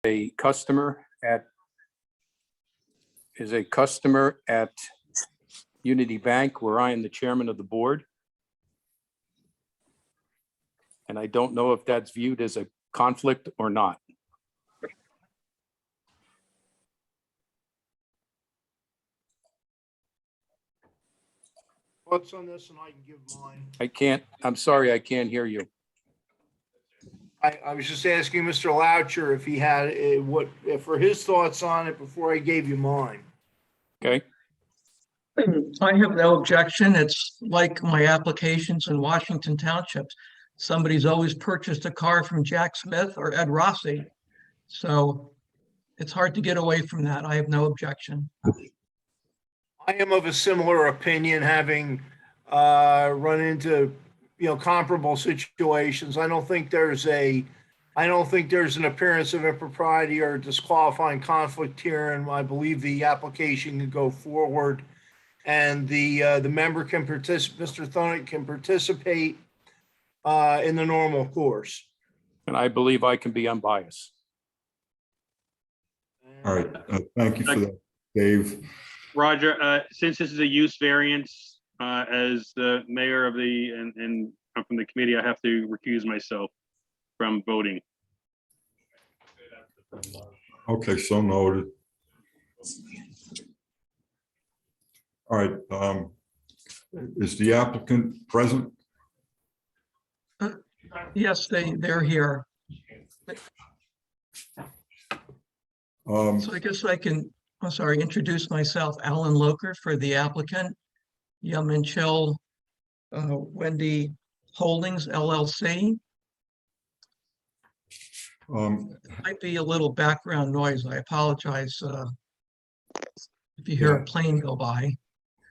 a customer at Unity Bank, where I am the chairman of the board. And I don't know if that's viewed as a conflict or not. Thoughts on this, and I can give mine. I'm sorry, I can't hear you. I was just asking Mr. Loucher if he had for his thoughts on it before I gave you mine. Okay, I have no objection. It's like my applications in Washington Township. Somebody's always purchased a car from Jack Smith or Ed Rossi. So it's hard to get away from that. I have no objection. I am of a similar opinion, having run into comparable situations. I don't think there's an appearance of impropriety or disqualifying conflict here, and I believe the application can go forward, and the member can participate. Mr. Thonet can participate in the normal course. and I believe I can be unbiased. All right, thank you for that, Dave. Roger, since this is a use variance, as the mayor of and I'm from the committee, I have to recuse myself from voting. Okay, so noted. All right, is the applicant present? Yes, they're here. So I guess I can, introduce myself, Alan Loker, for the applicant, Yum and Chill Wendy Holdings LLC. Might be a little background noise. I apologize if you hear a plane go by.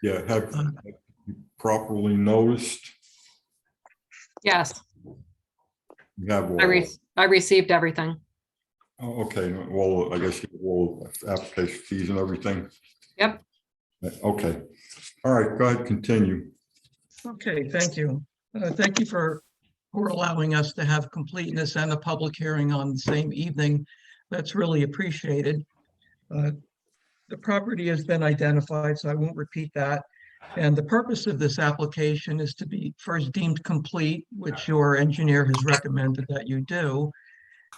Yeah, have you properly noticed? Yes, You have I received everything. Oh, okay, well, I guess you have all application fees and everything. Yep. Okay, all right, go ahead, continue. Okay, thank you. Thank you for allowing us to have completeness and a public hearing on the same evening. That's really appreciated. The property has been identified, so I won't repeat that. And the purpose of this application is to be first deemed complete, which your engineer has recommended that you do,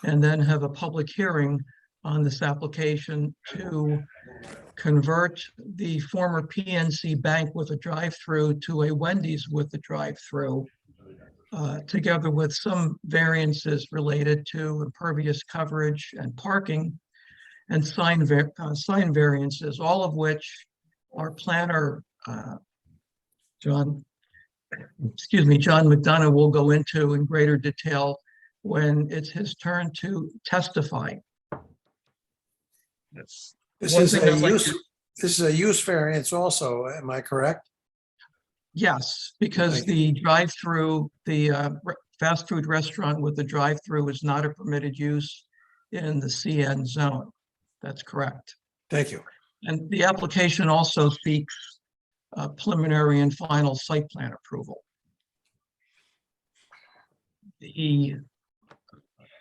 and then have a public hearing on this application to convert the former PNC Bank with a drive-through to a Wendy's with a drive-through, together with some variances related to impervious coverage and parking and sign variances, all of which our planner, John McDonough, will go into in greater detail when it's his turn to testify. This One is thing a I'd like use, to- this is a use variance also, am I correct? Yes, because Thank the drive-through, the fast food restaurant with the drive-through is not a permitted use in the CN zone. That's correct. Thank you. And the application also seeks preliminary and final site plan approval. The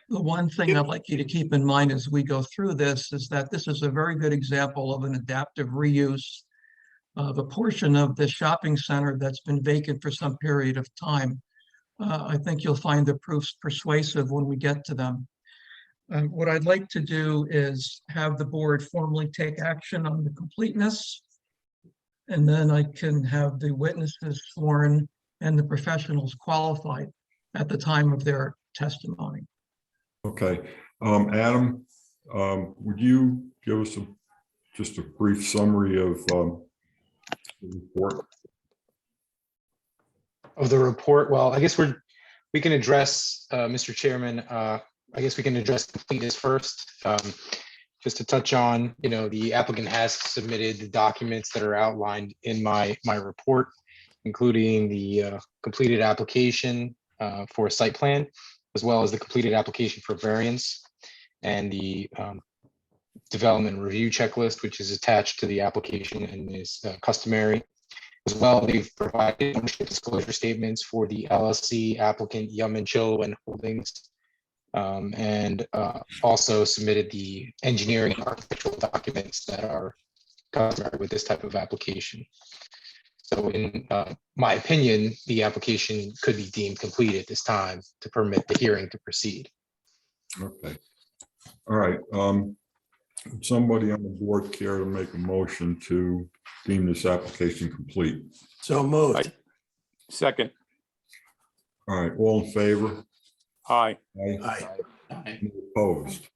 one thing I'd like you to keep in mind as we go through this is that this is a very good example of an adaptive reuse of a portion of the shopping center that's been vacant for some period of time. I think you'll find the proofs persuasive when we get to them. What I'd like to do is have the board formally take action on the completeness, and then I can have the witnesses sworn and the professionals qualified at the time of their testimony. Okay, Adam, would you give us just a brief summary of the report? Of the report? Well, I guess we can address, Mr. Chairman, I guess we can address completeness first. Just to touch on, the applicant has submitted the documents that are outlined in my report, including the completed application for a site plan, as well as the completed application for variance and the development review checklist, which is attached to the application and is customary. As well, they've provided ownership disclosure statements for the LLC applicant Yum and Chill and Holdings and also submitted the engineering and architectural documents that are customary with this type of application. So in my opinion, the application could be deemed complete at this time to permit the hearing to proceed. Okay. All right. Somebody on the board care to make a motion to deem this application complete? So moved. Second, All right, all in favor? aye. Aye. Any opposed?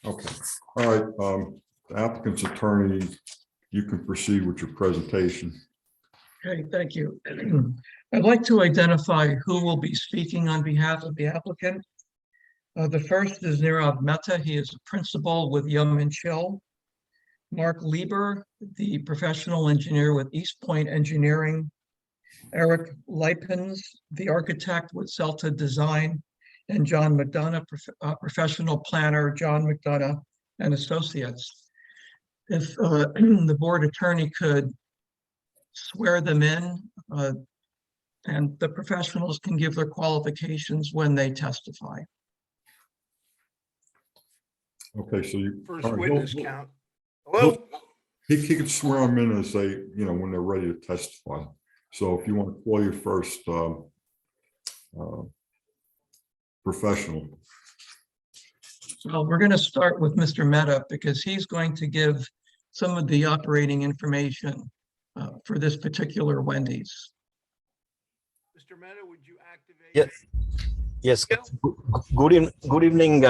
Okay, all right, the applicant's attorney, you can proceed with your presentation. Okay, thank you. I'd like to identify who will be speaking on behalf of the applicant. The first is Nirav Mehta. He is a principal with Yum and Chill. Mark Lieber, the professional engineer with East Point Engineering. Eric Lipens, the architect with Celta Design, and John McDonough, professional planner, John McDonough and Associates. If the board attorney could swear them in, and the professionals can give their qualifications when they testify. Okay, so you. First all right, witness he'll- count. Hello? He could swear them in as they, you know, when they're ready to testify. So if you want to call your first professional. Well, we're going to start with Mr. Mehta because he's going to give some of the operating information for this particular Wendy's. Mr. Mehta, would you activate? Yes. Good evening,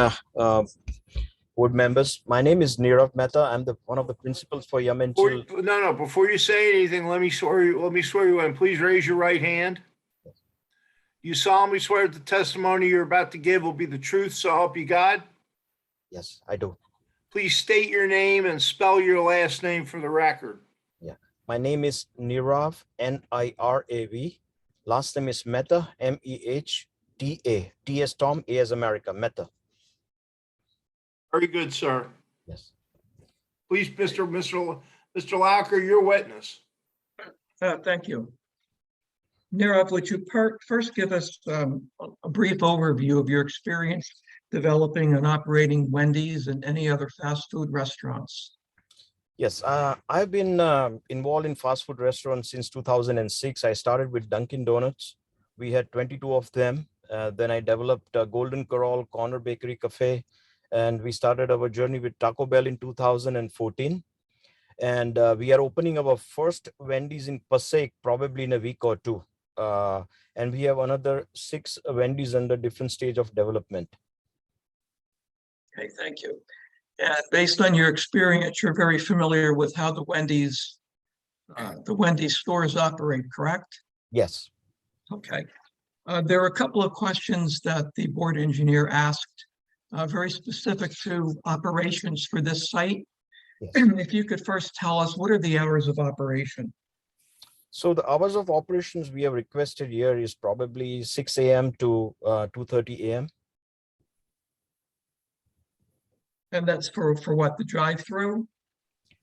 board members. My name is Nirav Mehta. I'm one of the principals for Yum and Chill. Before you say anything, let me swear you in. Please raise your right hand. You solemnly swear that the testimony you're about to give will be the truth, so help you God? Yes, I do. Please state your name and spell your last name for the record. My name is Nirav, Nirav. Last name is Mehta, Mehta. T as Tom, A as America, Mehta. Very good, sir. Yes. Please, Mr. Lauker, your witness. Thank you. Nirav, would you first give us a brief overview of your experience developing and operating Wendy's and any other fast food restaurants? Yes, I've been involved in fast food restaurants since 2006. I started with Dunkin' Donuts. We had 22 of them. Then I developed Golden Corral Corner Bakery Cafe, and we started our journey with Taco Bell in 2014. And we are opening our first Wendy's in Passaic probably in a week or two. And we have another 6 Wendy's under different stage of development. Okay, thank you. And based on your experience, you're very familiar with how the Wendy's stores operate, correct? Yes. Okay. There are a couple of questions that the board engineer asked, very specific to operations for this site. Yes. If you could first tell us, what are the hours of operation? So the hours of operations we have requested here is probably 6 a.m. to 2:30 a.m. And that's for what, the drive-through?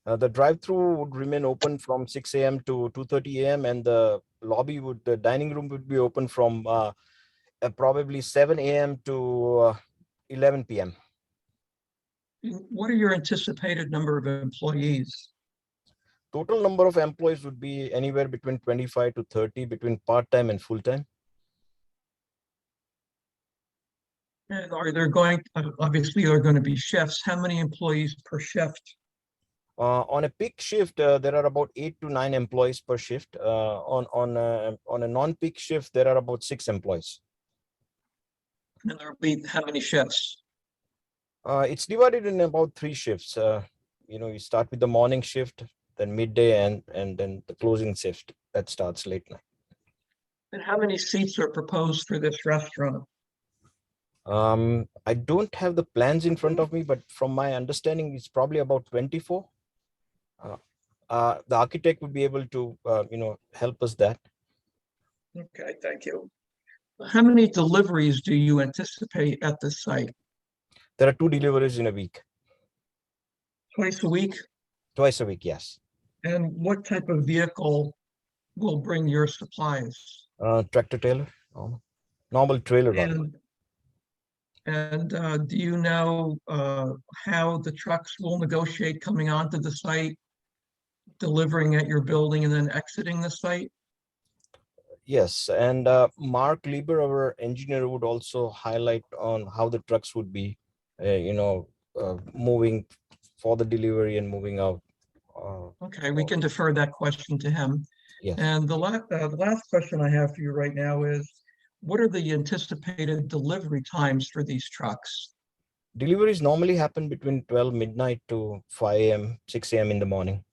The drive-through would remain open from 6 a.m. to 2:30 a.m. and the dining room would be open from probably 7 a.m. to 11 p.m. What are your anticipated number of employees? Total number of employees would be anywhere between 25 to 30 between part-time and full-time. And obviously there are going to be shifts. How many employees per shift? On a peak shift, there are about 8 to 9 employees per shift. On a non-peak shift, there are about 6 employees. And there'll be how many shifts? It's divided in about 3 shifts. You start with the morning shift, then midday, and then the closing shift that starts late night. And how many seats are proposed for this restaurant? I don't have the plans in front of me, but from my understanding, it's probably about 24. The architect would be able to, help us that. Okay, thank you. How many deliveries do you anticipate at the site? There are 2 deliveries in a week. Twice a week? Twice a week, yes. And what type of vehicle will bring your supplies? Tractor trailer, normal trailer. And And do you know how the trucks will negotiate coming onto the site, delivering at your building and then exiting the site? Yes, and Mark Lieber, our engineer, would also highlight on how the trucks would be, moving for the delivery and moving out. Okay, we can defer that question to him. Yes. And the last question I have for you right now is, what are the anticipated delivery times for these trucks? Deliveries normally happen between 12 midnight to 5 a.m., 6 a.m. in the morning.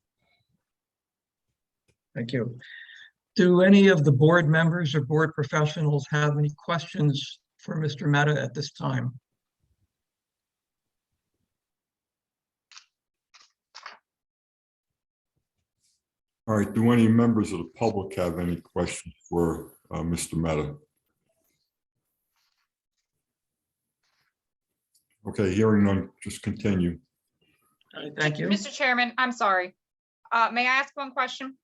Thank you. Do any of the board members or board professionals have any questions for Mr. Mehta at this time? All right, do any members of the public have any questions for Mr. Mehta? Okay, hearing none, just continue. All right, thank you. Mr. Chairman, I'm sorry. May I ask one question?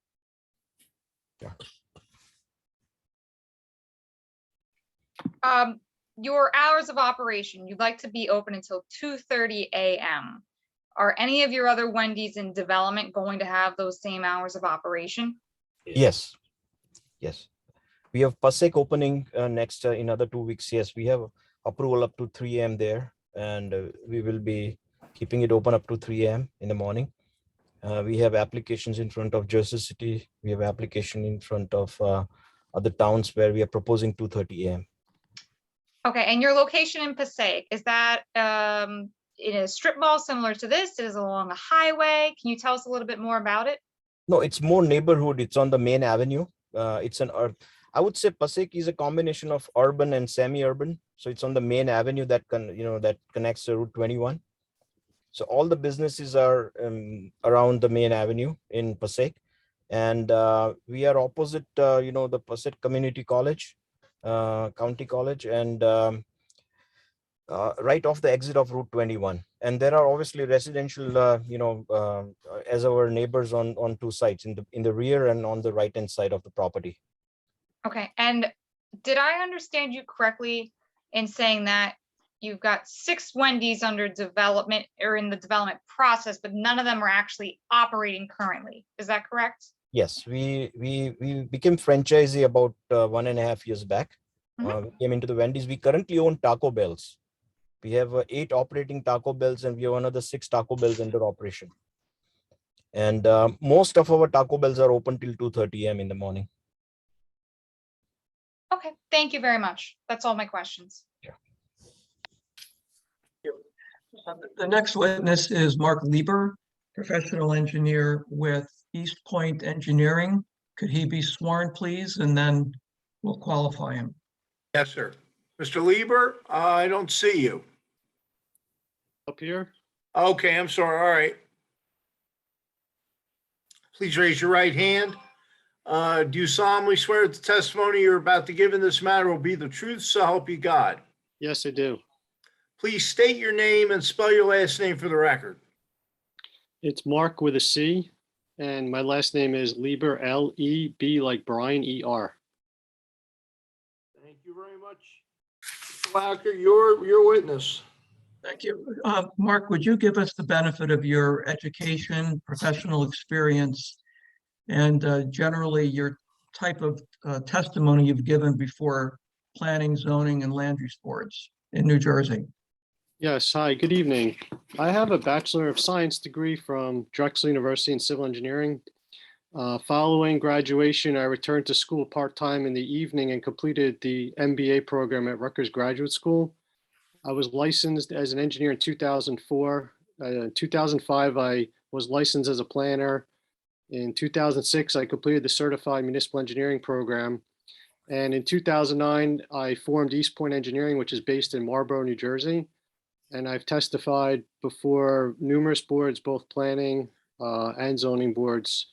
Your hours of operation, you'd like to be open until 2:30 a.m. Are any of your other Wendy's in development going to have those same hours of operation? Yes. Yes. We have Passaic opening next in another 2 weeks. Yes, we have approval up to 3 a.m. there, and we will be keeping it open up to 3 a.m. in the morning. We have applications in front of Jersey City. We have application in front of other towns where we are proposing 2:30 a.m. Okay, and your location in Passaic, is that in a strip mall similar to this? Is it along a highway? Can you tell us a little bit more about it? No, it's more neighborhood. It's on the main avenue. I would say Passaic is a combination of urban and semi-urban. So it's on the main avenue that that connects to Route 21. So all the businesses are around the main avenue in Passaic, and we are opposite, the Passaic Community College, County College, and right off the exit of Route 21. And there are obviously residential, as our neighbors on two sides, in the rear and on the right hand side of the property. Okay, and did I understand you correctly in saying that you've got 6 Wendy's under development or in the development process, but none of them are actually operating currently? Is that correct? Yes, we became franchisee about 1.5 years back. We came into the Wendy's. We currently own Taco Bells. We have 8 operating Taco Bells, and we have another 6 Taco Bells under operation. And most of our Taco Bells are open till 2:30 a.m. in the morning. Okay, thank you very much. That's all my questions. The next witness is Mark Lieber, professional engineer with East Point Engineering. Could he be sworn, please? And then we'll qualify him. Yes, sir. Mr. Lieber, I don't see you. Up here? Okay, I'm sorry. All right. Please raise your right hand. Do you solemnly swear that the testimony you're about to give in this matter will be the truth, so help you God? Yes, I do. Please state your name and spell your last name for the record. It's Mark with a C, and my last name is Lieber, L-E-B like Brian, E-R. Thank you very much. Mr. Lauker, your witness. Thank you. Mark, would you give us the benefit of your education, professional experience, and generally your type of testimony you've given before planning, zoning, and land use boards in New Jersey? Yes, hi, good evening. I have a Bachelor of Science degree from Drexel University in Civil Engineering. Following graduation, I returned to school part-time in the evening and completed the MBA program at Rutgers Graduate School. I was licensed as an engineer in 2004. In 2005, I was licensed as a planner. In 2006, I completed the Certified Municipal Engineering program. And in 2009, I formed East Point Engineering, which is based in Marlborough, New Jersey. And I've testified before numerous boards, both planning and zoning boards,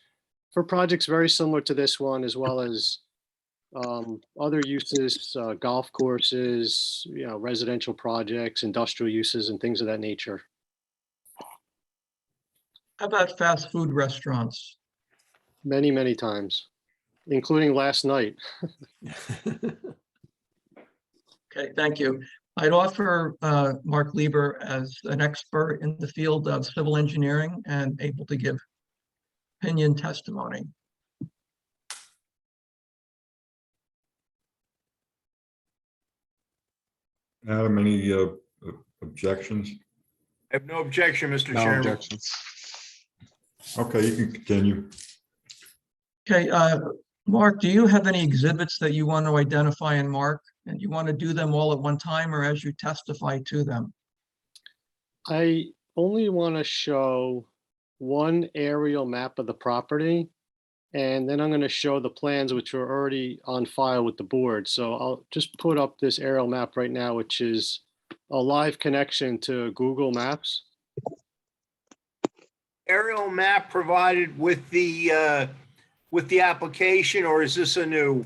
for projects very similar to this one, as well as other uses, golf courses, residential projects, industrial uses, and things of that nature. How about fast food restaurants? Many, many times, including last night. Okay, thank you. I'd offer Mark Lieber as an expert in the field of civil engineering and able to give opinion testimony. Adam, any objections? I have no objection, Mr. No Chairman. objections. Okay, you can continue. Okay, Mark, do you have any exhibits that you want to identify and mark? And you want to do them all at one time or as you testify to them? I only want to show one aerial map of the property. And then I'm going to show the plans which are already on file with the board. So I'll just put up this aerial map right now, which is a live connection to Google Maps. Aerial map provided with the application, or is this a new?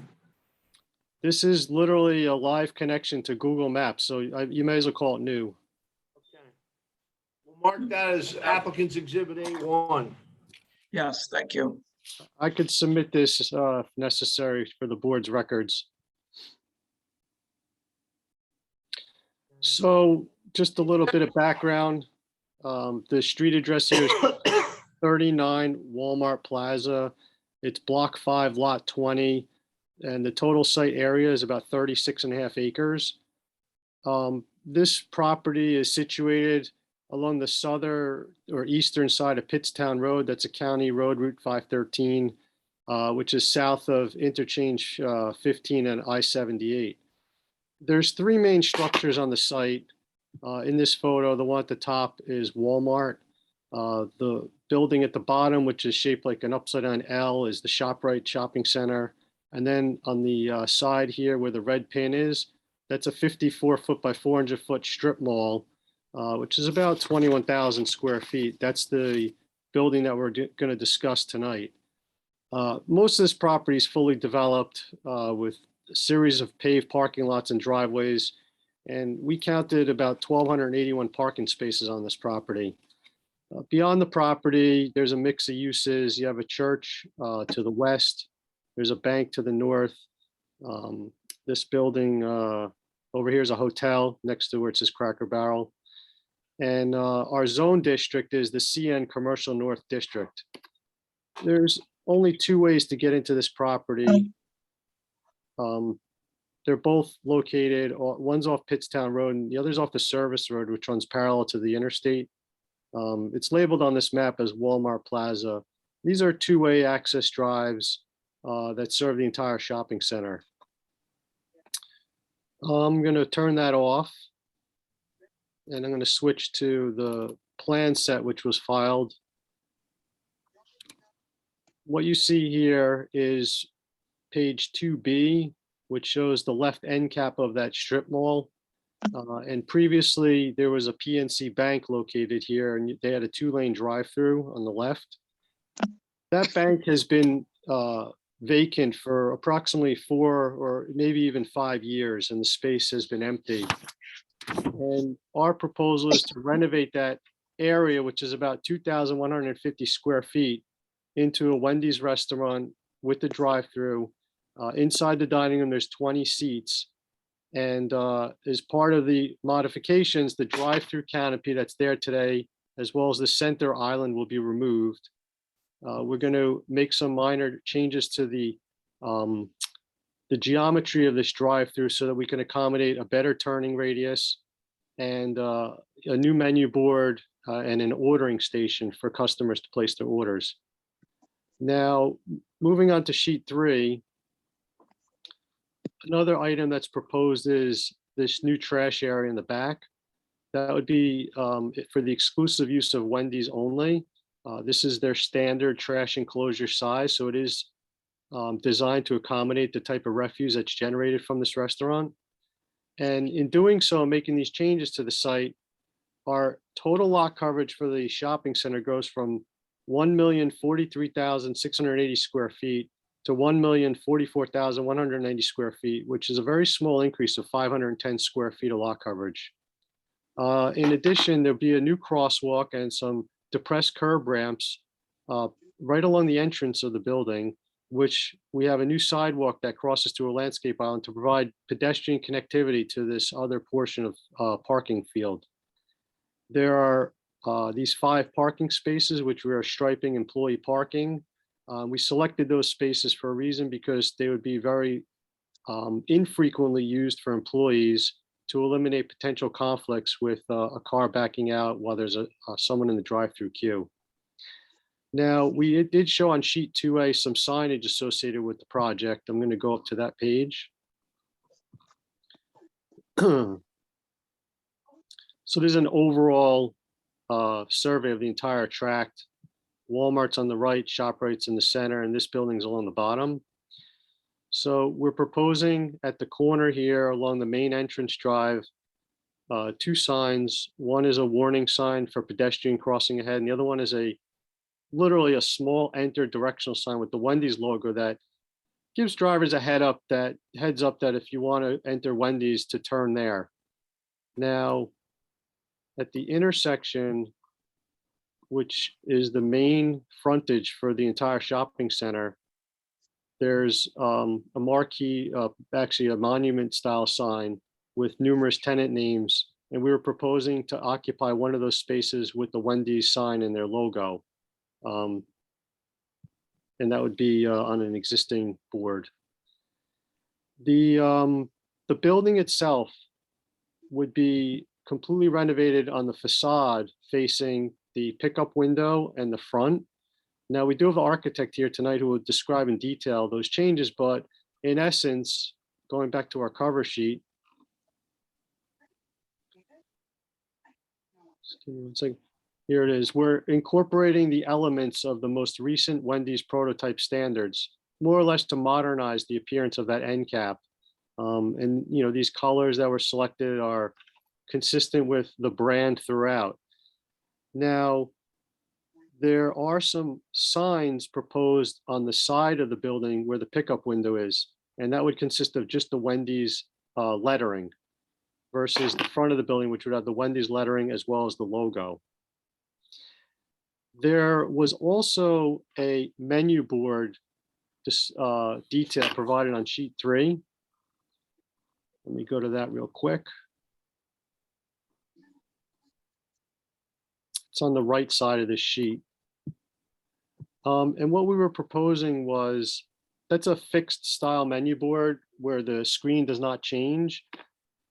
This is literally a live connection to Google Maps, so you may as well call it new. We'll mark that as applicant's exhibit A1. Yes, thank you. I could submit this if necessary for the board's records. So just a little bit of background. The street address here is 39 Walmart Plaza. It's block 5, lot 20, and the total site area is about 36.5 acres. This property is situated along the southern or eastern side of Pittstown Road. That's a county road, Route 513, which is south of interchange 15 and I-78. There's 3 main structures on the site. In this photo, the one at the top is Walmart. The building at the bottom, which is shaped like an upside down L, is the ShopRite Shopping Center. And then on the side here where the red pin is, that's a 54-foot by 400-foot strip mall, which is about 21,000 square feet. That's the building that we're going to discuss tonight. Most of this property is fully developed with a series of paved parking lots and driveways. And we counted about 1,281 parking spaces on this property. Beyond the property, there's a mix of uses. You have a church to the west. There's a bank to the north. This building over here is a hotel next to where it says Cracker Barrel. And our zone district is the CN Commercial North District. There's only 2 ways to get into this property. They're both located, one's off Pittstown Road and the other's off the service road, which runs parallel to the interstate. It's labeled on this map as Walmart Plaza. These are 2-way access drives that serve the entire shopping center. I'm going to turn that off. And I'm going to switch to the plan set, which was filed. What you see here is page 2B, which shows the left end cap of that strip mall. And previously there was a PNC Bank located here and they had a 2-lane drive-through on the left. That bank has been vacant for approximately 4 or maybe even 5 years, and the space has been empty. And our proposal is to renovate that area, which is about 2,150 square feet, into a Wendy's restaurant with the drive-through. Inside the dining room, there's 20 seats. And as part of the modifications, the drive-through canopy that's there today, as well as the center island, will be removed. We're going to make some minor changes to the geometry of this drive-through so that we can accommodate a better turning radius and a new menu board and an ordering station for customers to place their orders. Now, moving on to sheet 3, another item that's proposed is this new trash area in the back. That would be for the exclusive use of Wendy's only. This is their standard trash enclosure size, so it is designed to accommodate the type of refuse that's generated from this restaurant. And in doing so, making these changes to the site, our total lot coverage for the shopping center goes from 1,043,680 square feet to 1,044,190 square feet, which is a very small increase of 510 square feet of lot coverage. In addition, there'll be a new crosswalk and some depressed curb ramps right along the entrance of the building. which we have a new sidewalk that crosses through a landscape island to provide pedestrian connectivity to this other portion of parking field. There are these 5 parking spaces, which we are striping employee parking. We selected those spaces for a reason because they would be very infrequently used for employees to eliminate potential conflicts with a car backing out while there's someone in the drive-through queue. Now, we did show on sheet 2A some signage associated with the project. I'm going to go up to that page. So there's an overall survey of the entire tract. Walmart's on the right, ShopRite's in the center, and this building's along the bottom. So we're proposing at the corner here along the main entrance drive, 2 signs. One is a warning sign for pedestrian crossing ahead, and the other one is literally a small enter directional sign with the Wendy's logo that gives drivers a heads up that if you want to enter Wendy's, to turn there. Now, at the intersection, which is the main frontage for the entire shopping center, there's a marquee, actually a monument style sign with numerous tenant names. And we were proposing to occupy one of those spaces with the Wendy's sign and their logo. And that would be on an existing board. The building itself would be completely renovated on the facade facing the pickup window and the front. Now, we do have an architect here tonight who will describe in detail those changes, but in essence, going back to our cover sheet. Just give me one second. Here it is. We're incorporating the elements of the most recent Wendy's prototype standards, more or less to modernize the appearance of that end cap. And these colors that were selected are consistent with the brand throughout. Now, there are some signs proposed on the side of the building where the pickup window is, and that would consist of just the Wendy's lettering versus the front of the building, which would have the Wendy's lettering as well as the logo. There was also a menu board detail provided on sheet 3. Let me go to that real quick. It's on the right side of this sheet. And what we were proposing was, that's a fixed style menu board where the screen does not change.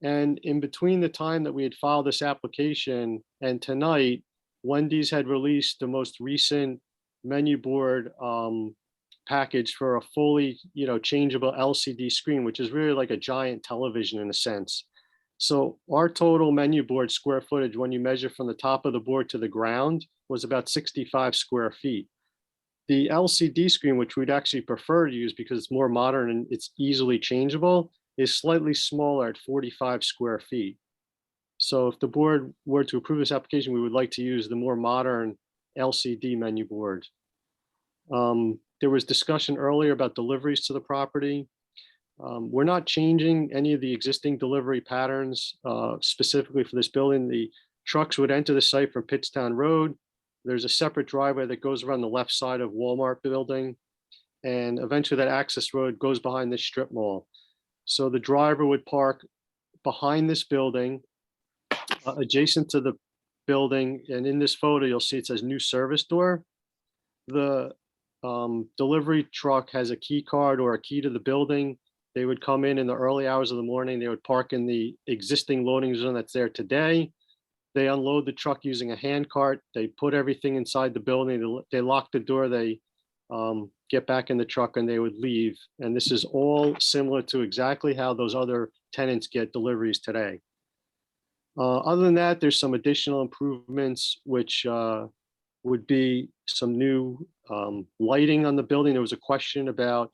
And in between the time that we had filed this application and tonight, Wendy's had released the most recent menu board package for a fully, changeable LCD screen, which is really like a giant television in a sense. So our total menu board square footage, when you measure from the top of the board to the ground, was about 65 square feet. The LCD screen, which we'd actually prefer to use because it's more modern and it's easily changeable, is slightly smaller at 45 square feet. So if the board were to approve this application, we would like to use the more modern LCD menu board. There was discussion earlier about deliveries to the property. We're not changing any of the existing delivery patterns specifically for this building. The trucks would enter the site from Pittstown Road. There's a separate driveway that goes around the left side of Walmart building. And eventually that access road goes behind this strip mall. So the driver would park behind this building, adjacent to the building. And in this photo, you'll see it says new service door. The delivery truck has a key card or a key to the building. They would come in the early hours of the morning. They would park in the existing loading zone that's there today. They unload the truck using a hand cart. They put everything inside the building. They lock the door. They get back in the truck and they would leave. And this is all similar to exactly how those other tenants get deliveries today. Other than that, there's some additional improvements, which would be some new lighting on the building. There was a question about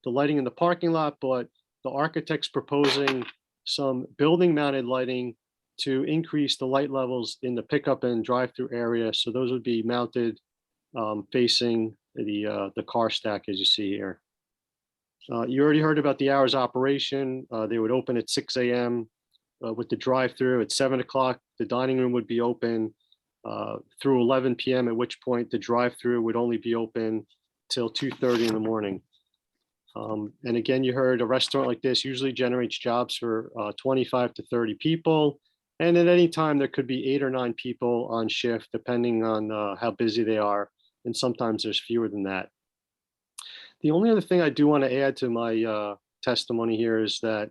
the lighting in the parking lot, but the architect's proposing some building mounted lighting to increase the light levels in the pickup and drive-through area. So those would be mounted facing the car stack, as you see here. You already heard about the hours of operation. They would open at 6 a.m. With the drive-through. At 7 o'clock. The dining room would be open through 11 p.m. at which point the drive-through would only be open till 2:30 in the morning. And again, you heard a restaurant like this usually generates jobs for 25 to 30 people. And at any time, there could be 8 or 9 people on shift, depending on how busy they are. And sometimes there's fewer than that. The only other thing I do want to add to my testimony here is that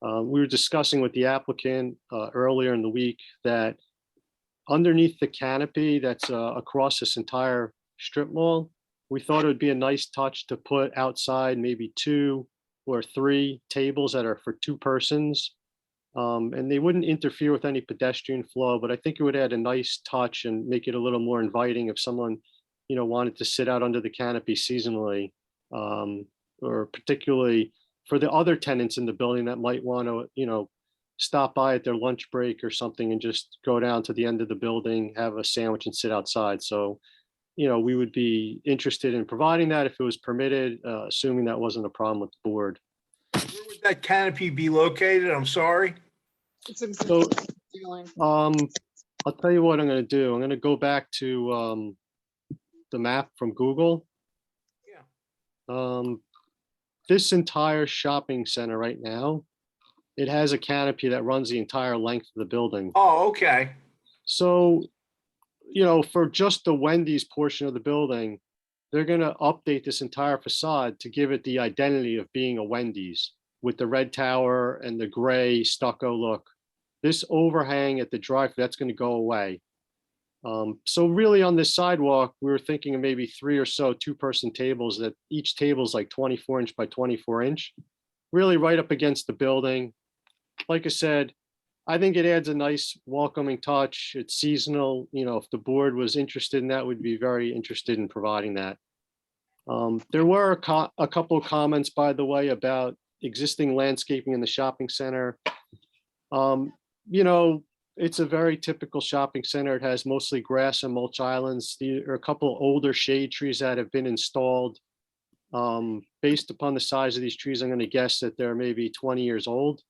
we were discussing with the applicant earlier in the week that underneath the canopy that's across this entire strip mall, we thought it would be a nice touch to put outside maybe 2 or 3 tables that are for 2 persons. And they wouldn't interfere with any pedestrian flow, but I think it would add a nice touch and make it a little more inviting if someone, wanted to sit out under the canopy seasonally, or particularly for the other tenants in the building that might want to, stop by at their lunch break or something and just go down to the end of the building, have a sandwich and sit outside. So, we would be interested in providing that if it was permitted, assuming that wasn't a problem with the board. Where would that canopy be located? I'm sorry. So, I'll tell you what I'm going to do. I'm going to go back to the map from Google. Yeah. This entire shopping center right now, it has a canopy that runs the entire length of the building. Oh, okay. So, for just the Wendy's portion of the building, they're going to update this entire facade to give it the identity of being a Wendy's with the red tower and the gray stucco look. This overhang at the drive-thru, that's going to go away. So really on this sidewalk, we were thinking of maybe 3 or so 2-person tables that each table is like 24 inch by 24 inch, really right up against the building. Like I said, I think it adds a nice welcoming touch. It's seasonal. If the board was interested in that, we'd be very interested in providing that. There were a couple of comments, by the way, about existing landscaping in the shopping center. It's a very typical shopping center. It has mostly grass and mulch islands. There are a couple of older shade trees that have been installed. Based upon the size of these trees, I'm going to guess that they're maybe 20 years old.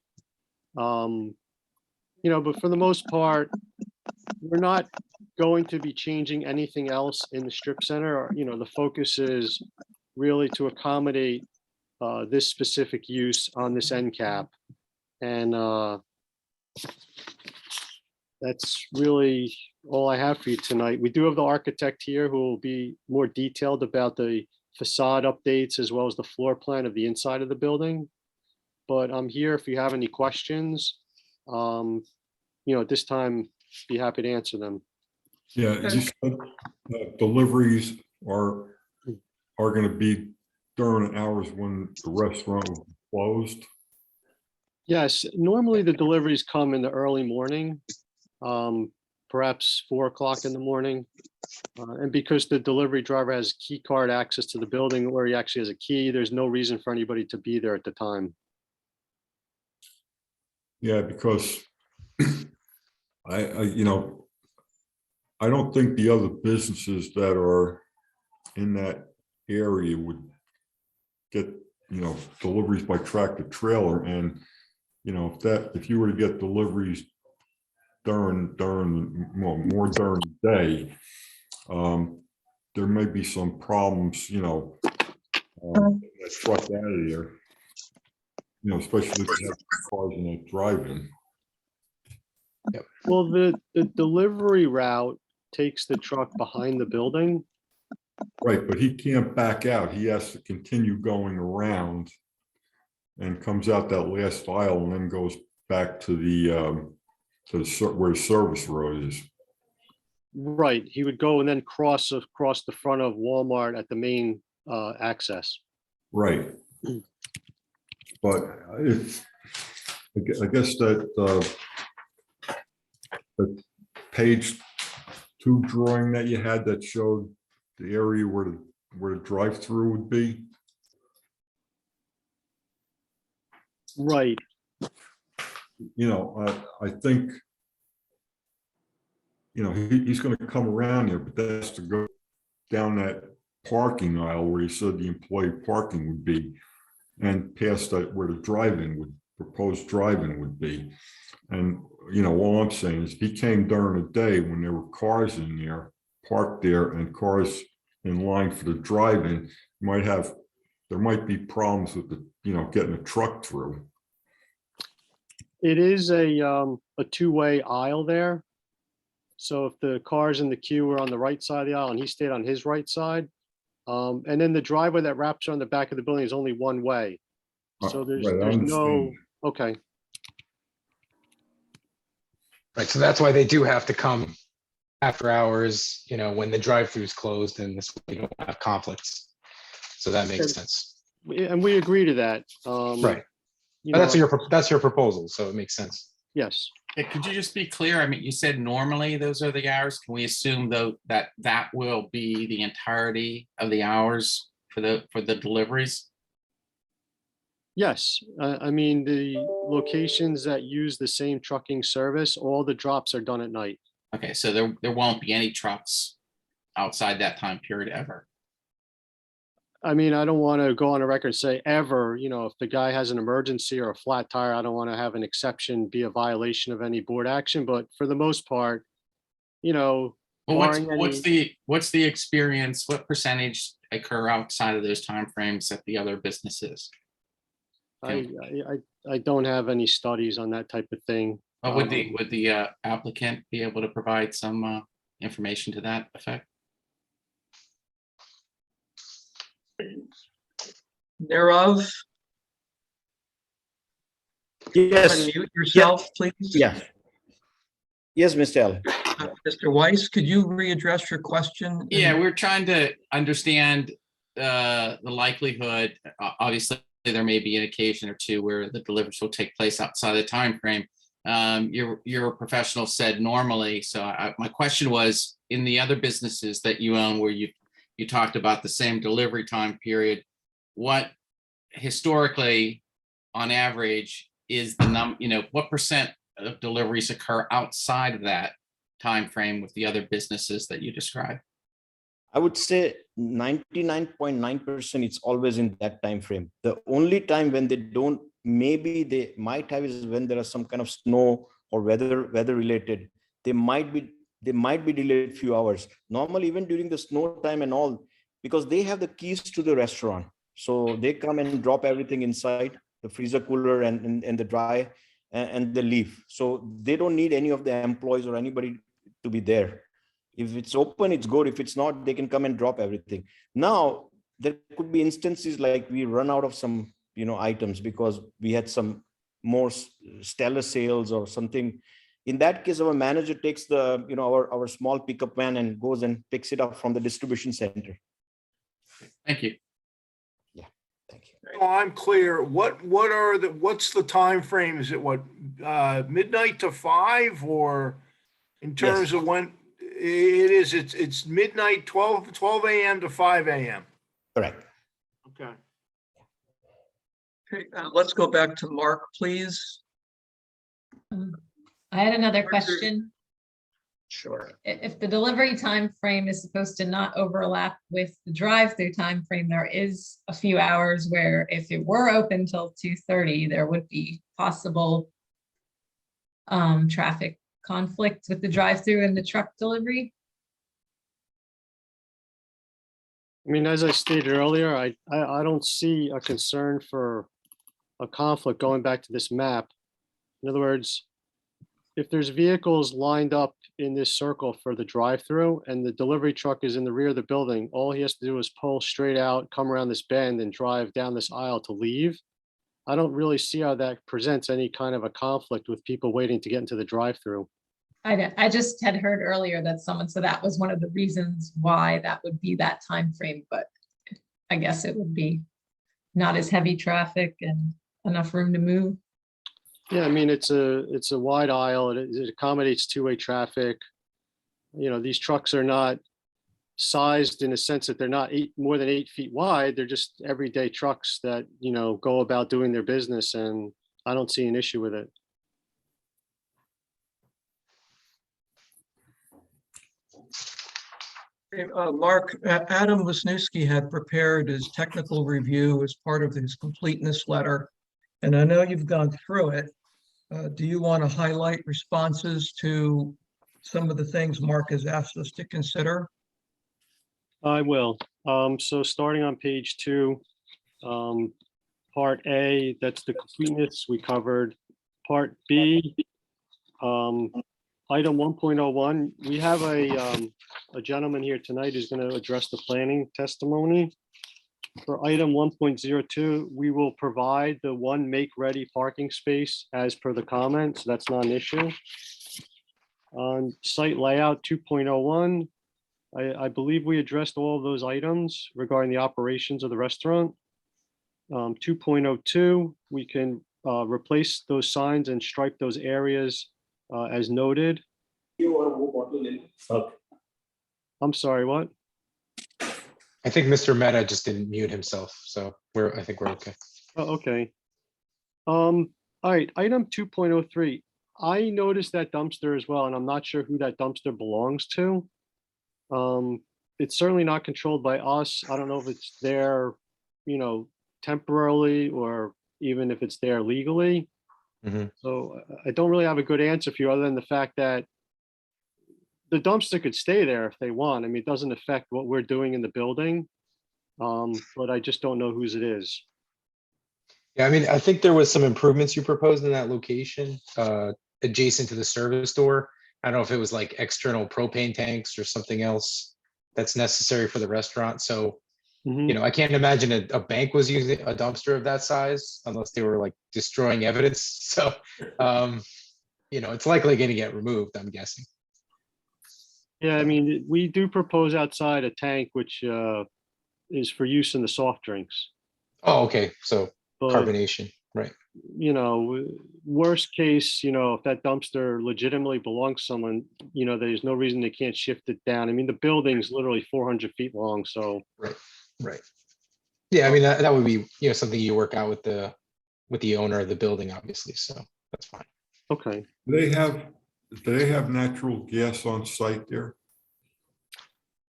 But for the most part, we're not going to be changing anything else in the strip center. The focus is really to accommodate this specific use on this end cap. And that's really all I have for you tonight. We do have the architect here who will be more detailed about the facade updates as well as the floor plan of the inside of the building. But I'm here if you have any questions. At this time, be happy to answer them. Yeah, you said deliveries are going to be during hours when the restaurant will be closed. Yes, normally the deliveries come in the early morning, perhaps 4 o'clock in the morning. And because the delivery driver has key card access to the building where he actually has a key, there's no reason for anybody to be there at the time. Yeah, because I don't think the other businesses that are in that area would get, deliveries by tractor trailer. And, if you were to get deliveries during more during the day, there may be some problems, that truck out of there, especially if you have cars in that drive-in. Well, the delivery route takes the truck behind the building. Right, but he can't back out. He has to continue going around and comes out that last aisle and then goes back to where the service road is. Right, he would go and then cross across the front of Walmart at the main access. Right. But I guess that page 2 drawing that you had that showed the area where the drive-through would be. Right. I think, he's going to come around here, but that's to go down that parking aisle where he said the employee parking would be, and past that where the proposed drive-in would be. And, all I'm saying is if he came during the day when there were cars in there, parked there, and cars in line for the drive-in, you might have there might be problems with the, getting a truck through. It is a two-way aisle there. So if the cars in the queue were on the right side of the aisle and he stayed on his right side, and then the driveway that wraps around the back of the building is only one way. So there's Right, I no, understand. okay, Right, so that's why they do have to come after hours, when the drive-through is closed, and this way you don't have conflicts. So that makes sense. and we agree to that. Right. You But know, that's your proposal, so it makes sense. yes, Could you just be clear? I mean, you said normally those are the hours. Can we assume though that that will be the entirety of the hours for the deliveries? yes. I mean, the locations that use the same trucking service, all the drops are done at night. Okay, so there won't be any trucks outside that time period ever. I mean, I don't want to go on a record and say ever, if the guy has an emergency or a flat tire, I don't want to have an exception be a violation of any board action, but for the most part, Well, barring what's the experience? What percentage occur outside of those timeframes at the other businesses? I don't have any studies on that type of thing. Would the applicant be able to provide some information to that effect? Thereof, Yes, unmute yourself, please. yeah. Yes, Mr. Allen. Mr. Weiss, could you readdress your question? Yeah, we're trying to understand the likelihood. Obviously, there may be an occasion or two where the deliveries will take place outside the time frame. Your professional said normally. So my question was, in the other businesses that you own where you talked about the same delivery time period, what historically on average is the what percent of deliveries occur outside of that time frame with the other businesses that you described? I would say 99.9% it's always in that time frame. The only time when they don't, maybe they might have, is when there are some kind of snow or weather related. They might be delayed few hours. Normally, even during the snow time and all, because they have the keys to the restaurant, so they come and drop everything inside the freezer cooler and the dry, and they leave. So they don't need any of the employees or anybody to be there. If it's open, it's good. If it's not, they can come and drop everything. Now, there could be instances like we run out of some, items because we had some more stellar sales or something. In that case, our manager takes the, our small pickup van and goes and picks it up from the distribution center. Thank you. Yeah, thank you. So I'm clear. What's the time frame? Is it midnight to 5, or in terms of when it is? It's midnight, 12 a.m. to 5 a.m. Correct. Okay. Okay, let's go back to Mark, please. I had another question. Sure. If the delivery time frame is supposed to not overlap with the drive-through time frame, there is a few hours where if it were open till 2:30, there would be possible traffic conflict with the drive-through and the truck delivery. I mean, as I stated earlier, I don't see a concern for a conflict going back to this map. In other words, if there's vehicles lined up in this circle for the drive-through and the delivery truck is in the rear of the building, all he has to do is pull straight out, come around this bend and drive down this aisle to leave. I don't really see how that presents any kind of a conflict with people waiting to get into the drive-through. I just had heard earlier that someone said that was one of the reasons why that would be that time frame, but I guess it would be not as heavy traffic and enough room to move. Yeah, I mean, it's a wide aisle. It accommodates two-way traffic. These trucks are not sized in a sense that they're not more than 8 feet wide. They're just everyday trucks that, go about doing their business, and I don't see an issue with it. Mark, Adam Wisniewski had prepared his technical review as part of his completeness letter, and I know you've gone through it. Do you want to highlight responses to some of the things Mark has asked us to consider? I will. So starting on page 2, Part A, that's the completeness we covered. Part B, item 1.01, we have a gentleman here tonight who's going to address the planning testimony. For item 1.02, we will provide the one make-ready parking space as per the comment, so that's not an issue. On site layout 2.01, I believe we addressed all of those items regarding the operations of the restaurant. 2.02, we can replace those signs and stripe those areas as noted. I'm sorry, what? I think Mr. Meta just didn't mute himself, so I think we're okay. Oh, okay. All right, item 2.03. I noticed that dumpster as well, and I'm not sure who that dumpster belongs to. It's certainly not controlled by us. I don't know if it's there, temporarily, or even if it's there legally. Mhm. So I don't really have a good answer for you, other than the fact that the dumpster could stay there if they want. I mean, it doesn't affect what we're doing in the building. But I just don't know whose it is. Yeah, I mean, I think there was some improvements you proposed in that location, adjacent to the service door. I don't know if it was like external propane tanks or something else that's necessary for the restaurant. So, I can't imagine a bank was using a dumpster of that size unless they were like destroying evidence. So, it's likely going to get removed, I'm guessing. Yeah, I mean, we do propose outside a tank, which is for use in the soft drinks. Oh, okay. So But, carbonation, right? Worst case, if that dumpster legitimately belongs to someone, there's no reason they can't shift it down. I mean, the building's literally 400 feet long, so. Right. Yeah, I mean, that would be, something you work out with the owner of the building, obviously. So that's fine. Okay. Do they have natural gas on site there?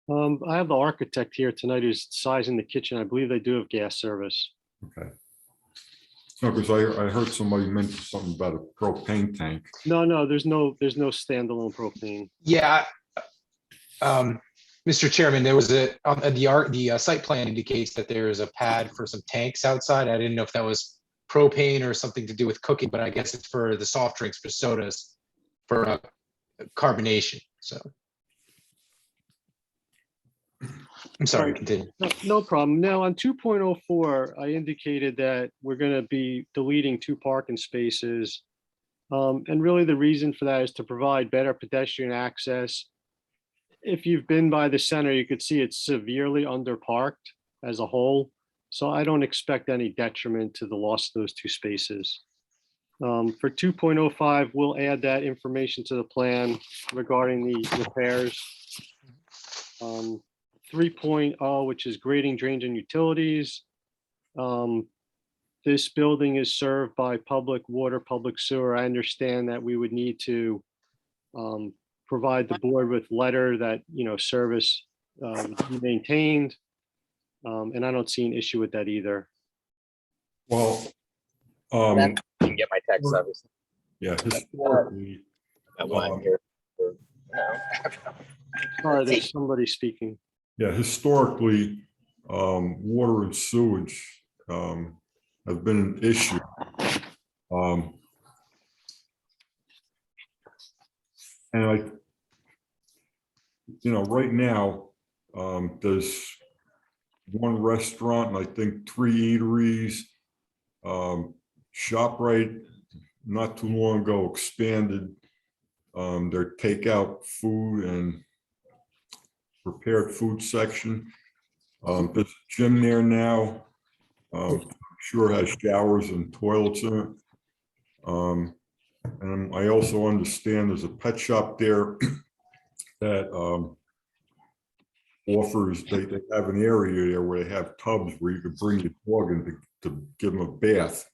I have the architect here tonight who's sizing the kitchen. I believe they do have gas service. Okay. No, because I heard somebody mention something about a propane tank. No, there's no standalone propane. Yeah. Mr. Chairman, there was the site plan indicates that there is a pad for some tanks outside. I didn't know if that was propane or something to do with cooking, but I guess it's for the soft drinks, for sodas, for carbonation. So I'm sorry, continue. No problem. Now on 2.04, I indicated that we're going to be deleting 2 parking spaces. And really the reason for that is to provide better pedestrian access. If you've been by the center, you could see it's severely underparked as a whole. So I don't expect any detriment to the loss of those 2 spaces. For 2.05, we'll add that information to the plan regarding the repairs. 3.0, which is grading, drains, and utilities. This building is served by public water, public sewer. I understand that we would need to provide the board with letter that, service be maintained. And I don't see an issue with that either. Well, You can get my text, obviously. yeah, historically, Sorry, there's somebody speaking. yeah, historically, water and sewage have been an issue. And right now, there's one restaurant and I think 3 eateries. ShopRite, not too long ago, expanded their takeout food and prepared food section. There's a gym there now. I'm sure has showers and toilets in it. And I also understand there's a pet shop there that offers, they have an area there where they have tubs where you could bring your dog in to give them a bath.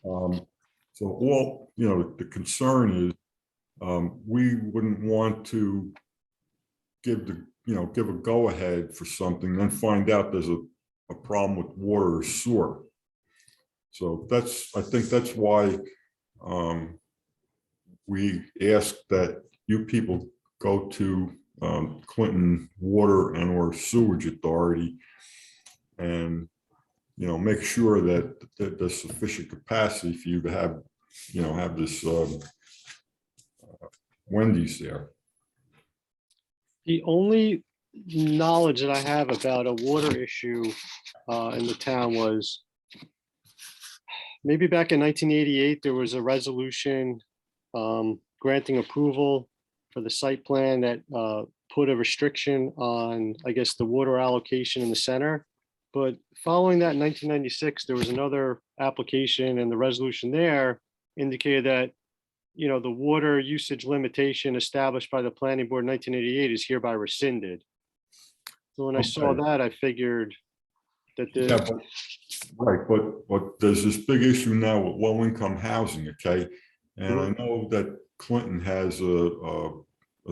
So all, the concern is we wouldn't want to give a go ahead for something, then find out there's a problem with water or sewer. So I think that's why we ask that you people go to Clinton Water and or Sewage Authority and make sure that there's sufficient capacity for you to have, have this Wendy's there. The only knowledge that I have about a water issue in the town was maybe back in 1988, there was a resolution granting approval for the site plan that put a restriction on, I guess, the water allocation in the center. But following that in 1996, there was another application and the resolution there indicated that, the water usage limitation established by the planning board in 1988 is hereby rescinded. So when I saw Okay. that, I figured that Yeah, the, right, but there's this big issue now with low-income housing, okay? And I know that Clinton has a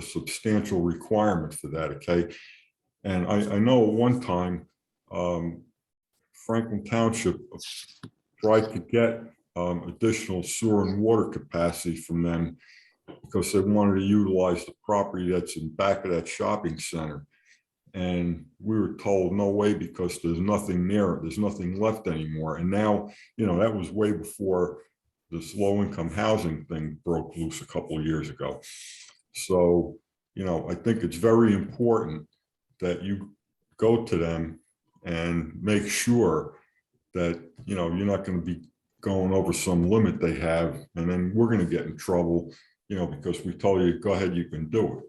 substantial requirement for that, okay? And I know at one time, Franklin Township tried to get additional sewer and water capacity from them because they wanted to utilize the property that's in back of that shopping center. And we were told, no way, because there's nothing there, there's nothing left anymore. And now, that was way before this low-income housing thing broke loose a couple of years ago. So, I think it's very important that you go to them and make sure that, you're not going to be going over some limit they have, and then we're going to get in trouble, because we told you, go ahead, you can do it.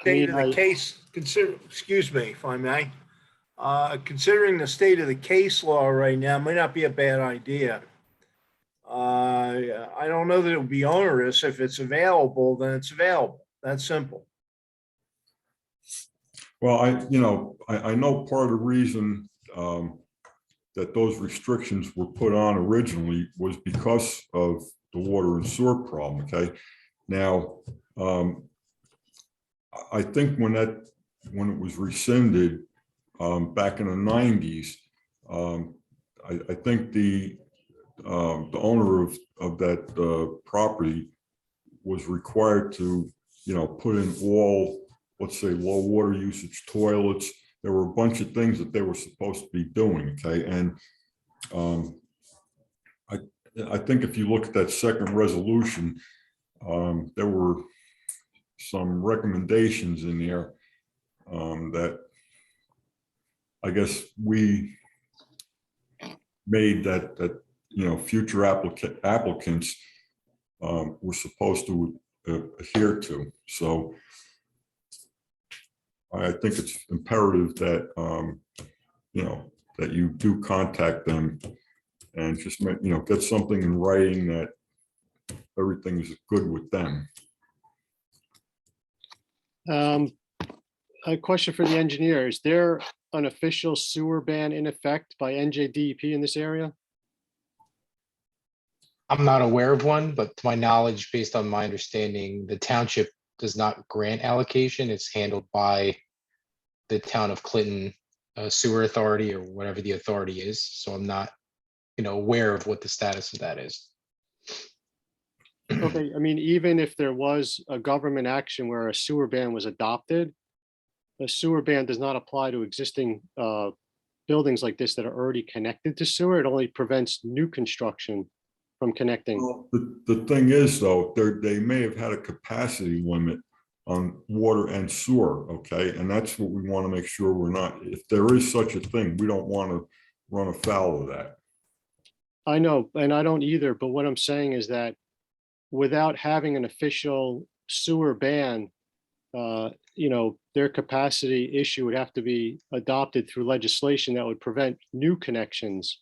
State of the case, excuse me, if I may. Considering the state of the case law right now, might not be a bad idea. I don't know that it would be onerous. If it's available, then it's available. That's simple. Well, I know part of the reason that those restrictions were put on originally was because of the water and sewer problem, okay? Now, I think when it was rescinded back in the 90s, I think the owner of that property was required to, put in all, let's say, low water usage toilets. There were a bunch of things that they were supposed to be doing, okay? And I think if you look at that second resolution, there were some recommendations in there that I guess we made that future applicants were supposed to adhere to. So I think it's imperative that that you do contact them and just get something in writing that everything is good with them. A question for the engineer. Is there an official sewer ban in effect by NJDEP in this area? I'm not aware of one, but to my knowledge, based on my understanding, the township does not grant allocation. It's handled by the town of Clinton Sewer Authority or whatever the authority is. So I'm not, aware of what the status of that is. Okay, I mean, even if there was a government action where a sewer ban was adopted, a sewer ban does not apply to existing buildings like this that are already connected to sewer. It only prevents new construction from connecting. Well, the thing is, though, they may have had a capacity limit on water and sewer, okay? And that's what we want to make sure we're not, if there is such a thing, we don't want to run afoul of that. I know, and I don't either, but what I'm saying is that without having an official sewer ban, their capacity issue would have to be adopted through legislation that would prevent new connections.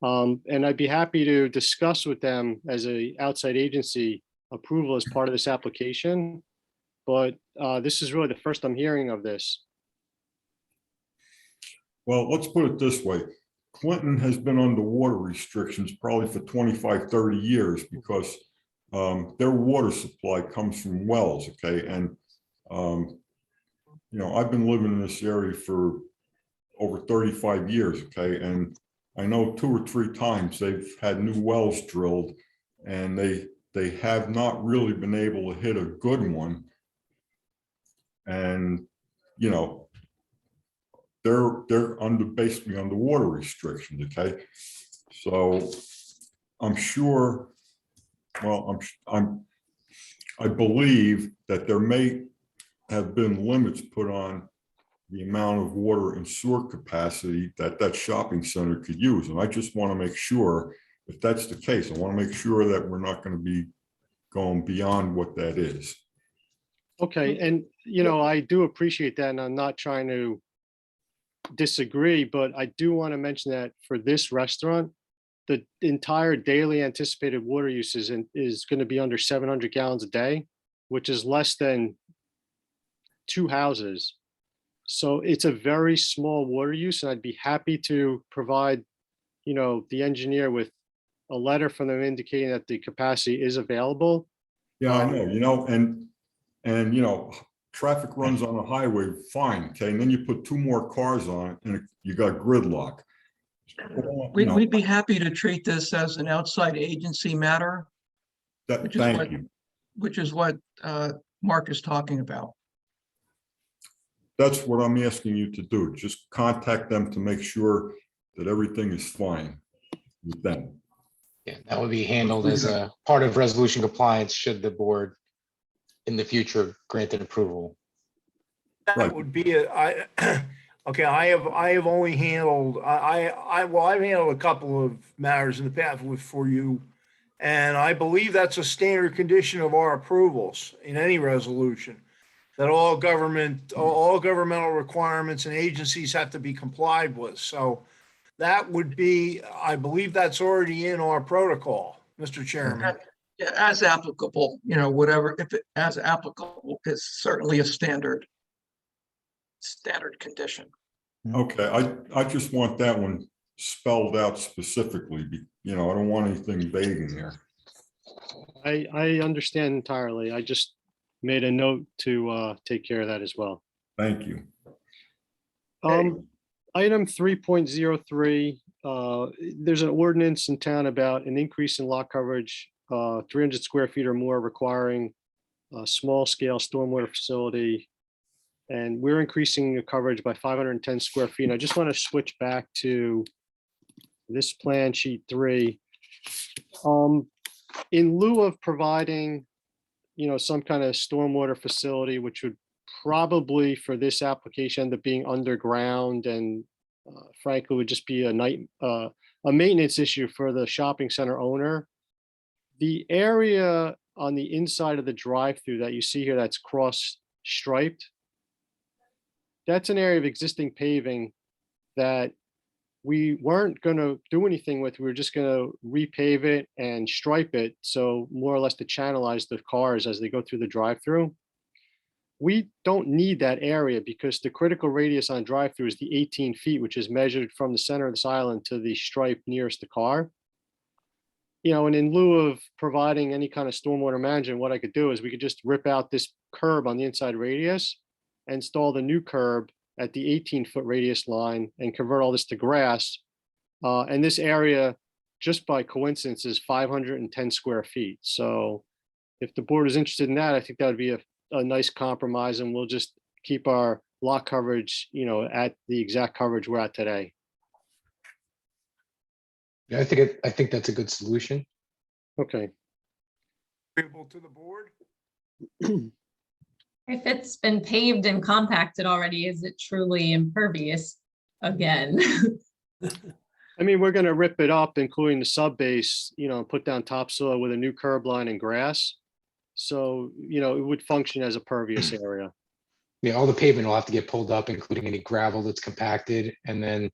And I'd be happy to discuss with them as a outside agency approval as part of this application. But this is really the first I'm hearing of this. Well, let's put it this way. Clinton has been under water restrictions probably for 25, 30 years because their water supply comes from wells, okay? And, I've been living in this area for over 35 years, okay? And I know 2 or 3 times they've had new wells drilled and they have not really been able to hit a good one And, you know, they're under, basically under water restrictions, okay? So I'm sure, well, I believe that there may have been limits put on the amount of water and sewer capacity that that shopping center could use. And I just want to make sure, if that's the case, I want to make sure that we're not going to be going beyond what that is. Okay, and you know, I do appreciate that, and I'm not trying to disagree, but I do want to mention that for this restaurant, the entire daily anticipated water use is going to be under 700 gallons a day, which is less than 2 houses. So it's a very small water use, and I'd be happy to provide, you know, the engineer with a letter from them indicating that the capacity is available. Yeah, I know, you know, and you know, traffic runs on the highway, fine, okay, and then you put 2 more cars on it and you got gridlock. You know, We'd be happy to treat this as an outside agency matter, which is thank what- you. which is what Mark is talking about. That's what I'm asking you to do. Just contact them to make sure that everything is fine with them. Yeah, that would be handled as a part of resolution compliance should the board in the future grant an approval. That Right. would be okay, I have only handled, well, I've handled a couple of matters in the past for you. And I believe that's a standard condition of our approvals in any resolution, that all governmental requirements and agencies have to be complied with. So that would be, I believe that's already in our protocol, Mr. Chairman. Yeah, as applicable, you know, whatever, if it as applicable is certainly a standard condition. Okay, I just want that one spelled out specifically, you know, I don't want anything vague in there. I understand entirely. I just made a note to take care of that as well. Thank you. Item 3.03, there's an ordinance in town about an increase in lot coverage, 300 square feet or more requiring a small scale stormwater facility. And we're increasing the coverage by 510 square feet. And I just want to switch back to this plan sheet 3. In lieu of providing, you know, some kind of stormwater facility, which would probably for this application end up being underground and frankly would just be a maintenance issue for the shopping center owner. The area on the inside of the drive-through that you see here that's cross striped, that's an area of existing paving that we weren't going to do anything with. We were just going to repave it and stripe it. So more or less to channelize the cars as they go through the drive-through. We don't need that area because the critical radius on drive-through is the 18 feet, which is measured from the center of this island to the stripe nearest the car. You know, and in lieu of providing any kind of stormwater management, what I could do is we could just rip out this curb on the inside radius, install the new curb at the 18-foot radius line and convert all this to grass. And this area, just by coincidence, is 510 square feet. So if the board is interested in that, I think that would be a nice compromise, and we'll just keep our lot coverage, you know, at the exact coverage we're at today. Yeah, I think that's a good solution. Okay. Agreeable to the board? If it's been paved and compacted already, is it truly impervious again? I mean, we're going to rip it up, including the sub base, you know, put down topsoil with a new curb line and grass. So, you know, it would function as a pervious area. Yeah, all the pavement will have to get pulled up, including any gravel that's compacted, and then,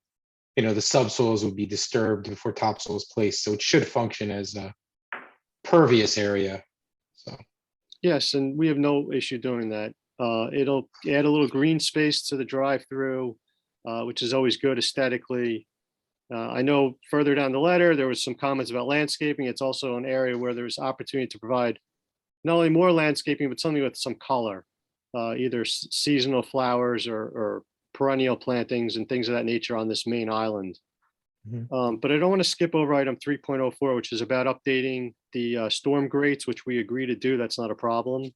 you know, the subsoils will be disturbed before topsoil is placed. So it should function as a pervious area. So. Yes, and we have no issue doing that. It'll add a little green space to the drive-through, which is always good aesthetically. I know further down the letter, there was some comments about landscaping. It's also an area where there's opportunity to provide not only more landscaping, but something with some color, either seasonal flowers or perennial plantings and things of that nature on this main island. But I don't want to skip over item 3.04, which is about updating the storm grates, which we agree to do. That's not a problem.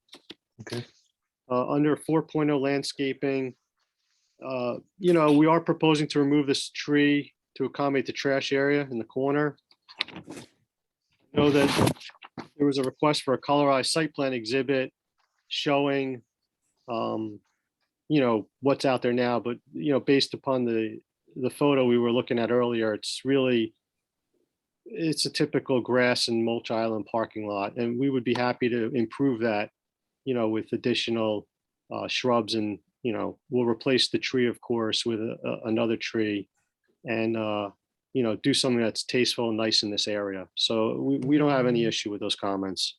Okay. Under 4.0 landscaping, we are proposing to remove this tree to accommodate the trash area in the corner. Know that there was a request for a colorized site plan exhibit showing, what's out there now, but, based upon the photo we were looking at earlier, it's a typical grass and mulch island parking lot, and we would be happy to improve that, with additional shrubs, and, we'll replace the tree, of course, with another tree, and, do something that's tasteful and nice in this area. So we don't have any issue with those comments.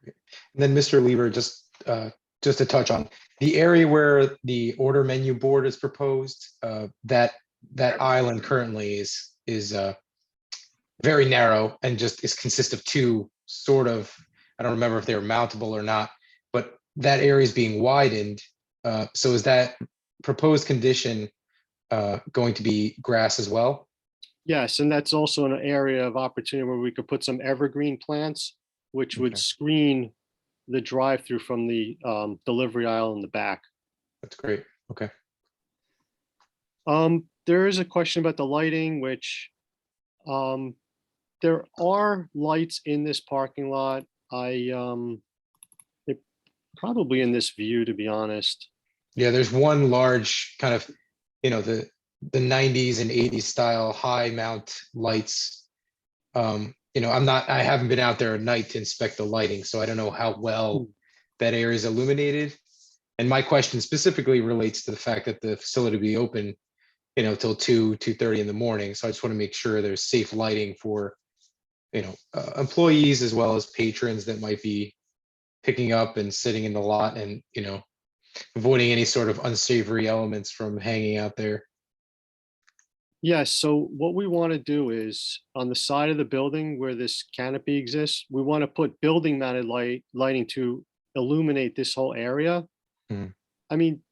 And then Mr. Lieber, just to touch on the area where the order menu board is proposed, that island currently is very narrow and just consists of two sort of, I don't remember if they were mountable or not, but that area is being widened. So is that proposed condition going to be grass as well? Yes, and that's also an area of opportunity where we could put some evergreen plants, which would Okay. screen the drive-through from the delivery aisle in the back. That's great. Okay. There is a question about the lighting, which there are lights in this parking lot. They're probably in this view, to be honest. Yeah, there's one large kind of, the 90s and 80s style high mount lights. I haven't been out there at night to inspect the lighting, so I don't know how well that area is illuminated. And my question specifically relates to the fact that the facility will be open, till 2:30 in the morning. So I just want to make sure there's safe lighting for, employees as well as patrons that might be picking up and sitting in the lot, and, avoiding any sort of unsavory elements from hanging out there. Yes, so what we want to do is on the side of the building where this canopy exists, we want to put building mounted lighting to illuminate this whole area. Hmm. I mean,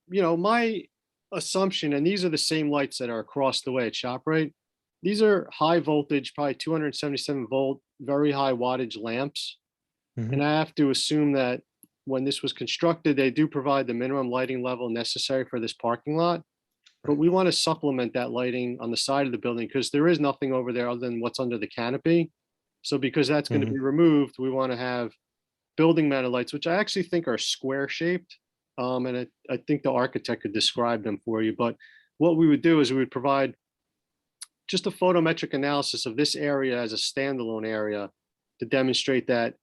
my assumption, and these are the same lights that are across the way at ShopRite. These are high voltage, probably 277 volt, very high wattage lamps. Mhm. And I have to assume that when this was constructed, they do provide the minimum lighting level necessary for this parking lot. But we want to supplement that lighting on the side of the building because there is nothing over there other than what's under the canopy. So because that's going to be removed, we want to have building mounted lights, which I actually think are square shaped. And I think the architect could describe them for you. But what we would do is we would provide just a photometric analysis of this area as a standalone area to demonstrate that,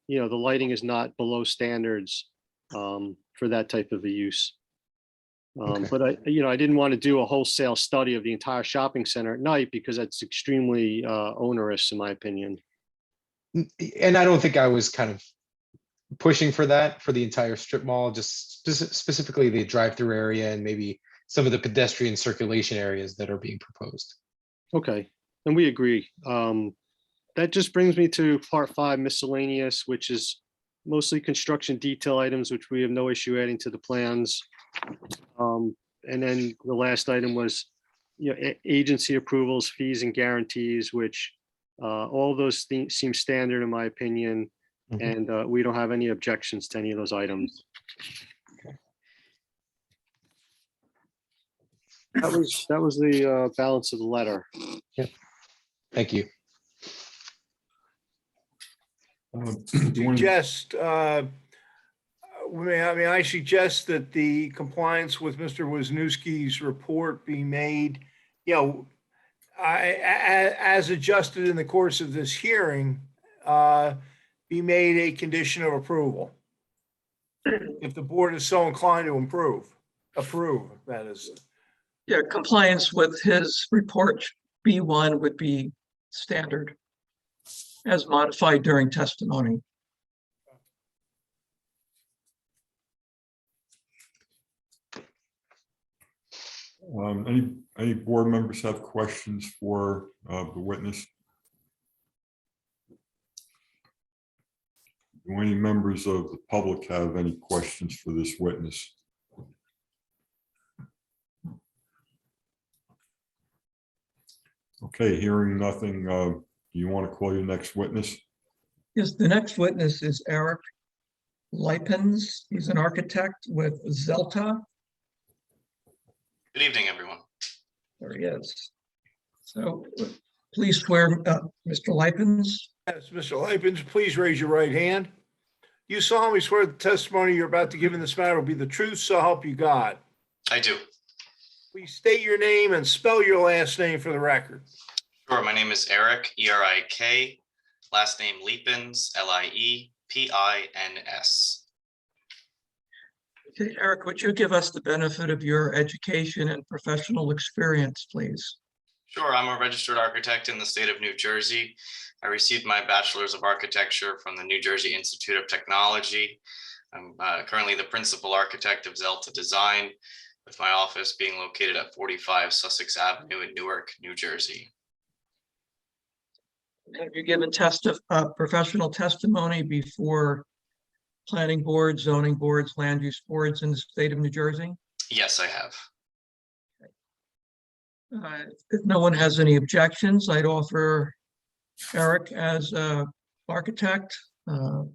the lighting is not below standards for that type of a use. Okay. But I didn't want to do a wholesale study of the entire shopping center at night because that's extremely onerous, in my opinion. And I don't think I was kind of pushing for that for the entire strip mall, just specifically the drive-through area and maybe some of the pedestrian circulation areas that are being proposed. Okay, and we agree. That just brings me to part 5, miscellaneous, which is mostly construction detail items, which we have no issue adding to the plans. And then the last item was, agency approvals, fees and guarantees, which all those things seem standard in my opinion. Mhm. And we don't have any objections to any of those items. That was the balance of the letter. Thank you. Do you want to- Suggest, I suggest that the compliance with Mr. Wisniewski's report be made, as adjusted in the course of this hearing, be made a condition of approval. If the board is so inclined to approve, that is. Yeah, compliance with his report B1 would be standard as modified during testimony. Any board members have questions for the witness? Do any members of the public have any questions for this witness? Okay, hearing nothing, do you want to call your next witness? Yes, the next witness is Eric Lipens. He's an architect with Zelta. Good evening, everyone. There he is. So please swear, Mr. Lipens. Yes, Mr. Lipens, please raise your right hand. You solemnly swear the testimony you're about to give in this matter will be the truth, so help you God. I do. Please state your name and spell your last name for the record. Sure. My name is Eric, E-R-I-K. Last name Liepins, L-I-E-P-I-N-S. Okay, Eric, would you give us the benefit of your education and professional experience, please? Sure. I'm a registered architect in the state of New Jersey. I received my bachelor's of architecture from the New Jersey Institute of Technology. I'm currently the principal architect of Zelta Design, with my office being located at 45 Sussex Avenue in Newark, New Jersey. Have you given professional testimony before planning boards, zoning boards, land use boards in the state of New Jersey? Yes, I have. If no one has any objections, I'd offer Eric as an architect,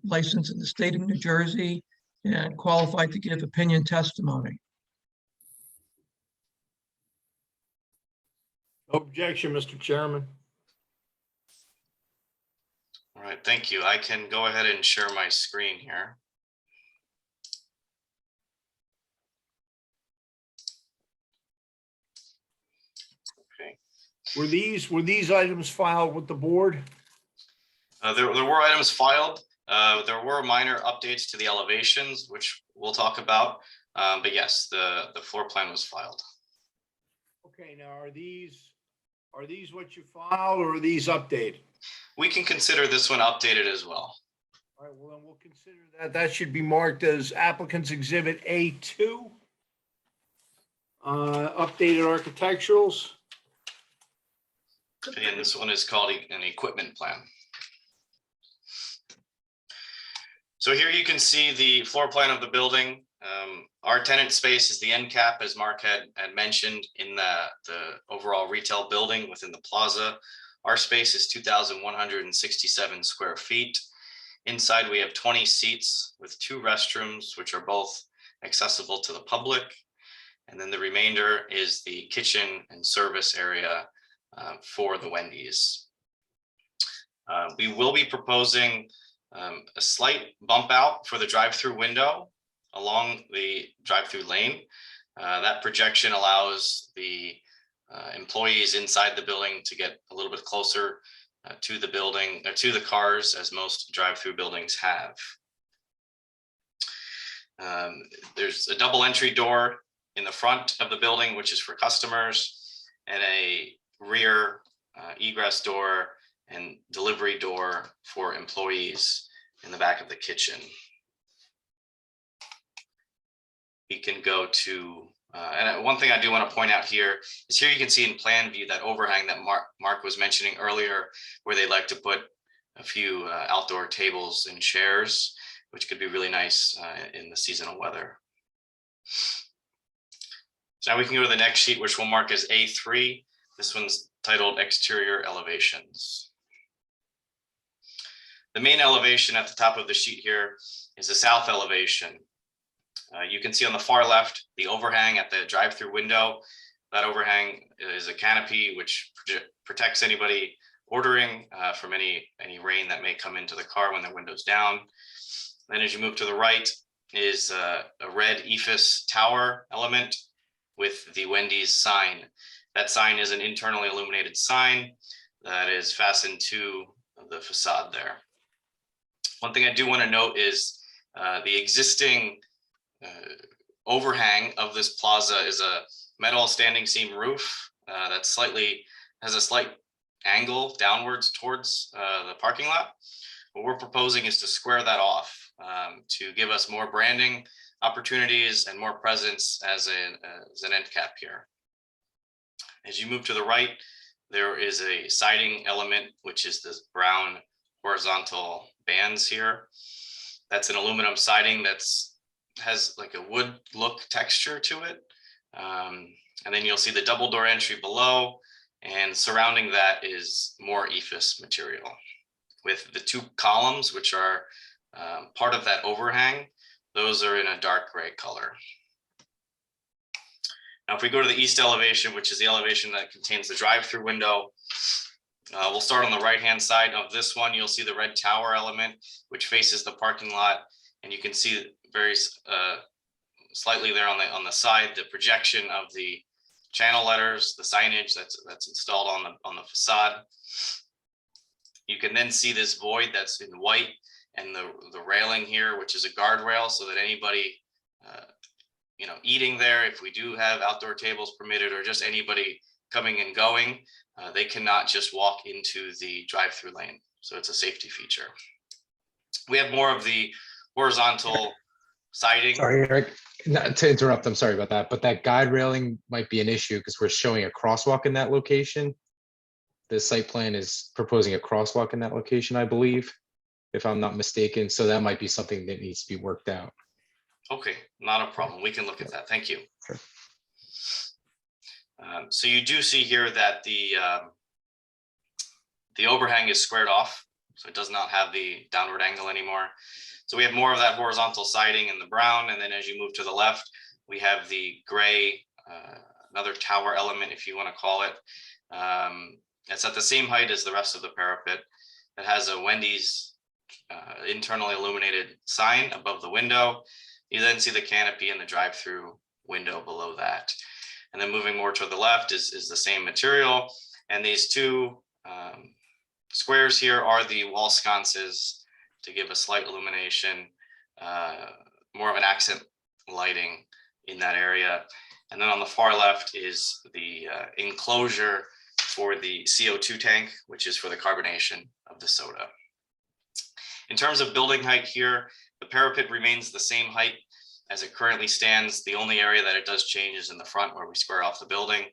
licensed in the state of New Jersey and qualified to give opinion testimony. No objection, Mr. Chairman. All right, thank you. I can go ahead and share my screen here. Okay. Were these items filed with the board? There were items filed. There were minor updates to the elevations, which we'll talk about. But yes, the floor plan was filed. Okay, now are these what you filed or are these updated? We can consider this one updated as well. All right, well, then we'll consider that. That should be marked as applicant's exhibit A2. Updated architecturals. And this one is called an equipment plan. So here you can see the floor plan of the building. Our tenant space is the end cap, as Mark had mentioned, in the overall retail building within the plaza. Our space is 2,167 square feet. Inside, we have 20 seats with 2 restrooms, which are both accessible to the public. And then the remainder is the kitchen and service area for the Wendy's. We will be proposing a slight bump out for the drive-through window along the drive-through lane. That projection allows the employees inside the building to get a little bit closer to the building, or to the cars, as most drive-through buildings have. There's a double entry door in the front of the building, which is for customers, and a rear egress door and delivery door for employees in the back of the kitchen. We can go to, and one thing I do want to point out here is here you can see in plan view that overhang that Mark was mentioning earlier, where they like to put a few outdoor tables and chairs, which could be really nice in the seasonal weather. So now we can go to the next sheet, which we'll mark as A3. This one's titled Exterior Elevations. The main elevation at the top of the sheet here is the south elevation. You can see on the far left, the overhang at the drive-through window. That overhang is a canopy which protects anybody ordering from any rain that may come into the car when their window's down. Then as you move to the right is a red EIFS tower element with the Wendy's sign. That sign is an internally illuminated sign that is fastened to the facade there. One thing I do want to note is the existing overhang of this plaza is a metal standing seam roof that has a slight angle downwards towards the parking lot. What we're proposing is to square that off to give us more branding opportunities and more presence as an end cap here. As you move to the right, there is a siding element, which is this brown horizontal bands here. That's an aluminum siding has like a wood look texture to it. And then you'll see the double door entry below, and surrounding that is more EIFS material with the 2 columns, which are part of that overhang, those are in a dark gray color. Now, if we go to the east elevation, which is the elevation that contains the drive-through window, we'll start on the right-hand side of this one. You'll see the red tower element, which faces the parking lot, and you can see very slightly there on the side the projection of the channel letters, the signage that's installed on the facade. You can then see this void that's in white and the railing here, which is a guardrail, so that anybody eating there, if we do have outdoor tables permitted, or just anybody coming and going, they cannot just walk into the drive-through lane. So it's a safety feature. We have more of the horizontal siding. Sorry, Eric, not to interrupt, I'm sorry about that, but that guide railing might be an issue because we're showing a crosswalk in that location. The site plan is proposing a crosswalk in that location, I believe, if I'm not mistaken. So that might be something that needs to be worked out. Okay, not a problem. We can look at that. Thank you. Sure. So you do see here that the overhang is squared off, so it does not have the downward angle anymore. So we have more of that horizontal siding in the brown, and then as you move to the left, we have the gray, another tower element, if you want to call it. It's at the same height as the rest of the parapet. It has a Wendy's internally illuminated sign above the window. You then see the canopy and the drive-through window below that. And then moving more to the left is the same material. And these two squares here are the wall sconces to give a slight illumination, more of an accent lighting in that area. And then on the far left is the enclosure for the CO2 tank, which is for the carbonation of the soda. In terms of building height here, the parapet remains the same height as it currently stands. The only area that it does change is in the front where we square off the building.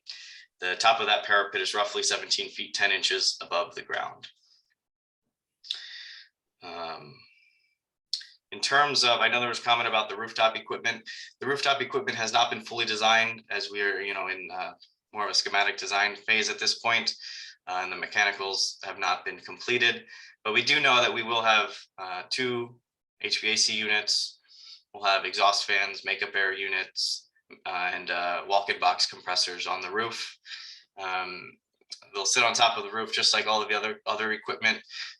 The top of that parapet is roughly 17 feet, 10 inches above the ground. In terms of, I know there was comment about the rooftop equipment. The rooftop equipment has not been fully designed, as we are, in more of a schematic design phase at this point, and the mechanicals have not been completed. But we do know that we will have 2 HVAC units. We'll have exhaust fans, makeup air units, and walk-in box compressors on the roof. They'll sit on top of the roof just like all of the other equipment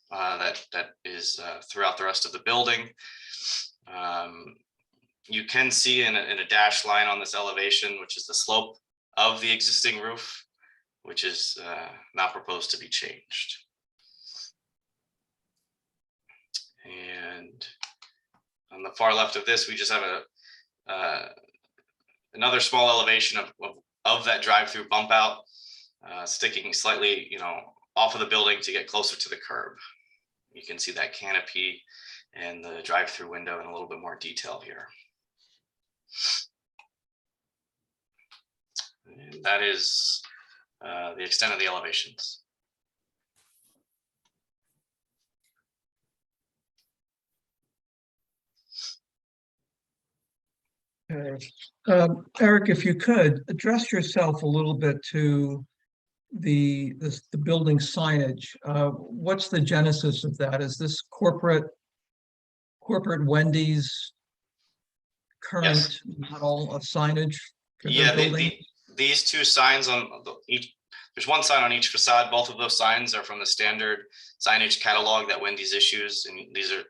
that is throughout the rest of the building. You can see in a dashed line on this elevation, which is the slope of the existing roof, which is not proposed to be changed. And on the far left of this, we just have another small elevation of that drive-through bump out, sticking slightly, off of the building to get closer to the curb. You can see that canopy and the drive-through window in a little bit more detail here. And that is the extent of the elevations. Okay. Eric, if you could address yourself a little bit to the building signage. What's the genesis of that? Is this corporate Wendy's current model of signage? For their Yeah, building? these two signs on each, there's one sign on each facade. Both of those signs are from the standard signage catalog that Wendy's issues. And these are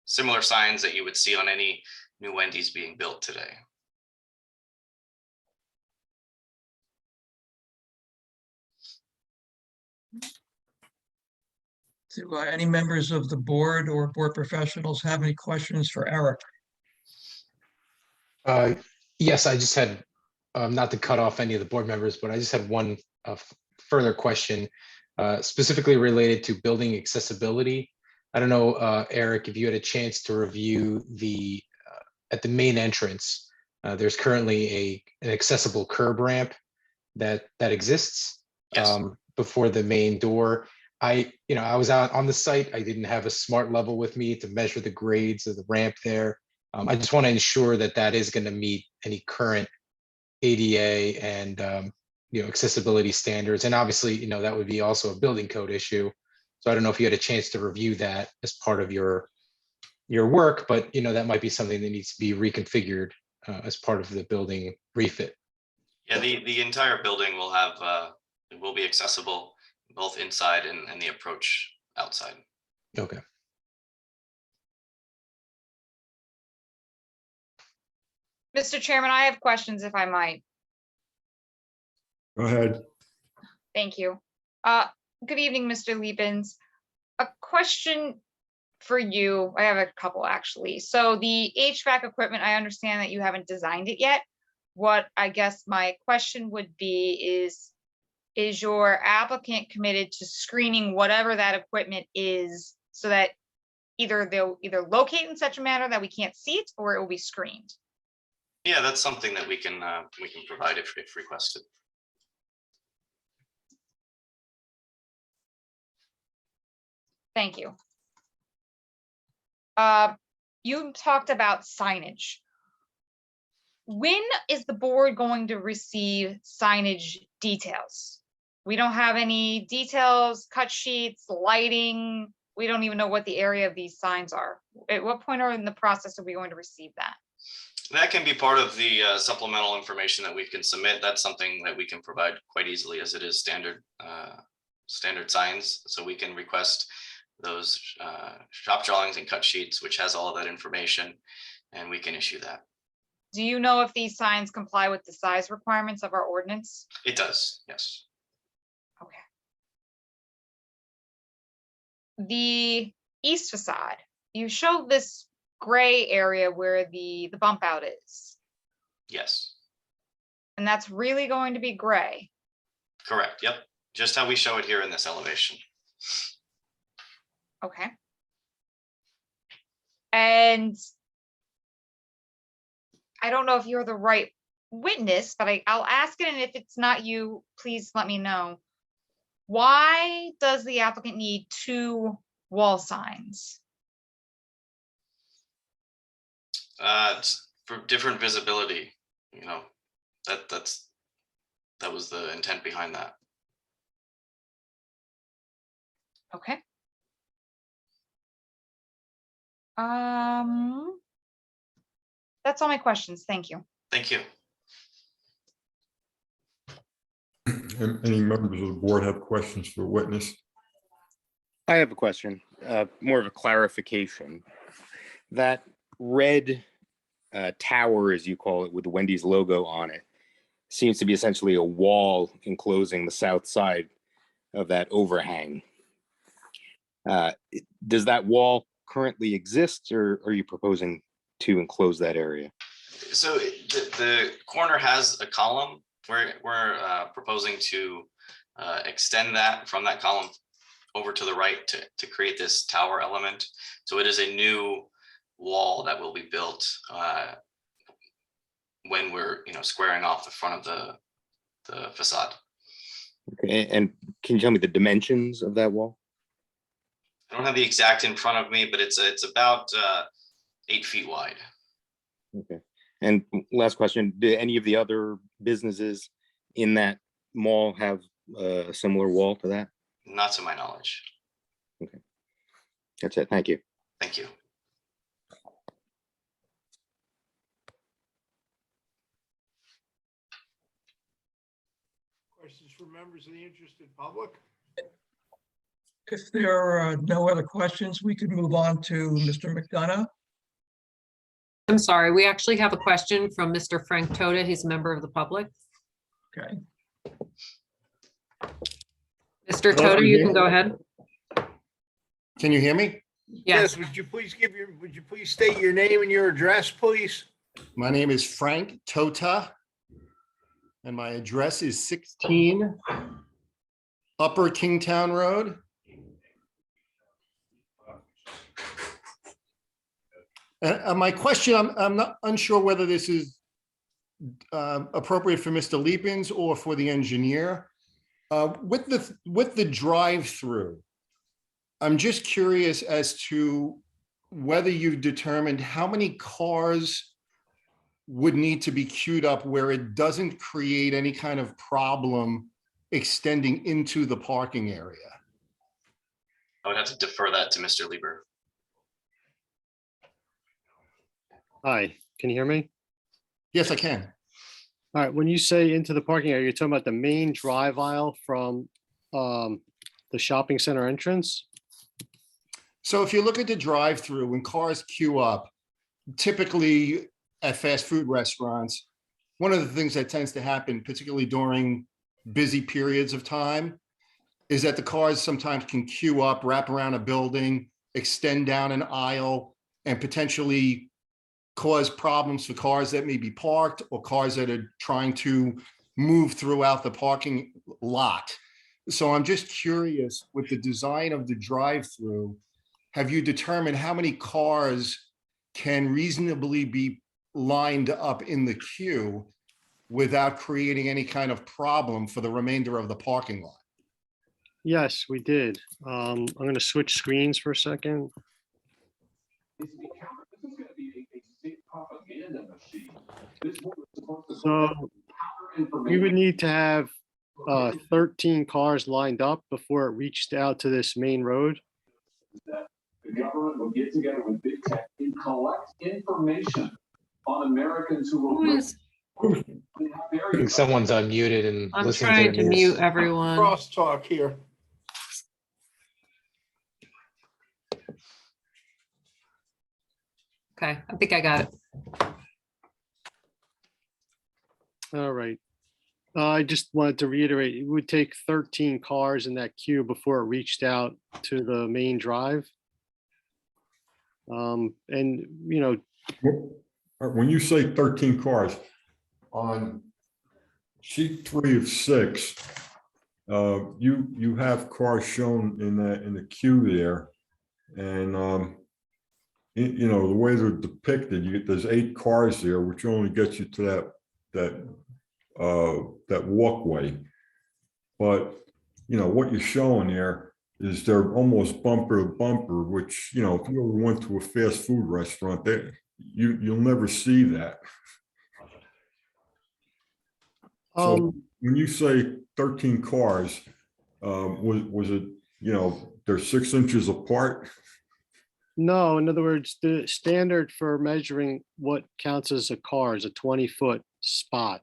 similar signs that you would see on any new Wendy's being built today. Do any members of the board or board professionals have any questions for Eric? Yes, I just had, not to cut off any of the board members, but I just had one further question specifically related to building accessibility. I don't know, Eric, if you had a chance to review at the main entrance, there's currently an accessible curb ramp that exists before the main door. I was out on the site. I didn't have a smart level with me to measure the grades of the ramp there. I just want to ensure that that is going to meet any current ADA and accessibility standards. And obviously, that would be also a building code issue. So I don't know if you had a chance to review that as part of your your work, but that might be something that needs to be reconfigured as part of the building refit. Yeah, the entire building will have, it will be accessible both inside and the approach outside. Okay. Mr. Chairman, I have questions if I might. Go ahead. Thank you. Good evening, Mr. Leapins. A question for you. I have a couple actually. So the HVAC equipment, I understand that you haven't designed it yet. What I guess my question would be is your applicant committed to screening whatever that equipment is so that they'll locate in such a manner that we can't see it, or it will be screened? Yeah, that's something that we can provide if requested. Thank you. You talked about signage. When is the board going to receive signage details? We don't have any details, cut sheets, lighting. We don't even know what the area of these signs are. At what point in the process are we going to receive that? That can be part of the supplemental information that we can submit. That's something that we can provide quite easily, as it is standard signs. So we can request those shop drawings and cut sheets, which has all of that information, and we can issue that. Do you know if these signs comply with the size requirements of our ordinance? It does, yes. Okay. The east facade, you showed this gray area where the bump out is, Yes, and that's really going to be gray. correct. Yep. Just how we show it here in this elevation. Okay. And I don't know if you're the right witness, but I'll ask it, and if it's not you, please let me know. Why does the applicant need 2 wall signs? It's for different visibility, that was the intent behind that. Okay. That's all my questions. Thank you. Thank you. Any members of the board have questions for the witness? I have a question, more of a clarification. That red tower, as you call it, with the Wendy's logo on it, seems to be essentially a wall enclosing the south side of that overhang. Does that wall currently exist, or are you proposing to enclose that area? So the corner has a column. We're proposing to extend that from that column over to the right to create this tower element. So it is a new wall that will be built when we're squaring off the front of the facade. Okay, and can you tell me the dimensions of that wall? I don't have the exact in front of me, but it's about 8 feet wide. Okay. And last question, do any of the other businesses in that mall have a similar wall to that? Not to my knowledge. Okay. That's it. Thank you. Thank you. Questions for members of the interested public? If there are no other questions, we could move on to Mr. McDonough. I'm sorry, we actually have a question from Mr. Frank Toda. He's a member of the public. Okay. Mr. Toda, you can go ahead. Can you hear me? Yes. Would you please state your name and your address, please? My name is Frank Tota, and my address is 16 Upper Kingstown Road. My question, I'm not unsure whether this is appropriate for Mr. Leapins or for the engineer. With the drive-through, I'm just curious as to whether you've determined how many cars would need to be queued up where it doesn't create any kind of problem extending into the parking area. I would have to defer that to Mr. Lieber. Hi, can you hear me? Yes, I can. All right, when you say into the parking area, you're talking about the main drive aisle from the shopping center entrance? So if you look at the drive-through, when cars queue up, typically at fast food restaurants, one of the things that tends to happen, particularly during busy periods of time, is that the cars sometimes can queue up, wrap around a building, extend down an aisle, and potentially cause problems for cars that may be parked or cars that are trying to move throughout the parking lot. So I'm just curious, with the design of the drive-through, have you determined how many cars can reasonably be lined up in the queue without creating any kind of problem for the remainder of the parking lot? Yes, we did. I'm going to switch screens for a second. So we would need to have 13 cars lined up before it reached out to this main road. The government will get together with big tech and collect information on Americans who will. Who is- I think someone's unmuted and I'm listening to trying the to news. mute everyone. Crosstalk here. Okay, I think I got it. All right. I just wanted to reiterate, it would take 13 cars in that queue before it reached out to the main drive. And, you know, When you say 13 cars, on sheet 3 of 6, you have cars shown in the queue there. And, you know, the way they're depicted, there's 8 cars there, which only gets you to that walkway. But, you know, what you're showing there is they're almost bumper to bumper, which, you know, if you ever went to a fast food restaurant, you'll never see that. So when you say 13 cars, was it, you know, they're 6 inches apart? no, in other words, the standard for measuring what counts as a car is a 20-foot spot.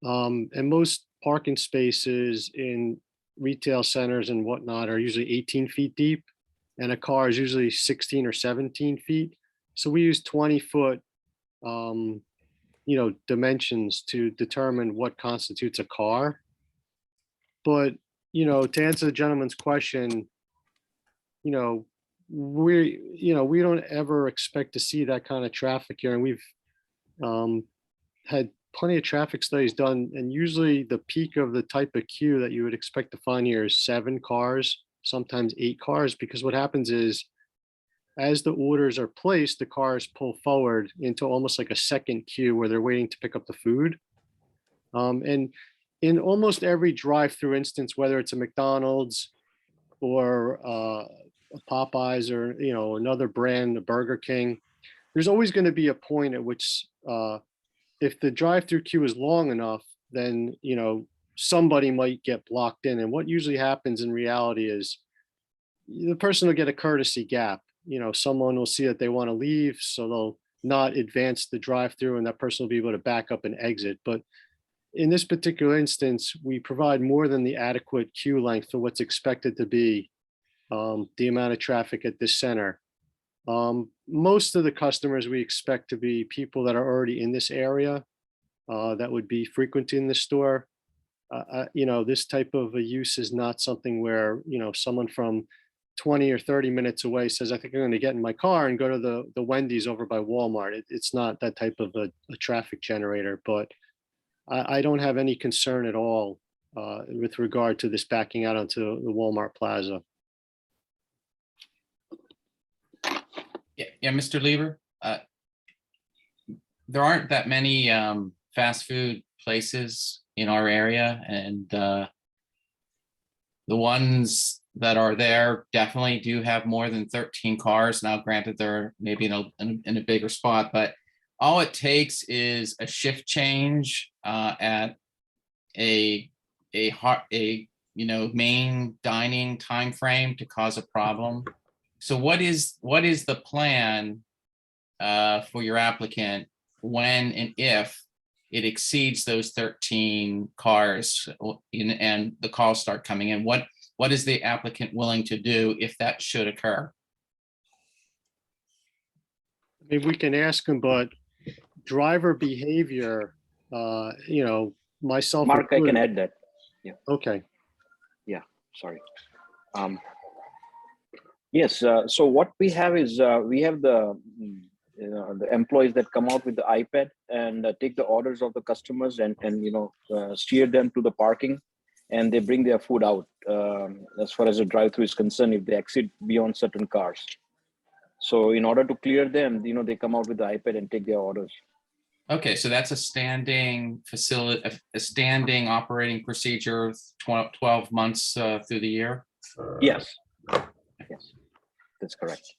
And most parking spaces in retail centers and whatnot are usually 18 feet deep, and a car is usually 16 or 17 feet. So we use 20-foot, you know, dimensions to determine what constitutes a car. But, you know, to answer the gentleman's question, you know, we don't ever expect to see that kind of traffic here. And we've had plenty of traffic studies done, and usually the peak of the type of queue that you would expect to find here is 7 cars, sometimes 8 cars, because what happens is as the orders are placed, the cars pull forward into almost like a second queue where they're waiting to pick up the food. And in almost every drive-through instance, whether it's a McDonald's or a Popeyes or, you know, another brand, a Burger King, there's always going to be a point at which if the drive-through queue is long enough, then, you know, somebody might get blocked in. And what usually happens in reality is the person will get a courtesy gap. You know, someone will see that they want to leave, so they'll not advance the drive-through, and that person will be able to back up and exit. But in this particular instance, we provide more than the adequate queue length for what's expected to be the amount of traffic at this center. Most of the customers we expect to be people that are already in this area that would be frequenting the store. You know, this type of a use is not something where, you know, someone from 20 or 30 minutes away says, I think I'm going to get in my car and go to the Wendy's over by Walmart. It's not that type of a traffic generator, but I don't have any concern at all with regard to this backing out onto the Walmart Plaza. Yeah, Mr. Lieber, there aren't that many fast food places in our area, and the ones that are there definitely do have more than 13 cars. Now, granted, they're maybe in a bigger spot, but all it takes is a shift change at a you know, main dining time frame to cause a problem. So what is the plan for your applicant when and if it exceeds those 13 cars and the calls start coming in? What is the applicant willing to do if that should occur? I mean, we can ask them, but driver behavior, myself. Mark, I can included- add that. Yeah. Okay. Yeah, sorry. Yes, so what we have is we have the employees that come out with the iPad and take the orders of the customers and steer them to the parking, and they bring their food out as far as the drive-through is concerned if they exceed beyond certain cars. So in order to clear them, they come out with the iPad and take their orders. Okay, so that's a standing facility, a standing operating procedure, 12 months through the year? Yes. Yes, that's correct.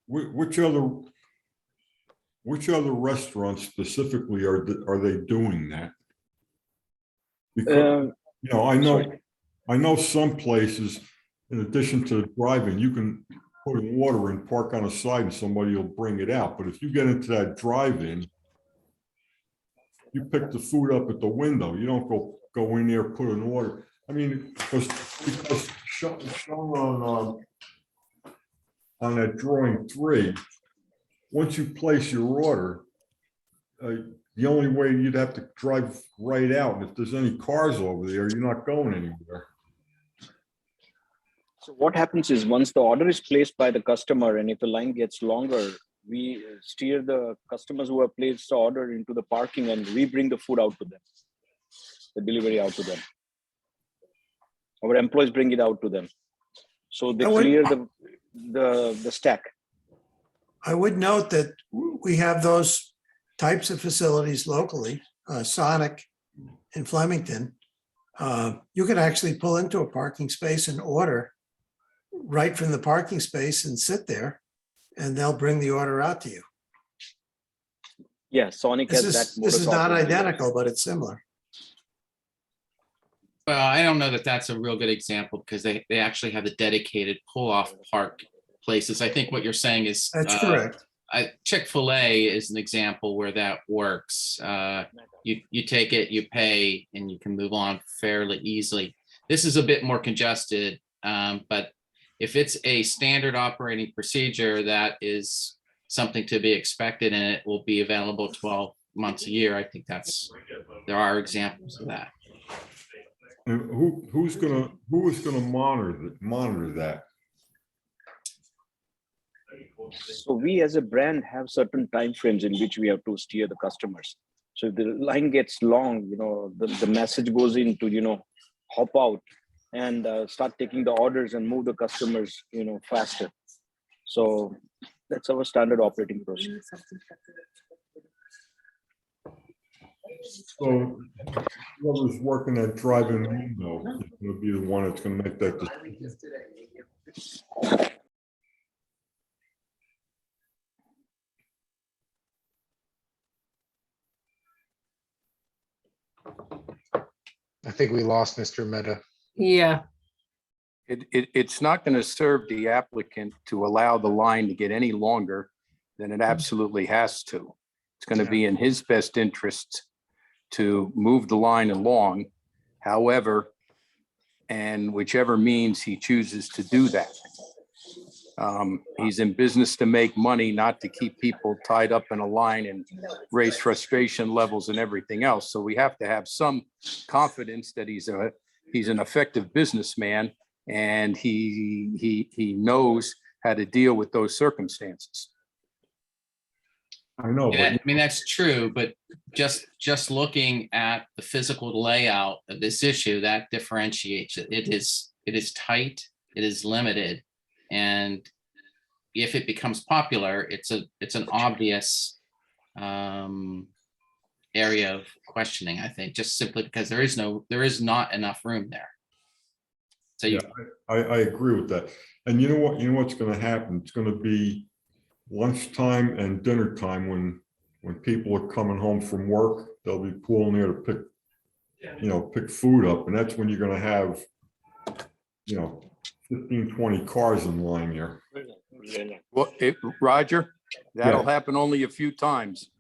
Which other restaurants specifically are they doing that? Because, I know some places, in addition to driving, you can put in water and park on a side and somebody will bring it out. But if you get into that drive-in, you pick the food up at the window. You don't go in there, put in water. I mean, because shown on that drawing 3, once you place your order, the only way you'd have to drive right out. And if there's any cars over there, you're not going anywhere. So what happens is once the order is placed by the customer, and if the line gets longer, we steer the customers who have placed the order into the parking, and we bring the food out to them, the delivery out to them. Our employees bring it out to them. So they clear the stack. I would note that we have those types of facilities locally, Sonic in Flemington. You can actually pull into a parking space and order right from the parking space and sit there, and they'll bring the order out to you. Yeah, Sonic has that. This is not identical, but it's similar. Well, I don't know that that's a real good example because they actually have the dedicated pull-off park places. I think what you're saying is That's correct. Chick-fil-A is an example where that works. You take it, you pay, and you can move on fairly easily. This is a bit more congested, but if it's a standard operating procedure, that is something to be expected, and it will be available 12 months a year. I think there are examples of that. And who is gonna monitor that? So we as a brand have certain timeframes in which we have to steer the customers. So if the line gets long, the message goes in to, hop out and start taking the orders and move the customers, faster. So that's our standard operating procedure. So whoever's working at driving window is gonna be the one that's gonna make that decision. I think we lost Mr. Mehta. Yeah. It's not going to serve the applicant to allow the line to get any longer than it absolutely has to. It's going to be in his best interest to move the line along, however, and whichever means he chooses to do that. He's in business to make money, not to keep people tied up in a line and raise frustration levels and everything else. So we have to have some confidence that he's an effective businessman and he knows how to deal with those circumstances. I know. Yeah, I mean, that's true, but just looking at the physical layout of this issue, that differentiates it. It is tight, it is limited. And if it becomes popular, it's an obvious area of questioning, I think, just simply because there is not enough room there. So yeah, I agree with that. And you know what's going to happen? It's going to be lunchtime and dinner time when people are coming home from work. They'll be pulling there to pick food up, and that's when you're going to have you know, 15, 20 cars in line here. Well, Roger, that'll Yeah. happen only a few times.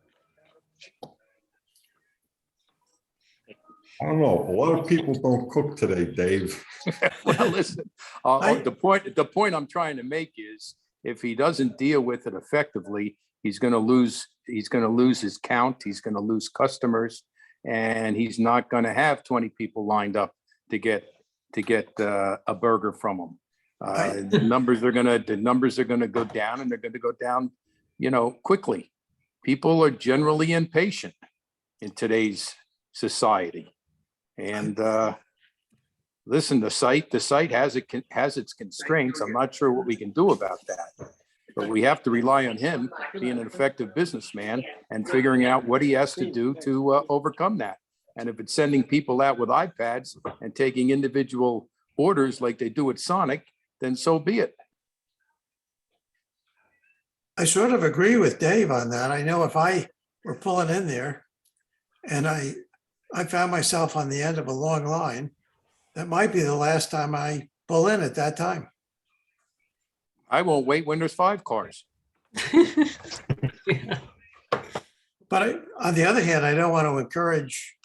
I don't know. A lot of people don't cook today, Dave. Well, listen, the point I'm trying to make is if he doesn't deal with it effectively, he's going to lose his count. He's going to lose customers, and he's not going to have 20 people lined up to get a burger from him. The numbers are going to go down, and they're going to go down, quickly. People are generally impatient in today's society. And listen, the site has its constraints. I'm not sure what we can do about that, but we have to rely on him being an effective businessman and figuring out what he has to do to overcome that. And if it's sending people out with iPads and taking individual orders like they do at Sonic, then so be it. I sort of agree with Dave on that. I know if I were pulling in there and I found myself on the end of a long line, that might be the last time I pull in at that time. I won't wait when there's 5 cars. But on the other hand, I don't want to encourage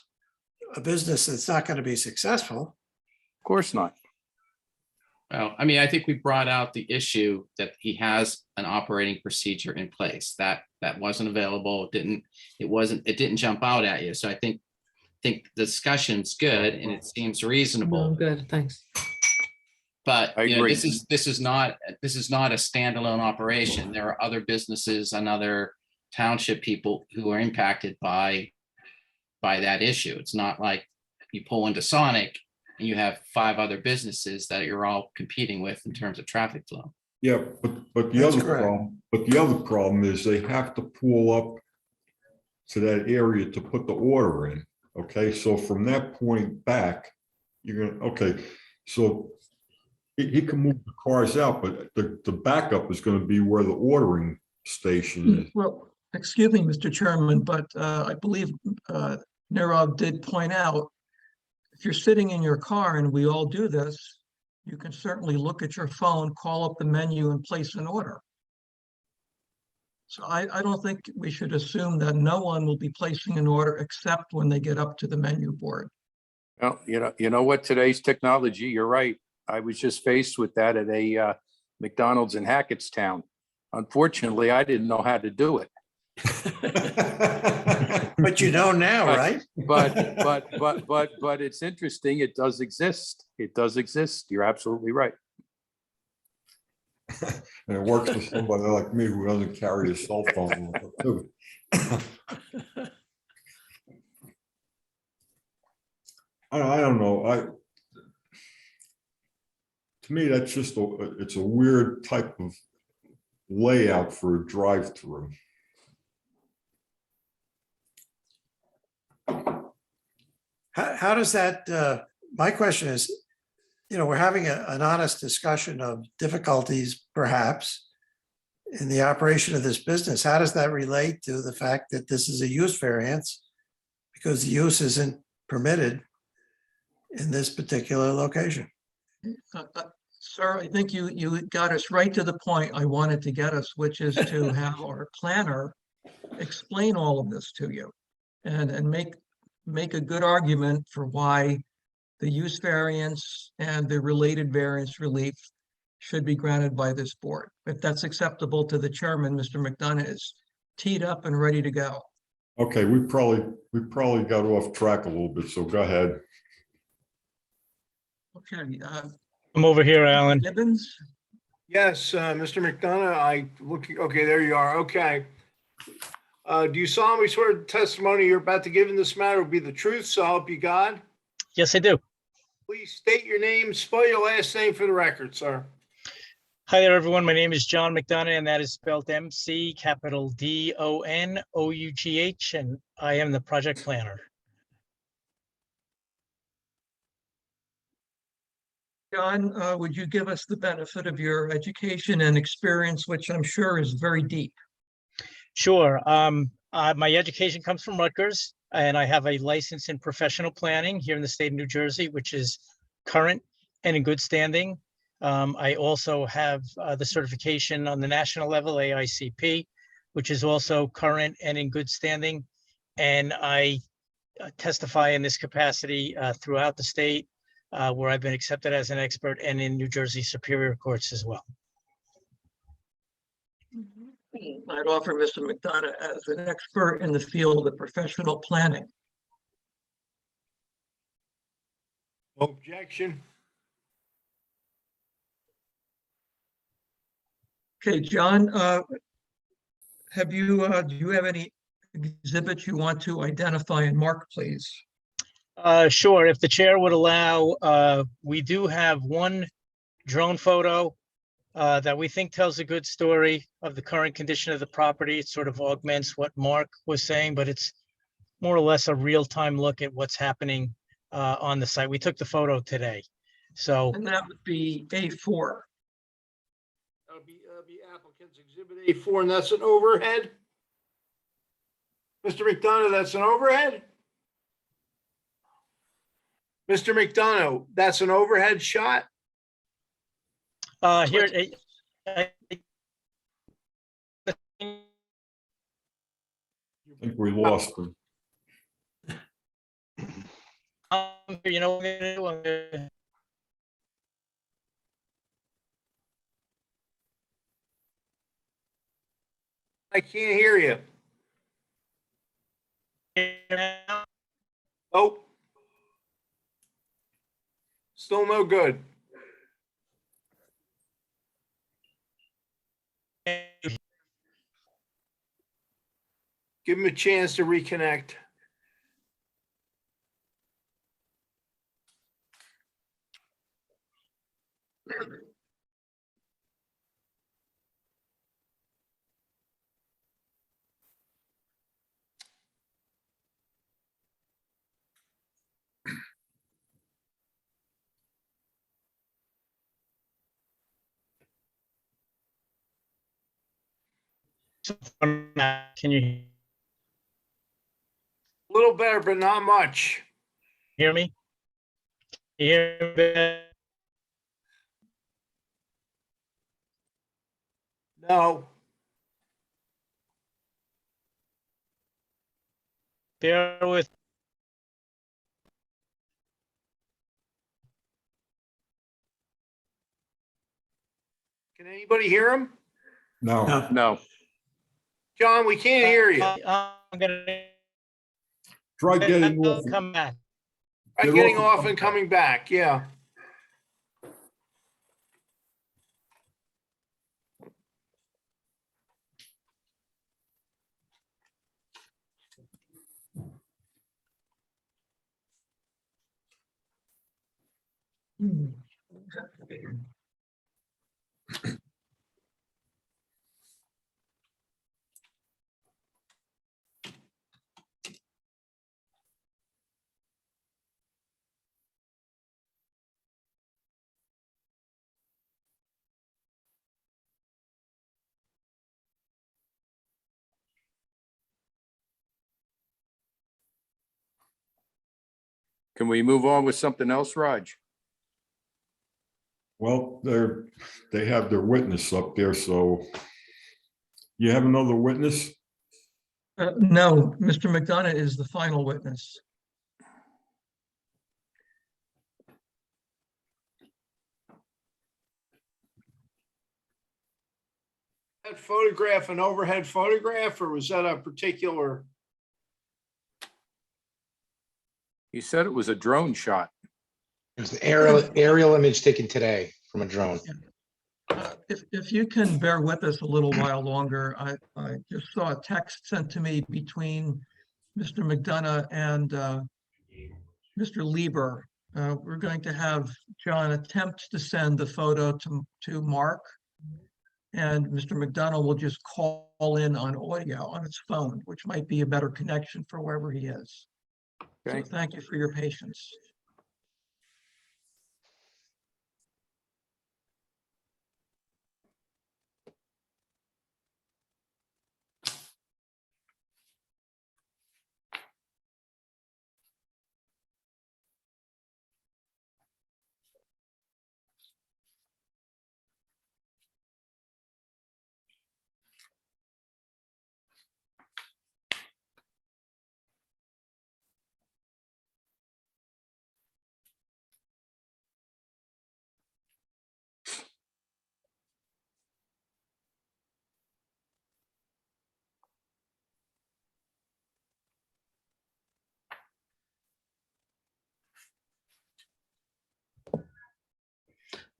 a business that's not going to be successful. Of course not. Well, I mean, I think we brought out the issue that he has an operating procedure in place that wasn't available. It didn't jump out at you. So I think the discussion's good and it seems reasonable. Good, thanks. But I agree. this is not a standalone operation. There are other businesses and other township people who are impacted by that issue. It's not like you pull into Sonic and you have 5 other businesses that you're all competing with in terms of traffic flow. Yeah, but the That's other correct. problem is they have to pull up to that area to put the order in. Okay, so from that point back, so he can move the cars out, but the backup is going to be where the ordering station is. Well, excuse me, Mr. Chairman, but I believe Nirav did point out, if you're sitting in your car, and we all do this, you can certainly look at your phone, call up the menu and place an order. So I don't think we should assume that no one will be placing an order except when they get up to the menu board. Well, you know what, today's technology, you're right. I was just faced with that at a McDonald's in Hackettstown. Unfortunately, I didn't know how to do it. But you know now, right? But it's interesting. It does exist. It does exist. You're absolutely right. And it works for somebody like me who doesn't carry a cell phone. Too. I don't know. To me, that's just it's a weird type of layout for a drive-through. How does that, my question is, we're having an honest discussion of difficulties perhaps in the operation of this business. How does that relate to the fact that this is a use variance? Because the use isn't permitted in this particular location. Sir, I think you got us right to the point I wanted to get us, which is to have our planner explain all of this to you and make a good argument for why the use variance and the related variance relief should be granted by this board. If that's acceptable to the chairman, Mr. McDonough is teed up and ready to go. Okay, we probably got off track a little bit, so go ahead. Okay. I'm over here, Alan. Gibbons? Yes, Mr. McDonough, okay, there you are. Okay. Do you solemnly swear the testimony you're about to give in this matter will be the truth, so help you God? Yes, I do. Please state your name, spell your last name for the record, sir. Hi there, everyone. My name is John McDonough, and that is spelled MC capital DONOUGH, and I am the project planner. John, would you give us the benefit of your education and experience, which I'm sure is very deep? Sure. My education comes from Rutgers, and I have a license in professional planning here in the state of New Jersey, which is current. and in good standing. I also have the certification on the national level, AICP, which is also current and in good standing. And I testify in this capacity throughout the state, where I've been accepted as an expert, and in New Jersey Superior Courts as well. I'd offer Mr. McDonough as an expert in the field of professional planning. Objection. Okay, John, do you have any exhibits you want to identify and mark, please? Sure, if the chair would allow, we do have one drone photo that we think tells a good story of the current condition of the property. It sort of augments what Mark was saying, but it's more or less a real-time look at what's happening on the site. We took the photo today. So And that would be A4. That'll be applicant's exhibit A4, and that's an overhead. Mr. McDonough, that's an overhead? Mr. McDonough, that's an overhead shot? here, I think we lost him. you know, what I'm gonna do? I'm gonna- I can't hear you. Oh. Still no good. Give him a chance to reconnect. Can you A little better, but not much. hear me? Can you hear me? No. Bear with. Can anybody hear him? No, No. John, we can't hear you. I'm gonna try getting off. come back. I'm Get getting off off and and come coming back, yeah. Can we move on with something else, Raj? Well, they have their witness up there, so you have another witness? No, Mr. McDonough is the final witness. That photograph an overhead photograph, or was that a particular? He said it was a drone shot. It was an aerial image taken today from a drone. If you can bear with us a little while longer, I just saw a text sent to me between Mr. McDonough and Mr. Lieber. We're going to have John attempt to send the photo to Mark, and Mr. McDonough will just call in on audio on his phone, which might be a better connection for wherever he is. So Okay. thank you for your patience.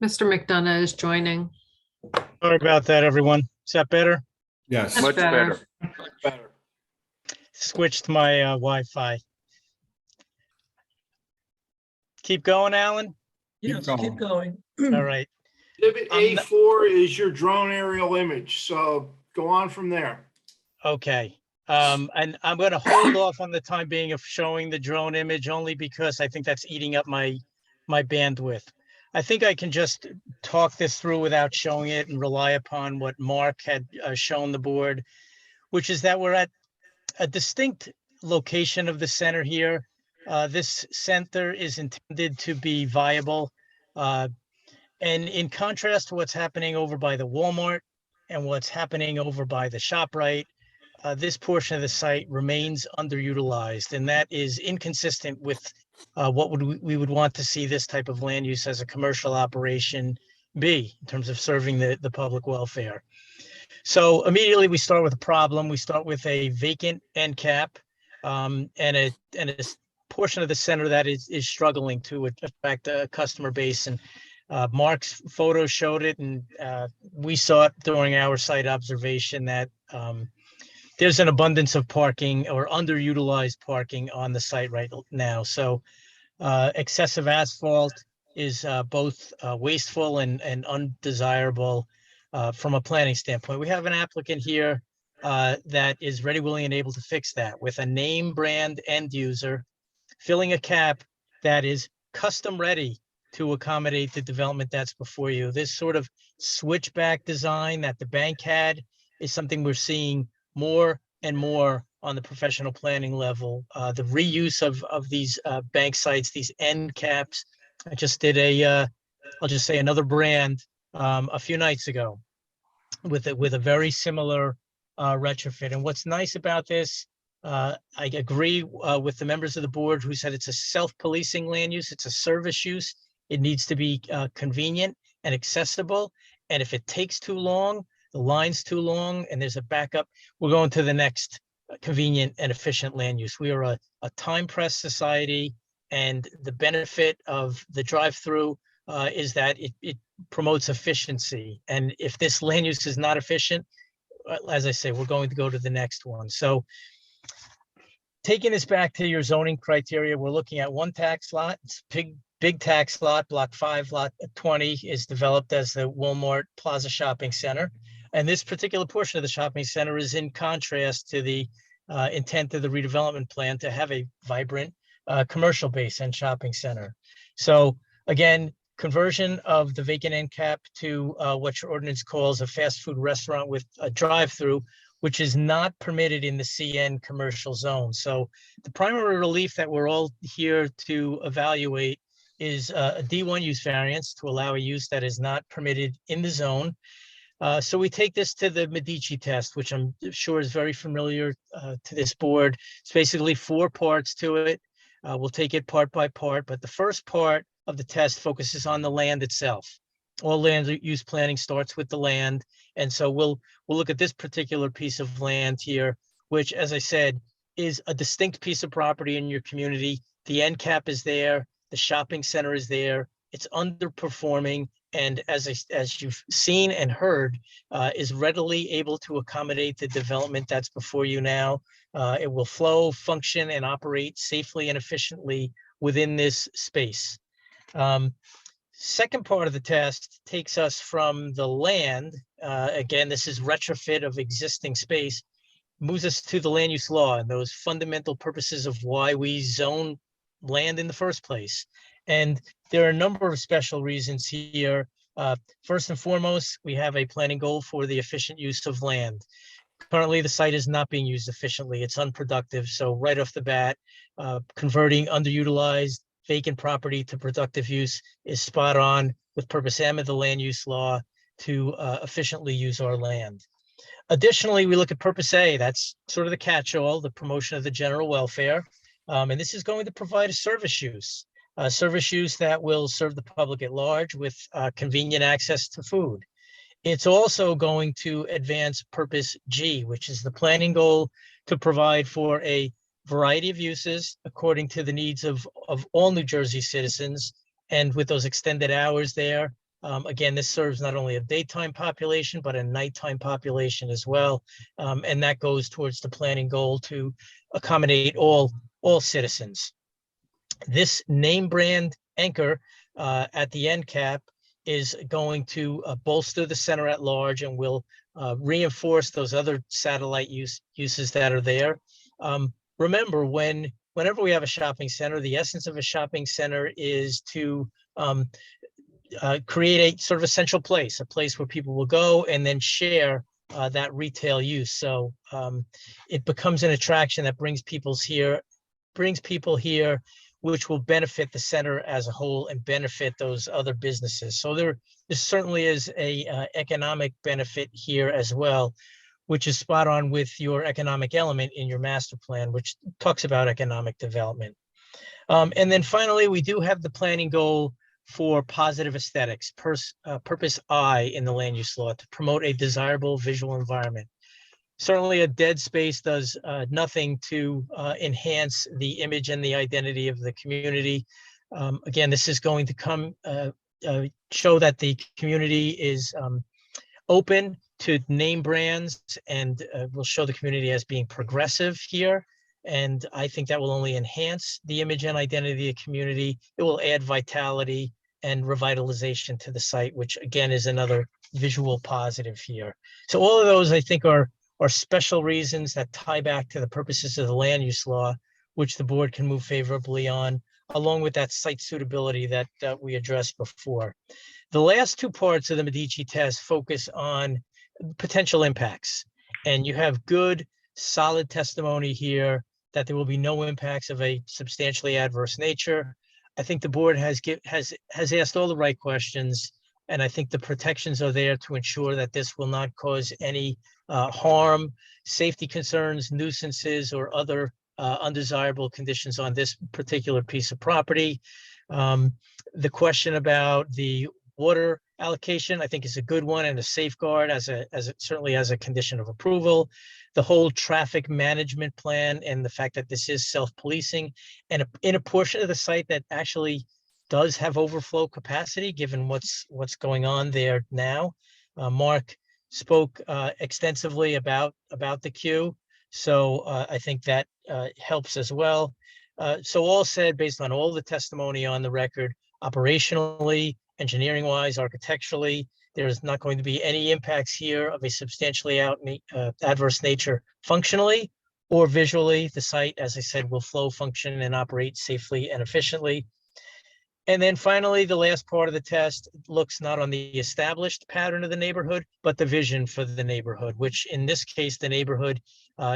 Mr. McDonough is joining. Sorry about that, everyone. Is that better? Yes. That's Much better. Better. Switched my Wi-Fi. Keep going, Alan? Yes, going. keep going. All right. Exhibit A4 is your drone aerial image, so go on from there. Okay. And I'm going to hold off on the time being of showing the drone image only because I think that's eating up my bandwidth. I think I can just talk this through without showing it and rely upon what Mark had shown the board, which is that we're at a distinct location of the center here. This center is intended to be viable. And in contrast to what's happening over by the Walmart and what's happening over by the ShopRite, this portion of the site remains underutilized, and that is inconsistent with what we would want to see this type of land use as a commercial operation be in terms of serving the public welfare. So immediately we start with a problem. We start with a vacant end cap and a portion of the center that is struggling to attract a customer base. And Mark's photo showed it, and we saw it during our site observation that there's an abundance of parking or underutilized parking on the site right now. So excessive asphalt is both wasteful and undesirable from a planning standpoint. We have an applicant here that is ready, willing, and able to fix that with a name brand end user, filling a cap that is custom ready to accommodate the development that's before you. This sort of switchback design that the bank had is something we're seeing more and more on the professional planning level. The reuse of these bank sites, these end caps. I just did I'll just say another brand a few nights ago with a very similar retrofit. And what's nice about this, I agree with the members of the board who said it's a self-policing land use. It's a service use. It needs to be convenient and accessible. And if it takes too long, the line's too long, and there's a backup, we're going to the next convenient and efficient land use. We are a time-pressed society, and the benefit of the drive-through is that it promotes efficiency. And if this land use is not efficient, as I say, we're going to go to the next one. So taking this back to your zoning criteria, we're looking at one tax lot. It's big tax lot, block 5, lot 20 is developed as the Walmart Plaza Shopping Center. And this particular portion of the shopping center is in contrast to the intent of the redevelopment plan to have a vibrant commercial base and shopping center. So again, conversion of the vacant end cap to what your ordinance calls a fast food restaurant with a drive-through, which is not permitted in the CN commercial zone. So the primary relief that we're all here to evaluate is a D1 use variance to allow a use that is not permitted in the zone. So we take this to the Medici test, which I'm sure is very familiar to this board. It's basically 4 parts to it. We'll take it part by part, but the first part of the test focuses on the land itself. All land use planning starts with the land. And so we'll look at this particular piece of land here, which, as I said, is a distinct piece of property in your community. The end cap is there. The shopping center is there. It's underperforming. And as you've seen and heard, is readily able to accommodate the development that's before you now. It will flow, function, and operate safely and efficiently within this space. Second part of the test takes us from the land. Again, this is retrofit of existing space, moves us to the land use law and those fundamental purposes of why we zone land in the first place. And there are a number of special reasons here. First and foremost, we have a planning goal for the efficient use of land. Currently, the site is not being used efficiently. It's unproductive. So right off the bat, converting underutilized vacant property to productive use is spot on with purpose M of the land use law to efficiently use our land. Additionally, we look at purpose A. That's sort of the catch-all, the promotion of the general welfare. And this is going to provide a service use that will serve the public at large with convenient access to food. It's also going to advance purpose G, which is the planning goal to provide for a variety of uses according to the needs of all New Jersey citizens. And with those extended hours there, Again, this serves not only a daytime population, but a nighttime population as well. And that goes towards the planning goal to accommodate all citizens. This name brand anchor at the end cap is going to bolster the center at large and will reinforce those other satellite uses that are there. Remember, whenever we have a shopping center, the essence of a shopping center is to create a sort of a central place, a place where people will go and then share that retail use. So it becomes an attraction that brings people here, which will benefit the center as a whole and benefit those other businesses. So there certainly is a economic benefit here as well, which is spot on with your economic element in your master plan, which talks about economic development. And then finally, we do have the planning goal for positive aesthetics, purpose I in the land use law, to promote a desirable visual environment. Certainly a dead space does nothing to enhance the image and the identity of the community. Again, this is going to show that the community is open to name brands and will show the community as being progressive here. And I think that will only enhance the image and identity of the community. It will add vitality and revitalization to the site, which again is another visual positive here. So all of those, I think, are special reasons that tie back to the purposes of the land use law, which the board can move favorably on, along with that site suitability that we addressed before. The last two parts of the Medici test focus on potential impacts. And you have good, solid testimony here that there will be no impacts of a substantially adverse nature. I think the board has asked all the right questions, and I think the protections are there to ensure that this will not cause any harm, safety concerns, nuisances, or other undesirable conditions on this particular piece of property. The question about the water allocation, I think, is a good one and a safeguard certainly as a condition of approval. The whole traffic management plan and the fact that this is self-policing and in a portion of the site that actually does have overflow capacity, given what's going on there now. Mark spoke extensively about the queue, so I think that helps as well. So all said, based on all the testimony on the record, operationally, engineering-wise, architecturally, there's not going to be any impacts here of a substantially adverse nature functionally or visually. The site, as I said, will flow, function, and operate safely and efficiently. And then finally, the last part of the test looks not on the established pattern of the neighborhood, but the vision for the neighborhood, which in this case, the neighborhood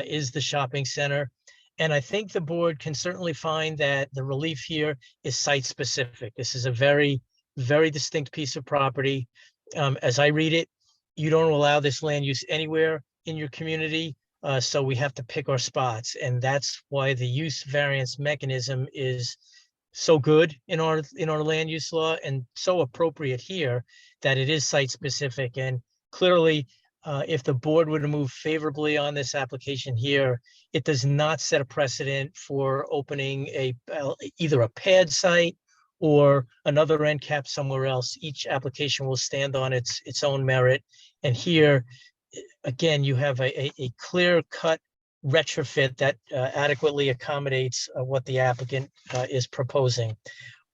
is the shopping center. And I think the board can certainly find that the relief here is site-specific. This is a very, very distinct piece of property. As I read it, you don't allow this land use anywhere in your community, so we have to pick our spots. And that's why the use variance mechanism is so good in our land use law and so appropriate here that it is site specific. And clearly, if the board were to move favorably on this application here, it does not set a precedent for opening either a pad site or another end cap somewhere else. Each application will stand on its own merit. And here, again, you have a clear-cut retrofit that adequately accommodates what the applicant is proposing.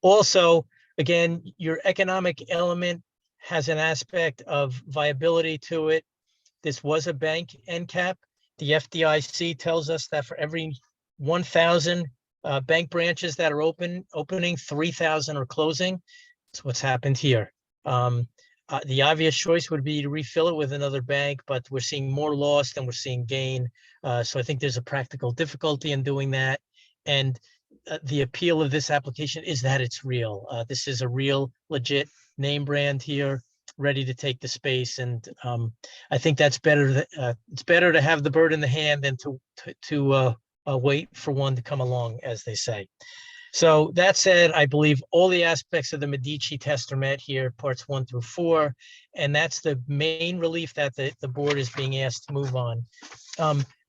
Also, again, your economic element has an aspect of viability to it. This was a bank end cap. The FDIC tells us that for every 1,000 bank branches that are opening, 3,000 are closing. That's what's happened here. The obvious choice would be to refill it with another bank, but we're seeing more loss than we're seeing gain. So I think there's a practical difficulty in doing that. And the appeal of this application is that it's real. This is a real, legit name brand here, ready to take the space. And I think that's better. It's better to have the bird in the hand than to wait for one to come along, as they say. So that said, I believe all the aspects of the Medici test are met here, parts 1 through 4, and that's the main relief that the board is being asked to move on.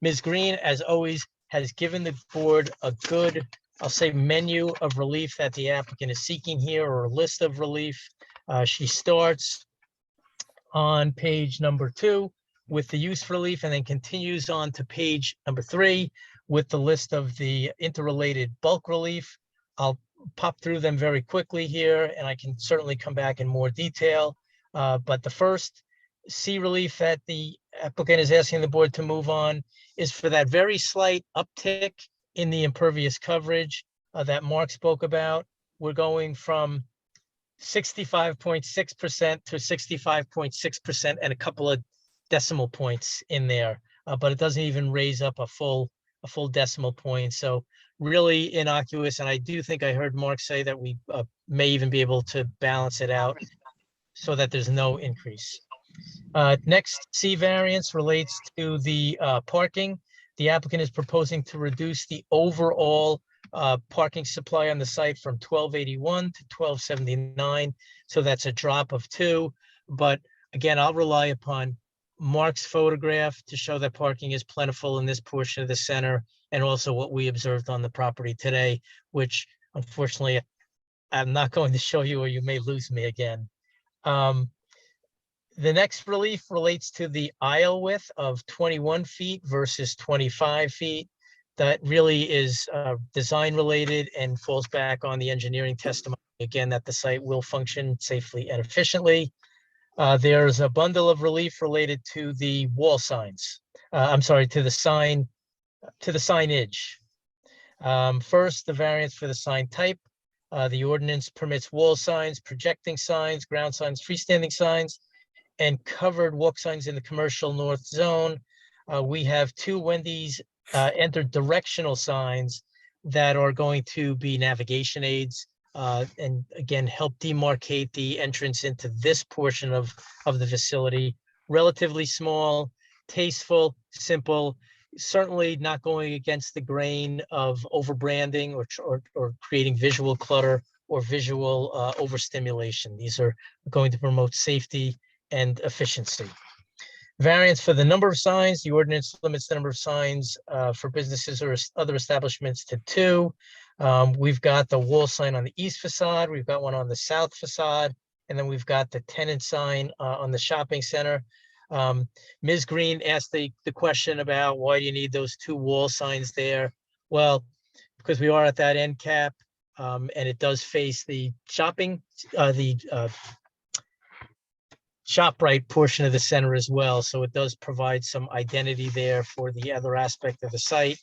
Ms. Green, as always, has given the board a good, I'll say, menu of relief that the applicant is seeking here, or a list of relief. She starts on page number 2 with the use relief and then continues on to page number 3 with the list of the interrelated bulk relief. I'll pop through them very quickly here, and I can certainly come back in more detail. But the first C relief that the applicant is asking the board to move on is for that very slight uptick in the impervious coverage that Mark spoke about. We're going from 65.6% to 65.6% and a couple of decimal points in there, but it doesn't even raise up a full decimal point. So really innocuous. And I do think I heard Mark say that we may even be able to balance it out so that there's no increase. Next C variance relates to the parking. The applicant is proposing to reduce the overall parking supply on the site from 1281 to 1279. So that's a drop of 2. But again, I'll rely upon Mark's photograph to show that parking is plentiful in this portion of the center, and also what we observed on the property today, which unfortunately I'm not going to show you or you may lose me again. The next relief relates to the aisle width of 21 feet versus 25 feet. That really is design related and falls back on the engineering testimony, again, that the site will function safely and efficiently. There's a bundle of relief related to the wall signs. I'm sorry, to the signage. First, the variance for the sign type. The ordinance permits wall signs, projecting signs, ground signs, freestanding signs, and covered walk signs in the commercial north zone. We have 2 Wendy's enter directional signs that are going to be navigation aids, and again, help demarcate the entrance into this portion of the facility. Relatively small, tasteful, simple, certainly not going against the grain of overbranding or creating visual clutter or visual overstimulation. These are going to promote safety and efficiency. Variance for the number of signs. The ordinance limits the number of signs for businesses or other establishments to 2. We've got the wall sign on the east facade. We've got one on the south facade. And then we've got the tenant sign on the shopping center. Ms. Green asked the question about why do you need those 2 wall signs there? Well, because we are at that end cap, and it does face the ShopRite portion of the center as well. So it does provide some identity there for the other aspect of the site.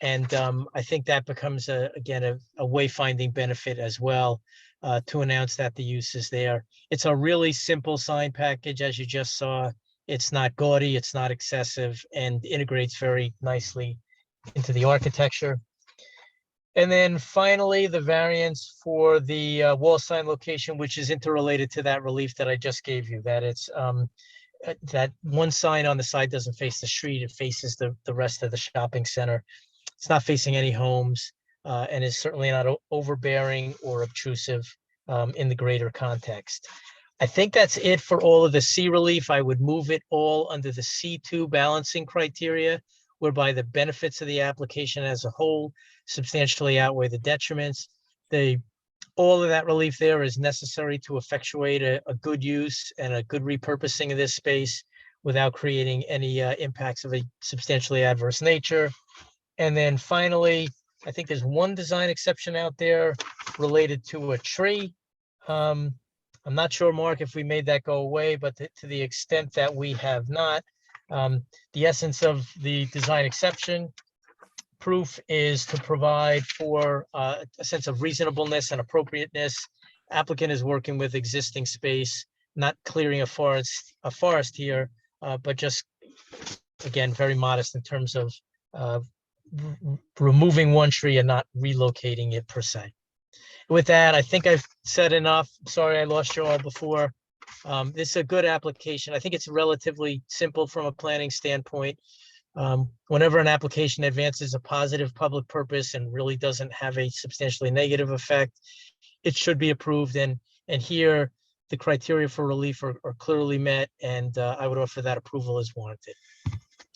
And I think that becomes, again, a wayfinding benefit as well, to announce that the use is there. It's a really simple sign package, as you just saw. It's not gaudy, it's not excessive, and integrates very nicely into the architecture. And then finally, the variance for the wall sign location, which is interrelated to that relief that I just gave you, that it's that one sign on the side doesn't face the street, it faces the rest of the shopping center. It's not facing any homes, and is certainly not overbearing or obtrusive in the greater context. I think that's it for all of the C relief. I would move it all under the C2 balancing criteria, whereby the benefits of the application as a whole substantially outweigh the detriments. All of that relief there is necessary to effectuate a good use and a good repurposing of this space without creating any impacts of a substantially adverse nature. And then finally, I think there's one design exception out there related to a tree. I'm not sure, Mark, if we made that go away, but to the extent that we have not, the essence of the design exception proof is to provide for a sense of reasonableness and appropriateness. Applicant is working with existing space, not clearing a forest here, but just, again, very modest in terms of removing one tree and not relocating it per se. With that, I think I've said enough. Sorry I lost you all before. This is a good application. I think it's relatively simple from a planning standpoint. Whenever an application advances a positive public purpose and really doesn't have a substantially negative effect, it should be approved. And here, the criteria for relief are clearly met, and I would offer that approval as warranted.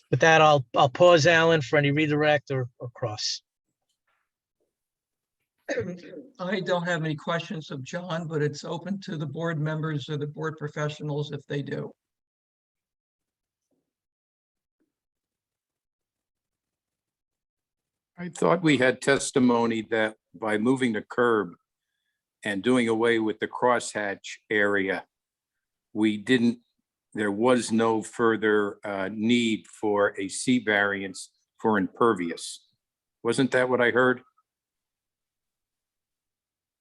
With that, I'll pause, Alan, for any redirect or cross. I don't have any questions of John, but it's open to the board members or the board professionals if they do. I thought we had testimony that by moving the curb and doing away with the crosshatch area, there was no further need for a C variance for impervious. Wasn't that what I heard?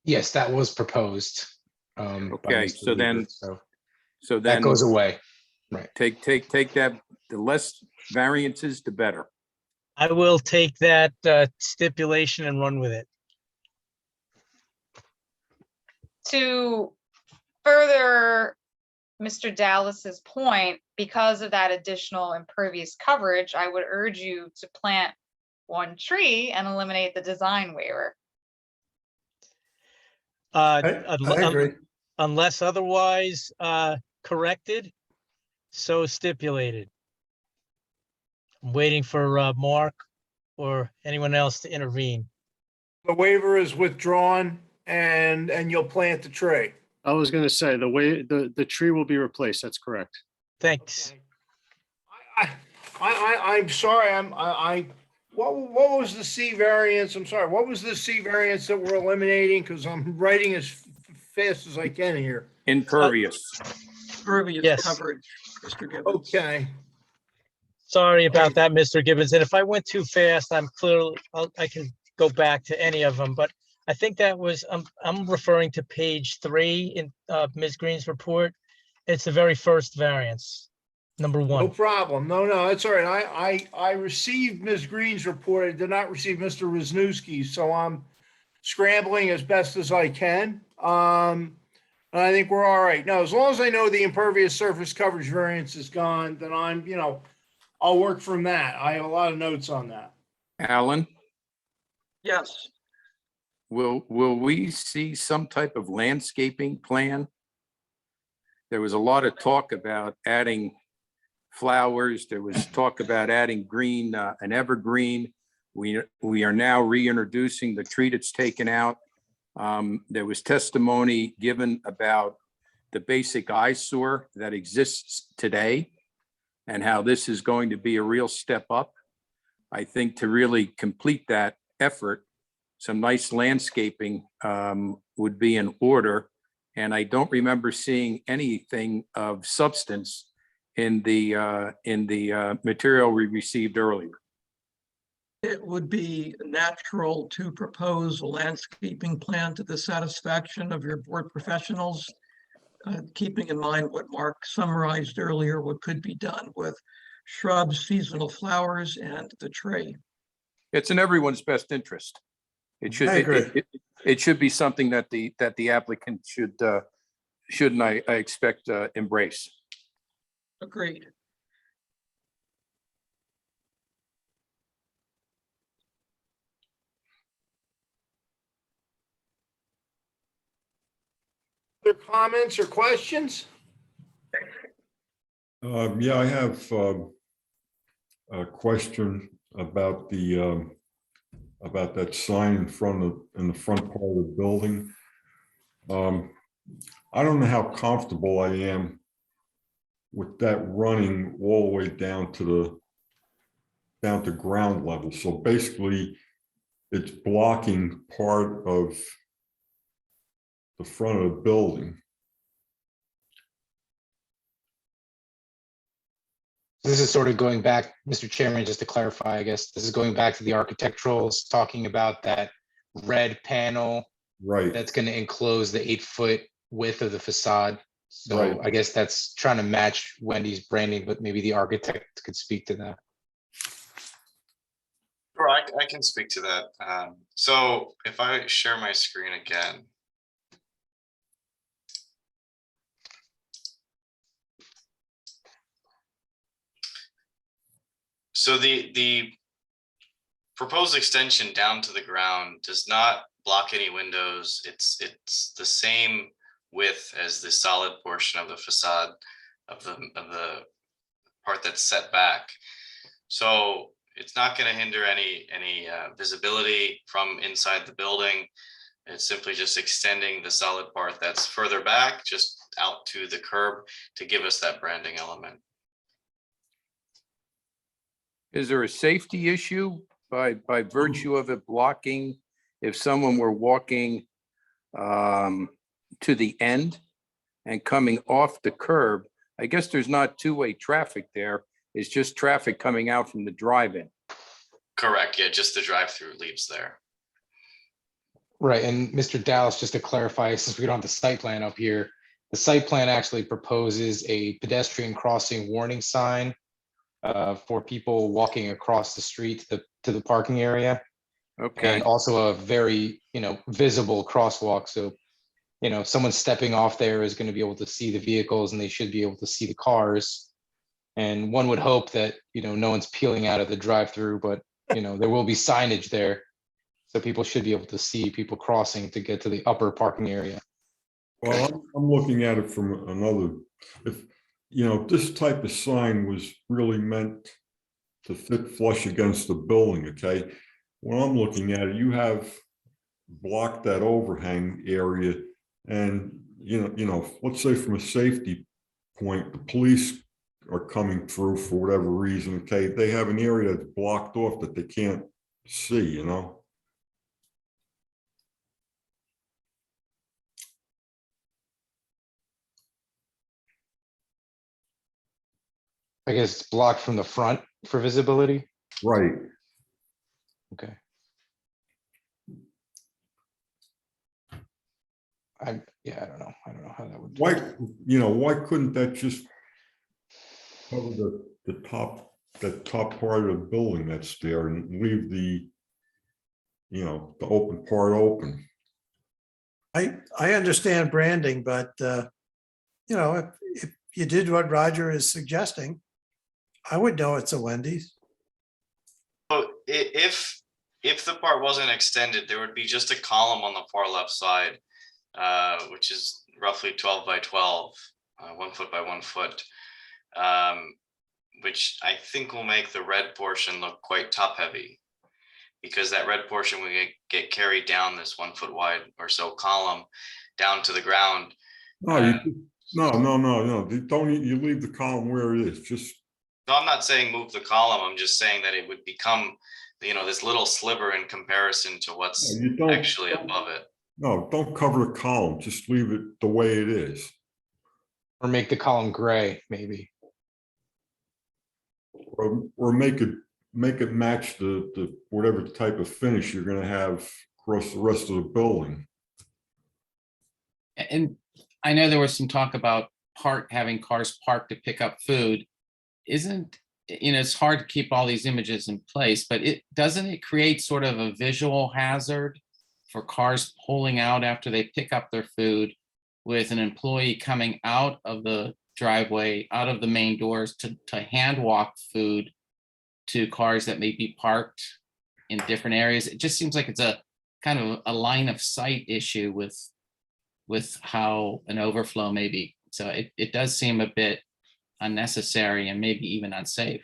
Yes, that was proposed. By Okay, Mr. so Lieber, then, so that goes away. Right. Take that, the less variances, the better. I will take that stipulation and run with it. To further Mr. Dallas's point, because of that additional impervious coverage, I would urge you to plant one tree and eliminate the design waiver. Uh, I unle- agree. Unless otherwise corrected, so stipulated. I'm waiting for Mark or anyone else to intervene. The waiver is withdrawn and you'll plant the tree. I was gonna say, the tree will be replaced. That's correct. Thanks. I'm sorry, what was the C variance? I'm sorry, what was the C variance that we're eliminating? Because I'm writing as fast as I can here. Impervious. Impervious Yes. coverage, Mr. Gibbons. Okay. Sorry about that, Mr. Gibbons. And if I went too fast, I can go back to any of them, but I think that was, I'm referring to page 3 in Ms. Green's report. It's the very first variance, number No 1. problem. No, that's all right. I received Ms. Green's report. I did not receive Mr. Wisniewski's, so I'm scrambling as best as I can. And I think we're all right. Now, as long as I know the impervious surface coverage variance is gone, then I'll work from that. I have a lot of notes on that. Alan, Yes, will we see some type of landscaping plan? There was a lot of talk about adding flowers. There was talk about adding green, an evergreen. We are now reintroducing the tree that's taken out. There was testimony given about the basic eyesore that exists today and how this is going to be a real step up. I think to really complete that effort, some nice landscaping would be in order. And I don't remember seeing anything of substance in the material we received earlier. it would be natural to propose a landscaping plan to the satisfaction of your board professionals, keeping in mind what Mark summarized earlier, what could be done with shrubs, seasonal flowers, and the tree. It's in everyone's best interest. It should, I agree. it should be something that the applicant should, and I expect, embrace. Agreed. Other comments or questions? Yeah, I have a question about about that sign in the front part of the building. I don't know how comfortable I am with that running all the way down to ground level. So basically, it's blocking part of the front of the building. This is sort of going back, Mr. Chairman, just to clarify, I guess, this is going back to the architecturals, talking about that red panel Right. that's going to enclose the 8-foot width of the facade. So Right. I guess that's trying to match Wendy's branding, but maybe the architect could speak to that. Sure, I can speak to that. So if I share my screen again. So the proposed extension down to the ground does not block any windows. It's the same width as the solid portion of the facade of the part that's set back. So it's not going to hinder any visibility from inside the building. It's simply just extending the solid part that's further back, just out to the curb to give us that branding element. Is there a safety issue by virtue of it blocking? If someone were walking to the end and coming off the curb, I guess there's not two-way traffic there. It's just traffic coming out from the drive-in. Correct, yeah, just the drive-through leaves there. Right, and Mr. Dallas, just to clarify, since we don't have the site plan up here, the site plan actually proposes a pedestrian crossing warning sign for people walking across the street to the parking area. Okay. And also a very, visible crosswalk. So, if someone stepping off there is going to be able to see the vehicles and they should be able to see the cars. And one would hope that, no one's peeling out of the drive-through, but, there will be signage there. So people should be able to see people crossing to get to the upper parking area. Well, I'm looking at it from another, if, this type of sign was really meant to fit flush against the building, okay? When I'm looking at it, you have blocked that overhang area and, let's say from a safety point, the police are coming through for whatever reason, okay? They have an area that's blocked off that they can't see, I guess it's blocked from the front for visibility. Right. Okay. I don't know. I don't know how that would. Why couldn't that just cover the top part of the building that's there and leave the open part open? I understand branding, but if you did what Roger is suggesting, I would know it's a Wendy's. So if the part wasn't extended, there would be just a column on the far left side, which is roughly 12 by 12, 1 foot by 1 foot, which I think will make the red portion look quite top heavy, because that red portion will get carried down this 1 foot wide or so column down to the ground. No, don't you leave the column where it is. Just No, I'm not saying move the column. I'm just saying that it would become, this little sliver in comparison to what's actually above it. no, don't cover the column. Just leave it the way it is. Or make the column gray, maybe. Or make it match the whatever type of finish you're gonna have across the rest of the building. And I know there was some talk about having cars parked to pick up food. It's hard to keep all these images in place, but doesn't it create sort of a visual hazard for cars pulling out after they pick up their food, with an employee coming out of the driveway, out of the main doors to hand walk food to cars that may be parked in different areas? It just seems like it's a kind of a line of sight issue with how an overflow may be. So it does seem a bit unnecessary and maybe even unsafe.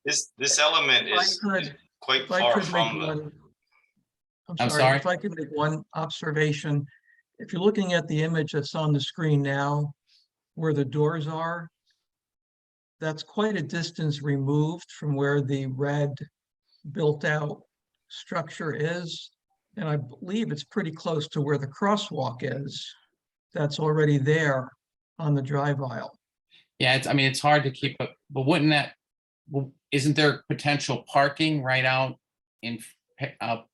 This element is quite far from the. I'm sorry? If I could make one observation. If you're looking at the image that's on the screen now, where the doors are, that's quite a distance removed from where the red built-out structure is. And I believe it's pretty close to where the crosswalk is. That's already there on the drive aisle. Yeah, it's hard to keep up, but isn't there potential parking right out in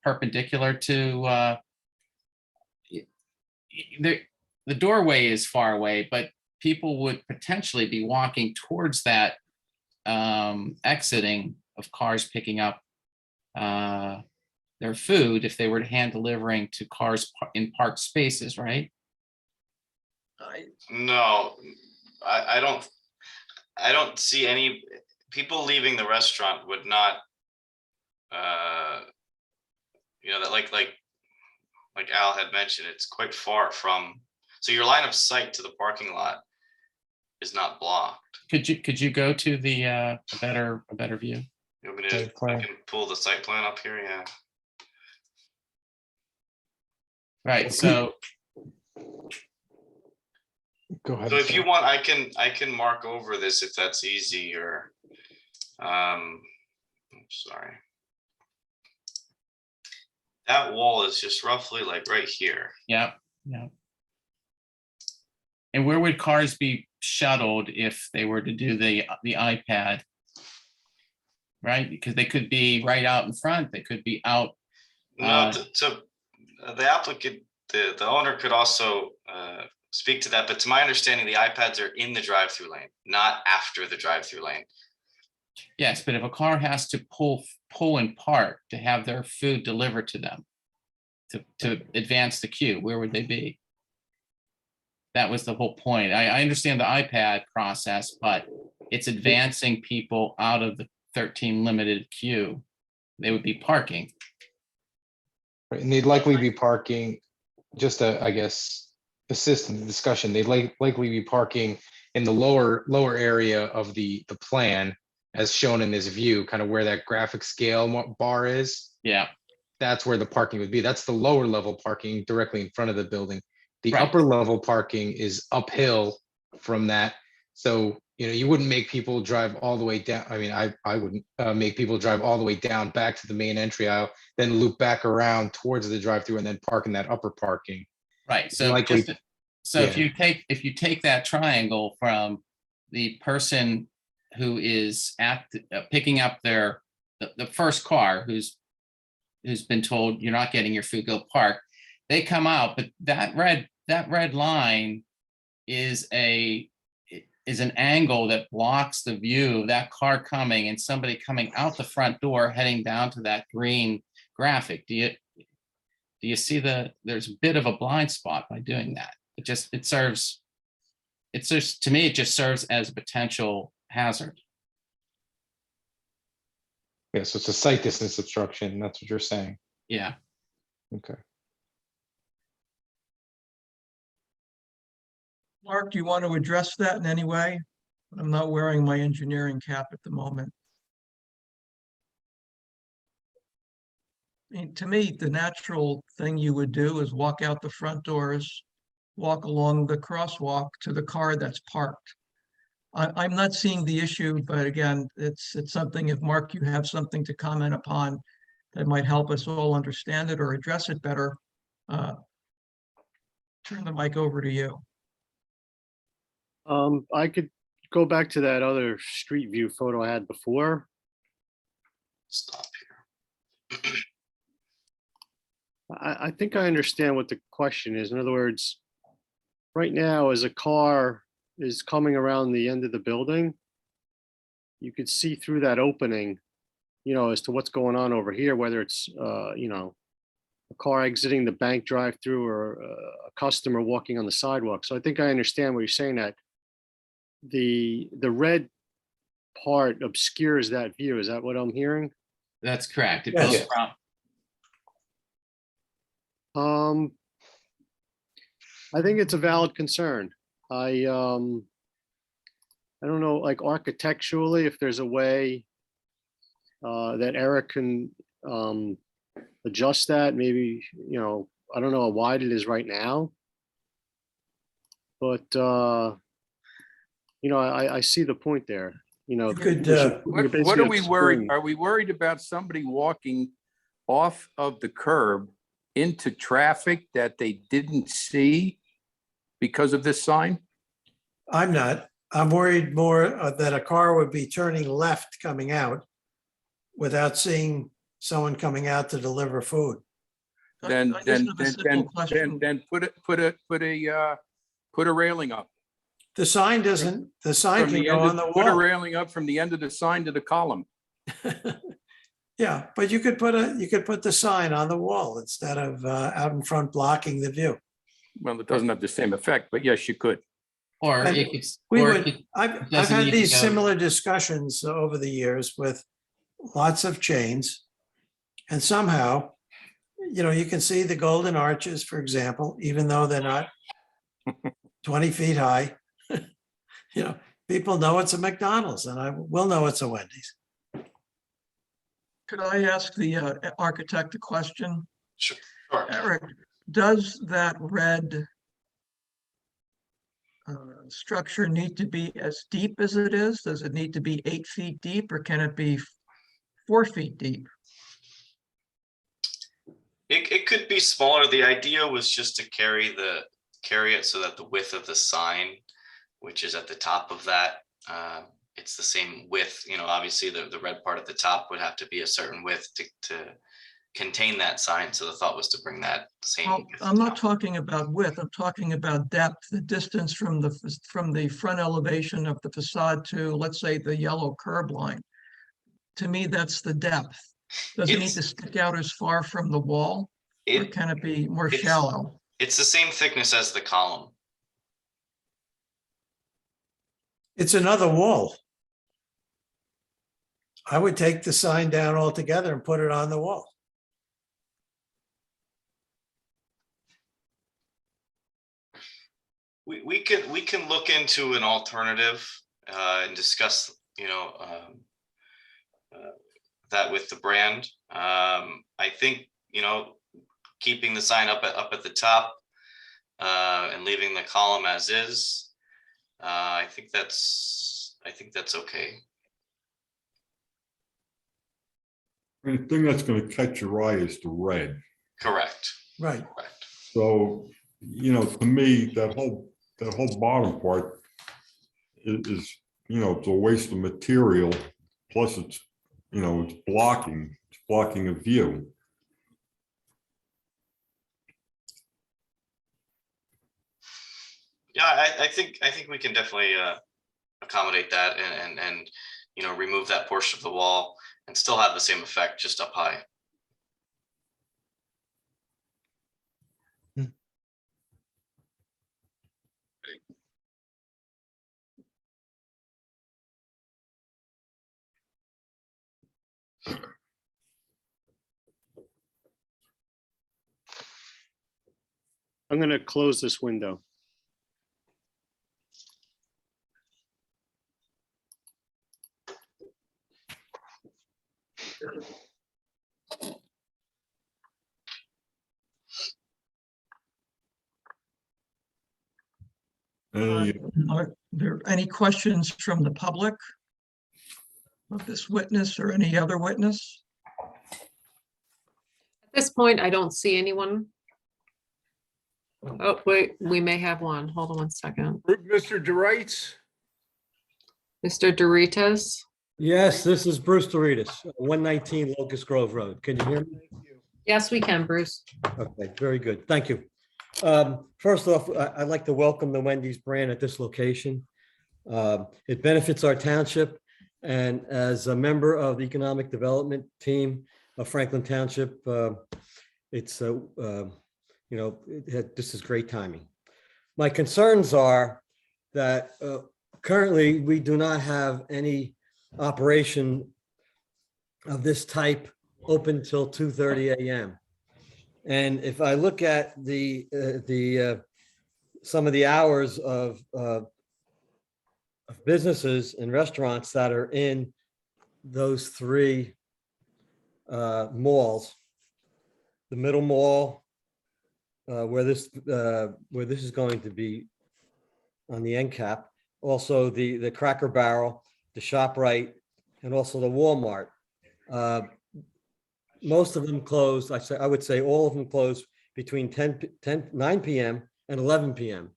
perpendicular to the doorway is far away, but people would potentially be walking towards that exiting of cars picking up their food if they were hand delivering to cars in parked spaces, right? No, I don't see any people leaving the restaurant would not, that like Al had mentioned, it's quite far from, so your line of sight to the parking lot is not blocked. Could you go to the a better view? You want me to, I can pull the site plan up here, yeah. Right, so Go ahead. So if you sir. want, I can mark over this if that's easy or, sorry. That wall is just roughly like right here. yeah, yeah. And where would cars be shuttled if they were to do the iPad? Right, because they could be right out in front, they could be out. No, the applicant, the owner could also speak to that, but to my understanding, the iPads are in the drive-through lane, not after the drive-through lane. Yes, but if a car has to pull and park to have their food delivered to them, to advance the queue, where would they be? That was the whole point. I understand the iPad process, but it's advancing people out of the 13 limited queue. They would be parking. Right, and they'd likely be parking, just to, I guess, assist in the discussion, they'd likely be parking in the lower area of the plan as shown in this view, kind of where that graphic scale bar is. Yeah. That's where the parking would be. That's the lower level parking directly in front of the building. The Right. upper level parking is uphill from that. So, you wouldn't make people drive all the way down. I mean, I wouldn't make people drive all the way down back to the main entry aisle, then loop back around towards the drive-through and then park in that upper parking. Right, so Likely- if yeah. you take that triangle from the person who is picking up the first car, who's been told you're not getting your food, go park, they come out, but that red line is an angle that blocks the view of that car coming and somebody coming out the front door heading down to that green graphic. Do you see there's a bit of a blind spot by doing that? To me, it just serves as a potential hazard. Yeah, so it's a sight distance obstruction. That's what you're saying. Yeah. Okay. Mark, do you want to address that in any way? I'm not wearing my engineering cap at the moment. I mean, to me, the natural thing you would do is walk out the front doors, walk along the crosswalk to the car that's parked. I'm not seeing the issue, but again, it's something, if Mark, you have something to comment upon that might help us all understand it or address it better, turn the mic over to you. I could go back to that other street view photo I had before. Stop here. I think I understand what the question is. In other words, right now, as a car is coming around the end of the building, you could see through that opening, as to what's going on over here, whether it's, a car exiting the bank drive-through or a customer walking on the sidewalk. So I think I understand what you're saying, that the red part obscures that view. Is that what I'm hearing? That's correct. It Yes. goes from, I think it's a valid concern. I don't know, like architecturally, if there's a way that Eric can adjust that, maybe, I don't know how wide it is right now. But, I see the point there, You could, What are we worried? Are we worried about somebody walking off of the curb into traffic that they didn't see because of this sign? I'm not. I'm worried more that a car would be turning left coming out without seeing someone coming out to deliver food. Then I just have a simple question. put a railing up. The sign doesn't, the sign From can the go end on the of- Put a wall. railing up from the end of the sign to the column. Yeah, but you could put the sign on the wall instead of out in front blocking the view. Well, it doesn't have the same effect, but yes, you could. or And it could. We or it would, could- I've doesn't had need to these go- similar discussions over the years with lots of chains. And somehow, you can see the golden arches, for example, even though they're not 20 feet high. People know it's a McDonald's, and I will know it's a Wendy's. Could I ask the architect a question? Sure. Eric, does that red structure need to be as deep as it is? Does it need to be 8 feet deep, or can it be 4 feet deep? It could be smaller. The idea was just to carry it so that the width of the sign, which is at the top of that, it's the same width. You know, obviously the red part at the top would have to be a certain width to contain that sign. So the thought was to bring that same. Well, I'm not talking about width, I'm talking about depth, the distance from the front elevation of the facade to, let's say, the yellow curb line. To me, that's the depth. Does it need to stick out as far from the wall, or can it be more shallow? It's the same thickness as the column. It's another wall. I would take the sign down altogether and put it on the wall. We can look into an alternative and discuss, you know, that with the brand. I think, you know, keeping the sign up at the top and leaving the column as is. I think that's okay. The thing that's going to catch your eye is the red. Correct. Right. So, you know, to me, that whole bottom part is, you know, it's a waste of material. Plus it's, you know, it's blocking a view. Yeah, I think we can definitely accommodate that and you know, remove that portion of the wall and still have the same effect, just up high. I'm going to close this window. Are there any questions from the public of this witness or any other witness? At this point, I don't see anyone. Oh, wait, we may have one. Hold on one second. Mr. DeRights? Mr. Doritas? Yes, this is Bruce Doritas, 119 Locust Grove Road. Can you hear me? Yes, we can, Bruce. Okay, very good. Thank you. First off, I'd like to welcome the Wendy's brand at this location. It benefits our township, and as a member of the economic development team of Franklin Township, it's you know, this is great timing. My concerns are that currently we do not have any operation of this type open till 2:30 a.m. And if I look at some of the hours of businesses and restaurants that are in those three malls, the middle mall, where this is going to be on the end cap, also the Cracker Barrel, the ShopRite, and also the Walmart. Most of them closed. I would say all of them closed between 9 p.m. and 11 p.m.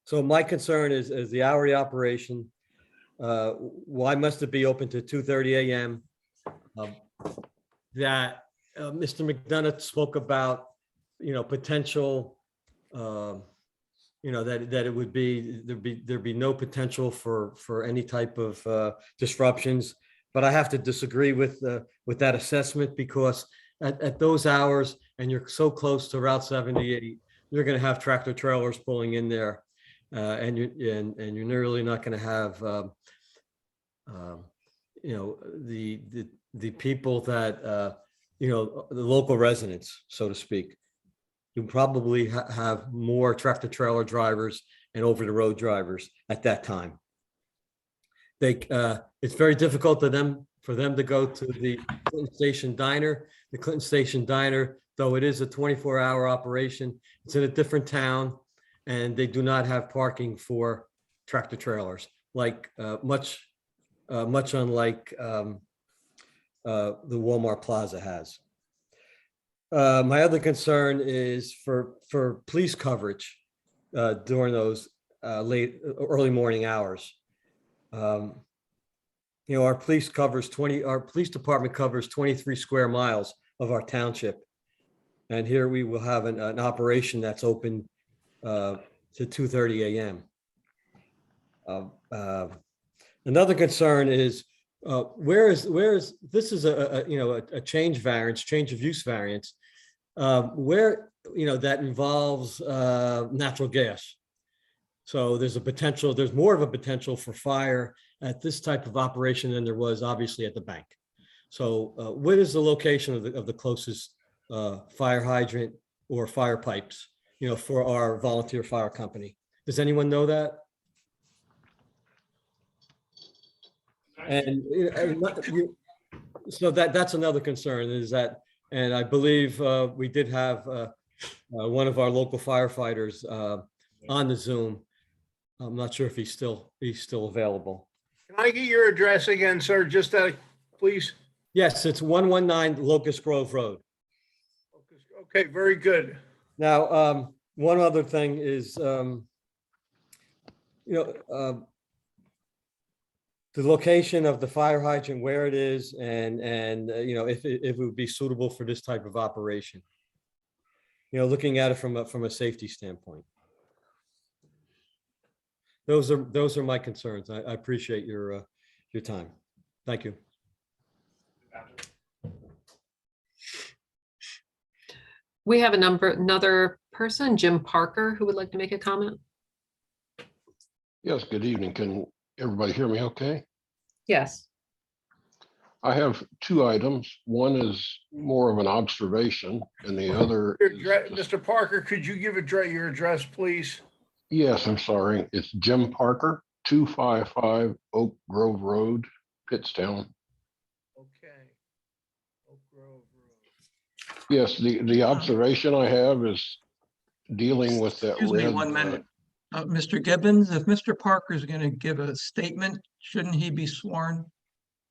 So my concern is the hourly operation. Why must it be open to 2:30 a.m.? That Mr. McDonough spoke about, you know, potential, you know, that it would be, there'd be no potential for any type of disruptions. But I have to disagree with that assessment, because at those hours, and you're so close to Route 78, you're going to have tractor trailers pulling in there, and you're really not going to have, you know, the people that you know, the local residents, so to speak. You probably have more tractor trailer drivers and over the road drivers at that time. It's very difficult for them to go to the Clinton Station Diner. The Clinton Station Diner though it is a 24-hour operation. It's in a different town, and they do not have parking for tractor trailers, like much unlike the Walmart Plaza has. My other concern is for police coverage during those early morning hours. You know, our police department covers 23 square miles of our township. And here we will have an operation that's open to 2:30 a.m. Another concern is where is this is a change of use variance, where, that involves natural gas. So there's more of a potential for fire at this type of operation than there was obviously at the bank. So what is the location of the closest fire hydrant or fire pipes, for our volunteer fire company? Does anyone know that? And so that's another concern is that, and I believe we did have one of our local firefighters on the Zoom. I'm not sure if he's still available. Can I get your address again, sir? Just please. Yes, it's 119 Locust Grove Road. Okay, very good. Now, one other thing is, the location of the fire hydrant, where it is, and if it would be suitable for this type of operation. Looking at it from a safety standpoint. Those are my concerns. I appreciate your time. Thank you. We have another person, Jim Parker, who would like to make a comment. Yes, good evening. Can everybody hear me okay? Yes. I have two items. One is more of an observation and the other is Mr. Parker, could you give your address, please? yes, I'm sorry. It's Jim Parker, 255 Oak Grove Road, Pittstown. Okay. Oak Grove Road. Yes, the observation I have is dealing with that Excuse me red. 1 minute. Mr. Gibbons, if Mr. Parker is going to give a statement, shouldn't he be sworn?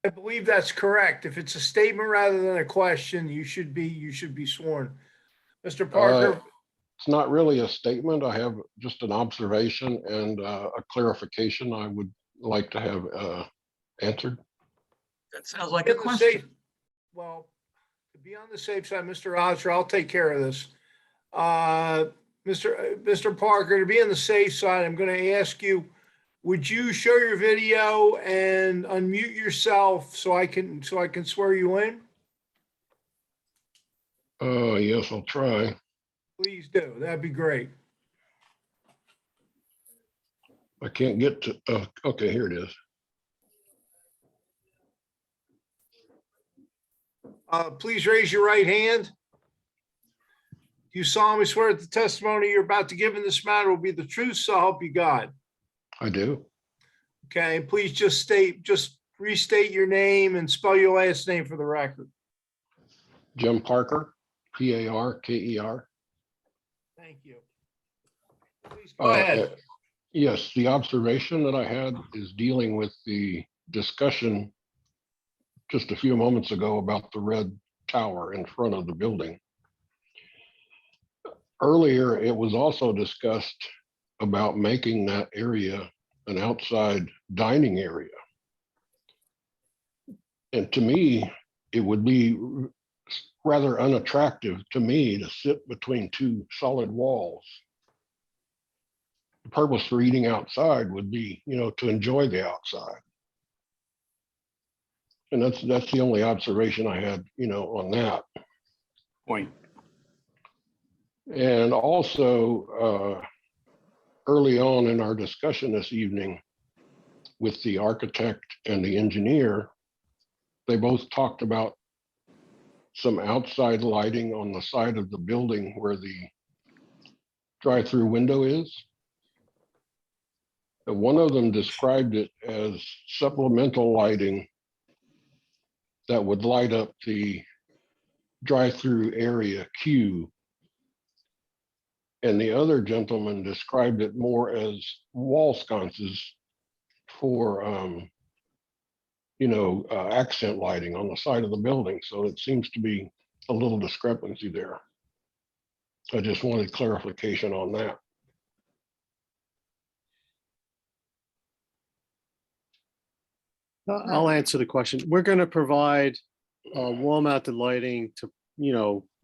I believe that's correct. If it's a statement rather than a question, you should be sworn. Mr. Parker, It's not really a statement. I have just an observation and a clarification I would like to have answered. That sounds like a question. Well, to be on the safe side, Mr. Osler, I'll take care of this. Mr. Parker, to be on the safe side, I'm going to ask you, would you show your video and unmute yourself so I can swear you in? Yes, I'll try. Please do. That'd be great. I can't get to, okay, here it is. Please raise your right hand. Do you solemnly swear that the testimony you're about to give in this matter will be the truth, so help you God? I do. Okay, please just restate your name and spell your last name for the record. Jim Parker, Parker. Thank you. Please go ahead. Yes, the observation that I had is dealing with the discussion just a few moments ago about the red tower in front of the building. Earlier, it was also discussed about making that area an outside dining area. And to me, it would be rather unattractive to me to sit between two solid walls. The purpose for eating outside would be, to enjoy the outside. And that's the only observation I had, on that point. And also, early on in our discussion this evening with the architect and the engineer, they both talked about some outside lighting on the side of the building where the drive-through window is. And one of them described it as supplemental lighting that would light up the drive-through area Q. And the other gentleman described it more as wall sconces for, accent lighting on the side of the building. So it seems to be a little discrepancy there. I just wanted clarification on that. I'll answer the question. We're going to provide wall-mounted lighting to,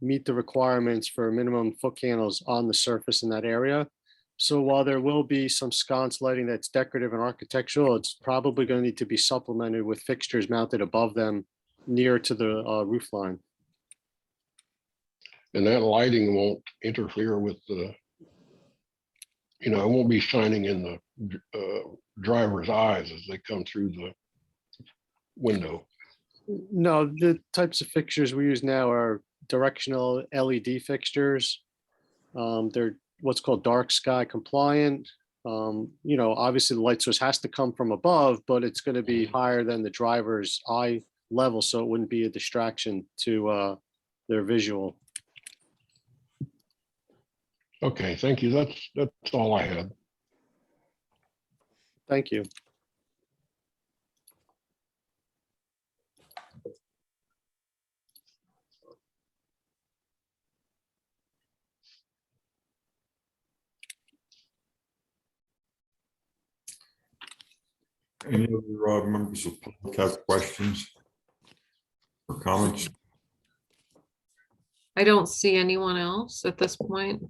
meet the requirements for minimum foot candles on the surface in that area. So while there will be some sconce lighting that's decorative and architectural, it's probably going to need to be supplemented with fixtures mounted above them near to the roof line. And that lighting won't interfere with the, it won't be shining in the driver's eyes as they come through the window. No, the types of fixtures we use now are directional LED fixtures. They're what's called dark sky compliant. Obviously the light source has to come from above, but it's going to be higher than the driver's eye level, so it wouldn't be a distraction to their visual. Okay, thank you. That's all I had. Thank you. Any other members of the public have questions or comments? I don't see anyone else at this point.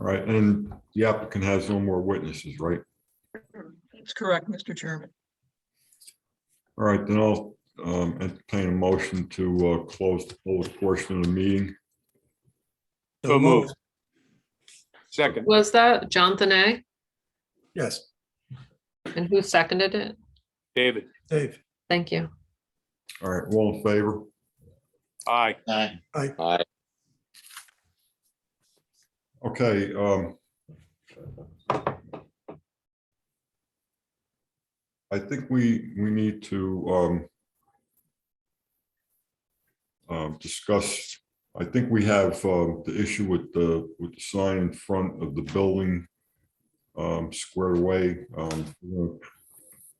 All right, and the applicant has no more witnesses, right? That's correct, Mr. Chairman. All right, then I'll entertain a motion to close the public portion of the meeting. So moved. Second. Was that Jonathan A? Yes, And who seconded it? David. Dave. Thank you. All right, all in favor? Aye. Aye. Okay. I think we need to discuss. I think we have the issue with the sign in front of the building squared away. We're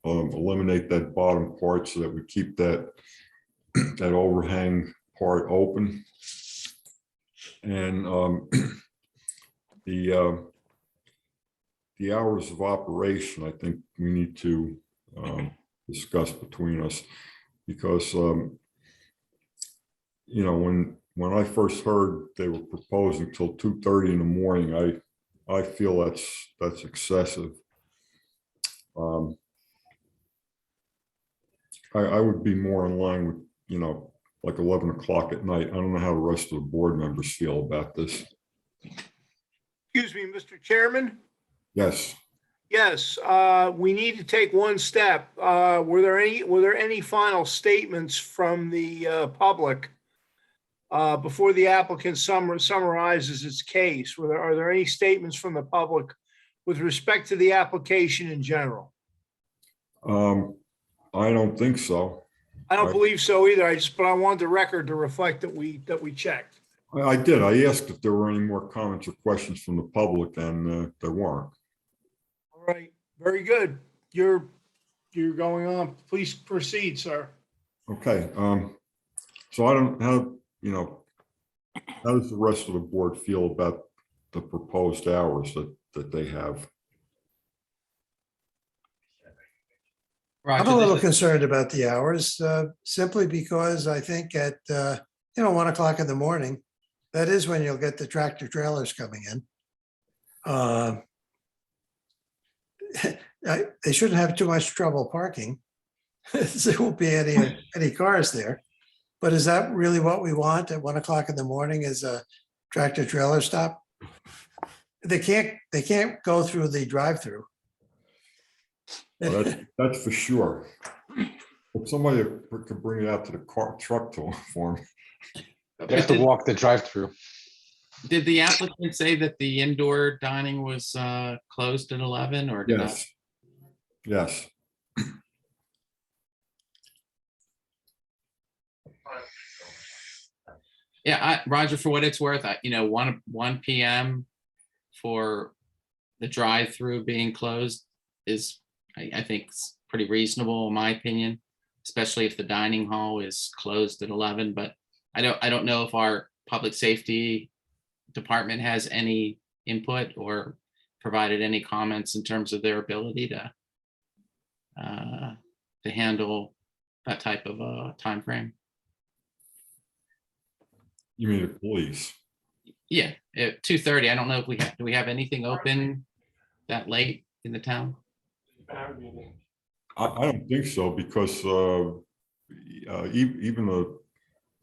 gonna, eliminate that bottom part so that we keep that overhang part open. And the hours of operation, I think we need to discuss between us, because when I first heard they were proposing till 2:30 in the morning, I feel that's excessive. I would be more in line with, like 11 o'clock at night. I don't know how the rest of the board members feel about this. Excuse me, Mr. Chairman? Yes. Yes, we need to take one step. Were there any final statements from the public before the applicant summarizes its case? Are there any statements from the public with respect to the application in general? I don't think so. I don't believe so either. But I wanted the record to reflect that we checked. I did. I asked if there were any more comments or questions from the public, and there weren't. All right, very good. You're going on. Please proceed, sir. Okay. So I don't how does the rest of the board feel about the proposed hours that they have? I'm a little concerned about the hours, simply because I think at 1 o'clock in the morning, that is when you'll get the tractor trailers coming in. They shouldn't have too much trouble parking. There won't be any cars there. But is that really what we want at 1 o'clock in the morning, is a tractor trailer stop? They can't go through the drive-through. Well, that's for sure. If somebody could bring it out to the truck for them. They have to walk the drive-through. Did the applicant say that the indoor dining was closed at 11, or did Yes. Yes. Yeah, Roger, for what it's worth, 1 PM for the drive-through being closed is, I think, pretty reasonable in my opinion, especially if the dining hall is closed at 11. But I don't know if our public safety department has any input or provided any comments in terms of their ability to handle that type of a time frame. You mean the police? Yeah, at 2:30. I don't know if do we have anything open that late in the town? I don't think so, because even the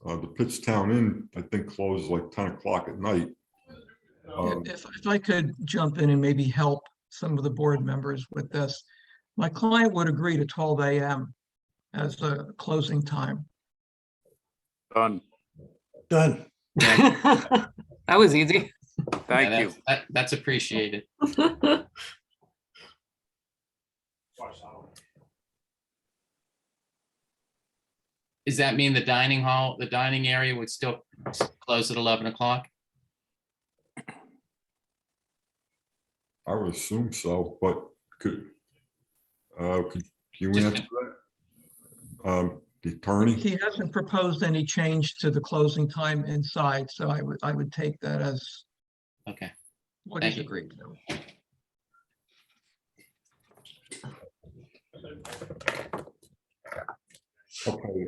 Pittstown Inn, I think, closes like 10 o'clock at night. If I could jump in and maybe help some of the board members with this, my client would agree to 12 a.m. as a closing time. Done. Done. That was easy. Thank Yeah, you. That's appreciated. Does that mean the dining area would still close at 11 o'clock? I would assume so, but could you answer that? The attorney? He hasn't proposed any change to the closing time inside, so I would take that as Okay. what Thank he's you. agreed to. Okay,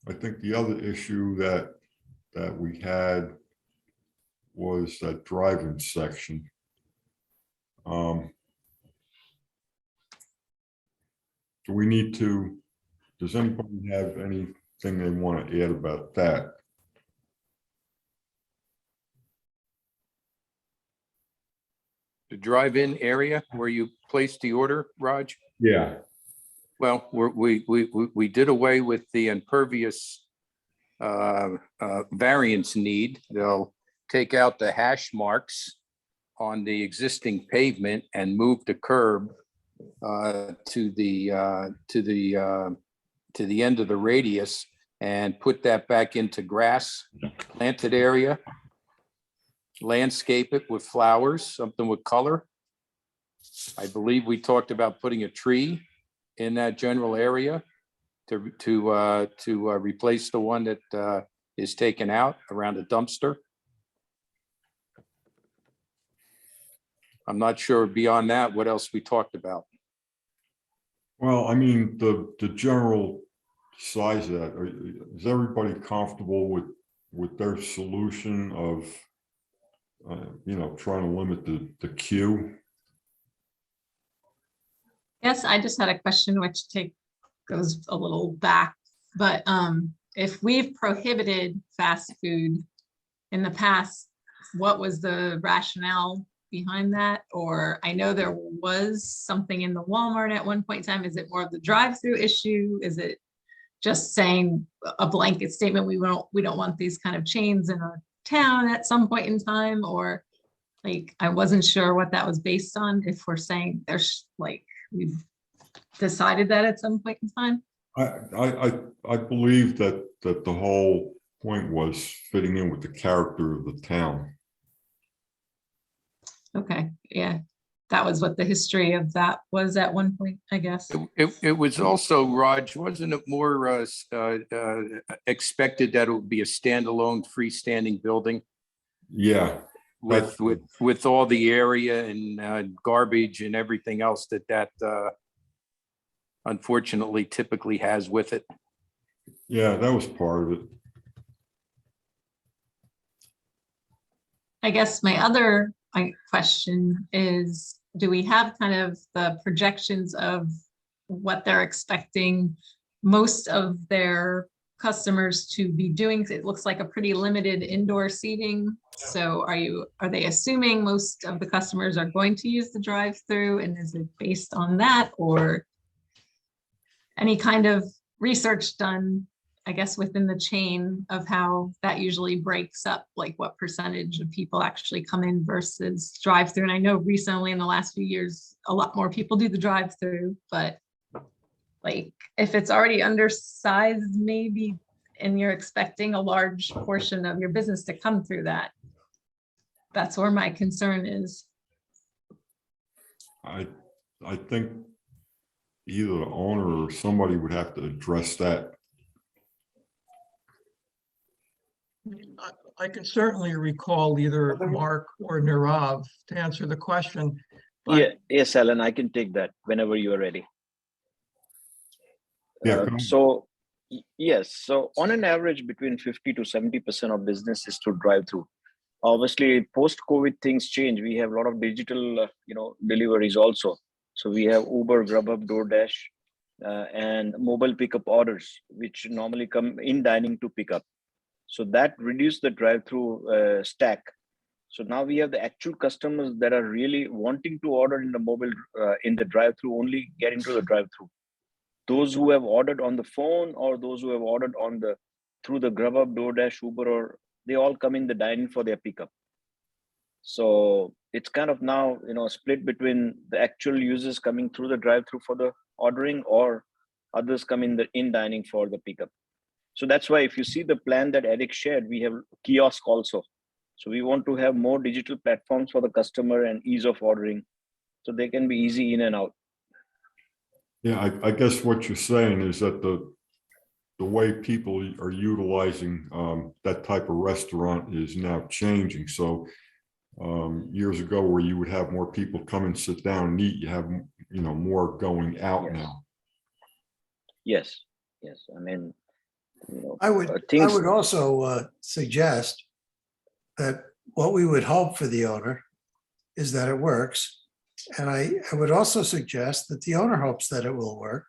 I think the other issue that we had was that drive-in section. Do we need to, does anybody have anything they want to add about that? The drive-in area where you placed the order, Raj? Yeah. Well, we did away with the impervious variance need. They'll take out the hash marks on the existing pavement and move the curb to the end of the radius and put that back into grass planted area. Landscape it with flowers, something with color. I believe we talked about putting a tree in that general area to replace the one that is taken out around the dumpster. I'm not sure beyond that what else we talked about. Well, I mean, the general size of that, is everybody comfortable with their solution of, trying to limit the queue? Yes, I just had a question which goes a little back, but if we've prohibited fast food in the past, what was the rationale behind that? Or I know there was something in the Walmart at one point in time. Is it more of the drive-through issue? Is it just saying a blanket statement, we don't want these kind of chains in our town at some point in time? Or I wasn't sure what that was based on, if we're saying there's we've decided that at some point in time. I believe that the whole point was fitting in with the character of the town. Okay, yeah, that was what the history of that was at one point, I guess. It was also, Raj, wasn't it more expected that it would be a standalone freestanding building Yeah. with all the area and garbage and everything else that unfortunately typically has with it? Yeah, that was part of it. I guess my other question is, do we have kind of the projections of what they're expecting most of their customers to be doing? It looks like a pretty limited indoor seating. So are they assuming most of the customers are going to use the drive-through, and is it based on that, or any kind of research done I guess within the chain of how that usually breaks up, like what percentage of people actually come in versus drive-through. And I know recently in the last few years, a lot more people do the drive-through, but like if it's already undersized, maybe, and you're expecting a large portion of your business to come through that, that's where my concern is. I think either the owner or somebody would have to address that. I can certainly recall either Mark or Nirav to answer the question. Yeah, yes, Alan, I can take that whenever you are ready. Yeah. come on. So yes, so on an average, between 50 to 70% of business is to drive through. Obviously, post-COVID things change. We have a lot of digital, deliveries also. So we have Uber, Grubhub, DoorDash, and mobile pickup orders, which normally come in dining to pick up. So that reduced the drive-through stack. So now we have the actual customers that are really wanting to order in the mobile, in the drive-through, only get into the drive-through. Those who have ordered on the phone or those who have ordered on the through the Grubhub, DoorDash, Uber, or they all come in the dine-in for their pickup. So it's kind of now, split between the actual users coming through the drive-through for the ordering, or others come in the in dining for the pickup. So that's why if you see the plan that Eric shared, we have kiosk also. So we want to have more digital platforms for the customer and ease of ordering, so they can be easy in and out. Yeah, I guess what you're saying is that the way people are utilizing that type of restaurant is now changing. So years ago, where you would have more people come and sit down and eat, you have more going out now. Yes, yes. I mean, I would also suggest that what we would hope for the owner is that it works. And I would also suggest that the owner hopes that it will work,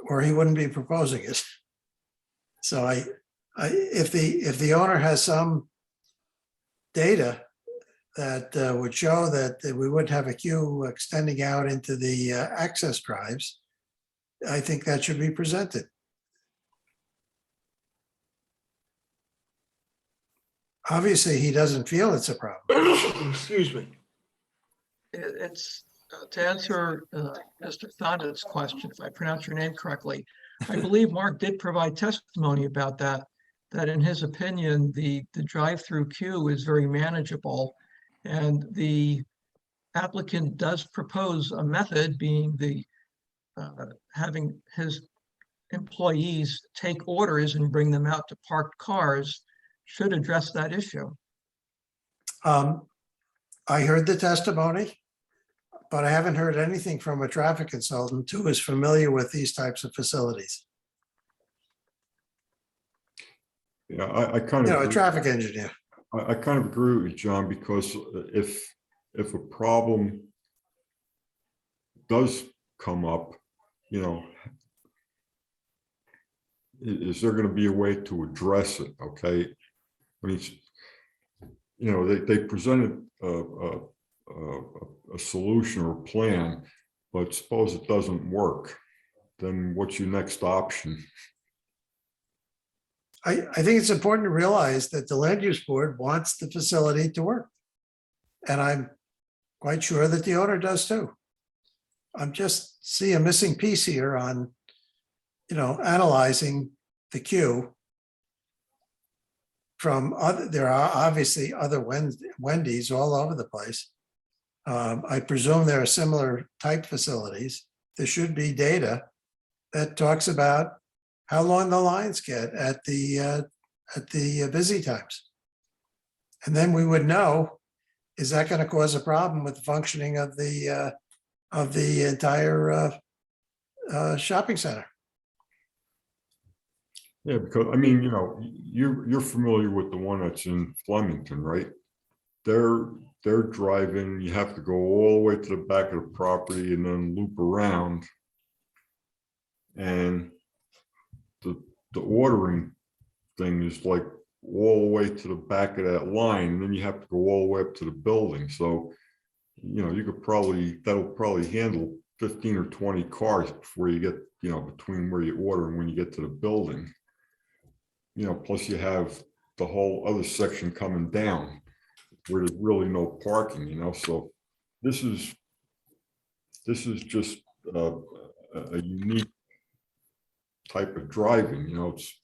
or he wouldn't be proposing it. So if the owner has some data that would show that we would have a queue extending out into the access drives, I think that should be presented. Obviously, he doesn't feel it's a problem. Excuse me. It's to answer Mr. Thonet's question, if I pronounce your name correctly. I believe Mark did provide testimony about that in his opinion, the drive-through queue is very manageable. And the applicant does propose a method, being the having his employees take orders and bring them out to parked cars, should address that issue. I heard the testimony, but I haven't heard anything from a traffic consultant who is familiar with these types of facilities. Yeah, I kind of a traffic engineer. I kind of agree with you, John, because if a problem does come up, is there going to be a way to address it? Okay, I mean, they presented a solution or a plan, but suppose it doesn't work, then what's your next option? I think it's important to realize that the land use board wants the facility to work. And I'm quite sure that the owner does too. I'm just see a missing piece here on, analyzing the queue from there are obviously other Wendy's all over the place. I presume there are similar type facilities. There should be data that talks about how long the lines get at the busy times. And then we would know, is that going to cause a problem with the functioning of the entire shopping center? Yeah, because I mean, you're familiar with the one that's in Flemington, right? They're driving, you have to go all the way to the back of the property and then loop around. And the ordering thing is like all the way to the back of that line, and then you have to go all the way up to the building. So, you could that'll probably handle 15 or 20 cars before you get, between where you order and when you get to the building. plus you have the whole other section coming down where there's really no parking, so this is just a unique type of driving, it's.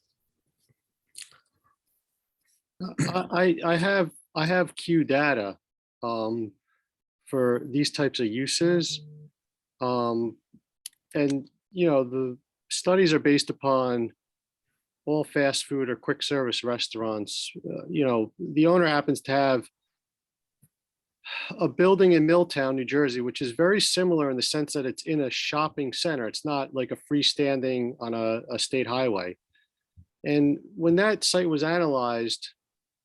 I have Q data for these types of uses. And, the studies are based upon all fast food or quick service restaurants. The owner happens to have a building in Milltown, New Jersey, which is very similar in the sense that it's in a shopping center. It's not like a freestanding on a state highway. And when that site was analyzed,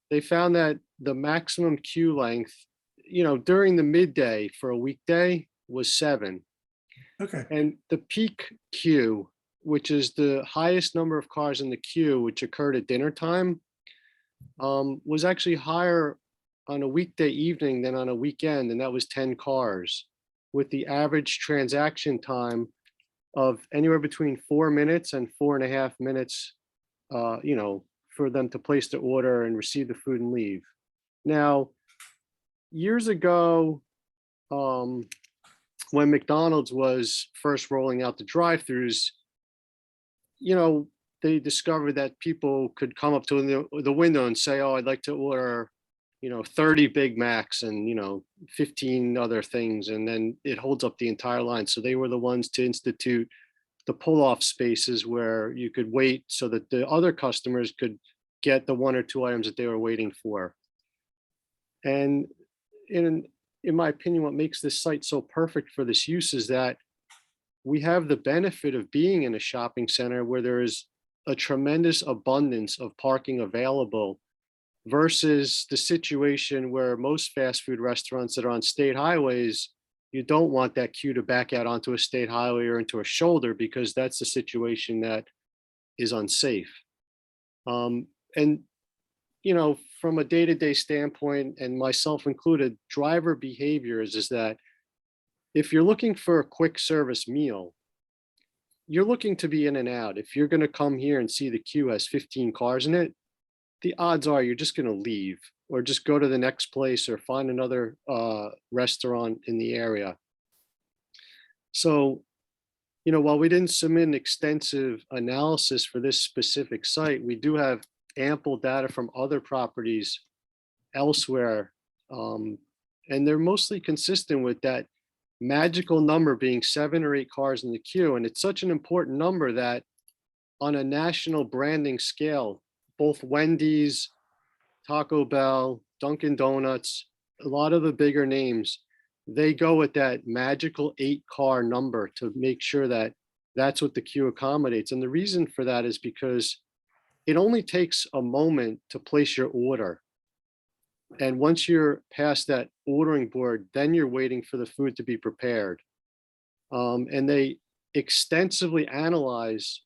they found that the maximum queue length, during the midday for a weekday was 7. Okay. And the peak queue, which is the highest number of cars in the queue, which occurred at dinner time, was actually higher on a weekday evening than on a weekend, and that was 10 cars, with the average transaction time of anywhere between 4 minutes and 4.5 minutes, for them to place the order and receive the food and leave. Now, years ago, when McDonald's was first rolling out the drive-throughs, they discovered that people could come up to the window and say, "Oh, I'd like to order, 30 Big Macs and, 15 other things." And then it holds up the entire line. So they were the ones to institute the pull-off spaces where you could wait so that the other customers could get the 1 or 2 items that they were waiting for. And in my opinion, what makes this site so perfect for this use is that we have the benefit of being in a shopping center where there is a tremendous abundance of parking available versus the situation where most fast food restaurants that are on state highways, you don't want that queue to back out onto a state highway or into a shoulder, because that's the situation that is unsafe. And from a day-to-day standpoint, and myself included, driver behavior is that if you're looking for a quick service meal, you're looking to be in and out. If you're going to come here and see the queue has 15 cars in it, the odds are you're just going to leave or just go to the next place or find another restaurant in the area. So, while we didn't submit an extensive analysis for this specific site, we do have ample data from other properties elsewhere. And they're mostly consistent with that magical number being 7 or 8 cars in the queue. And it's such an important number that on a national branding scale, both Wendy's, Taco Bell, Dunkin' Donuts, a lot of the bigger names, they go with that magical 8-car number to make sure that that's what the queue accommodates. And the reason for that is because it only takes a moment to place your order. And once you're past that ordering board, then you're waiting for the food to be prepared. And they extensively analyze